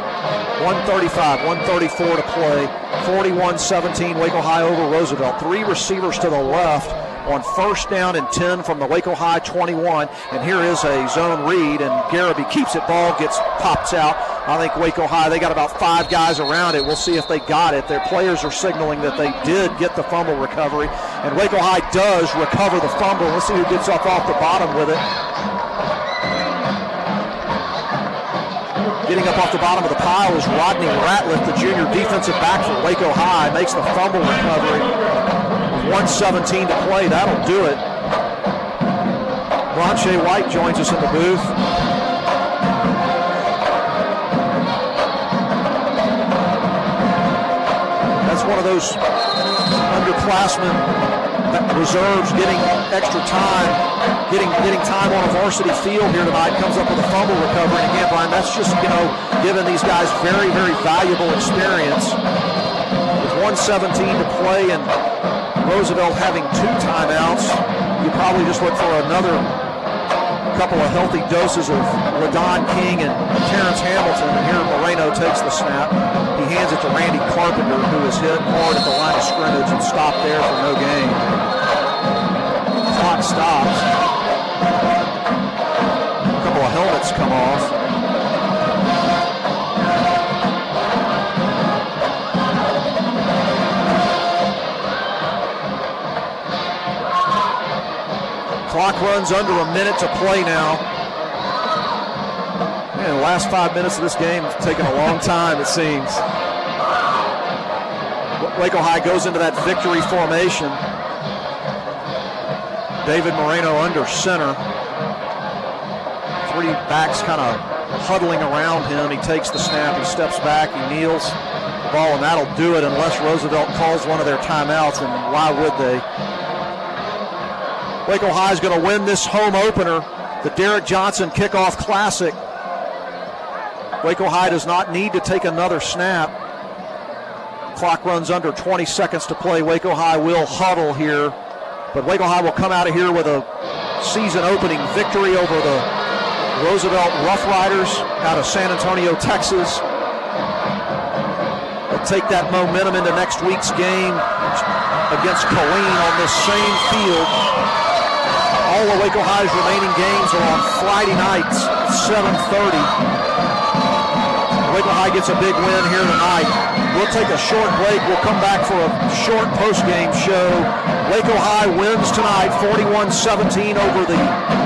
1:35, 1:34 to play. 41-17, Waco High over Roosevelt. Three receivers to the left on first down and 10 from the Waco High 21. And here is a zone read, and Garraby keeps it. Ball pops out. I think Waco High, they got about 5 guys around it. We'll see if they got it. Their players are signaling that they did get the fumble recovery. And Waco High does recover the fumble. Let's see who gets up off the bottom with it. Getting up off the bottom of the pile is Rodney Ratliff, the junior defensive back for Waco High. Makes the fumble recovery. 1:17 to play. That'll do it. Bronche White joins us in the booth. That's one of those underclassmen reserves getting extra time, getting time on a varsity field here tonight. Comes up with a fumble recovery. And again, Bryan, that's just, giving these guys very, very valuable experience. With 1:17 to play and Roosevelt having 2 timeouts, you probably just look for another couple of healthy doses of LaDon King and Terrence Hamilton. And here Moreno takes the snap. He hands it to Randy Carpenter, who is hit hard at the line of scrimmage and stopped there for no gain. Clock stops. A couple of helmets come off. Clock runs under a minute to play now. Man, the last 5 minutes of this game have taken a long time, it seems. Waco High goes into that victory formation. David Moreno under center. 3 backs kind of huddling around him. He takes the snap, he steps back, he kneels the ball, and that'll do it unless Roosevelt calls one of their timeouts, and why would they? Waco High is going to win this home opener, the Derrick Johnson Kickoff Classic. Waco High does not need to take another snap. Clock runs under 20 seconds to play. Waco High will huddle here, but Waco High will come out of here with a season-opening victory over the Roosevelt Rough Riders out of San Antonio, Texas. They'll take that momentum into next week's game against Killeen on this same field. All of Waco High's remaining games are on Friday nights at 7:30. Waco High gets a big win here tonight. We'll take a short break. We'll come back for a short post-game show. Waco High wins tonight 41-17 over the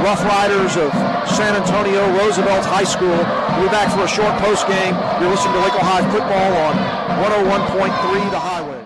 Rough Riders of San Antonio Roosevelt High School. We'll be back for a short post-game. You're listening to Waco High football on 101.3 The Highway.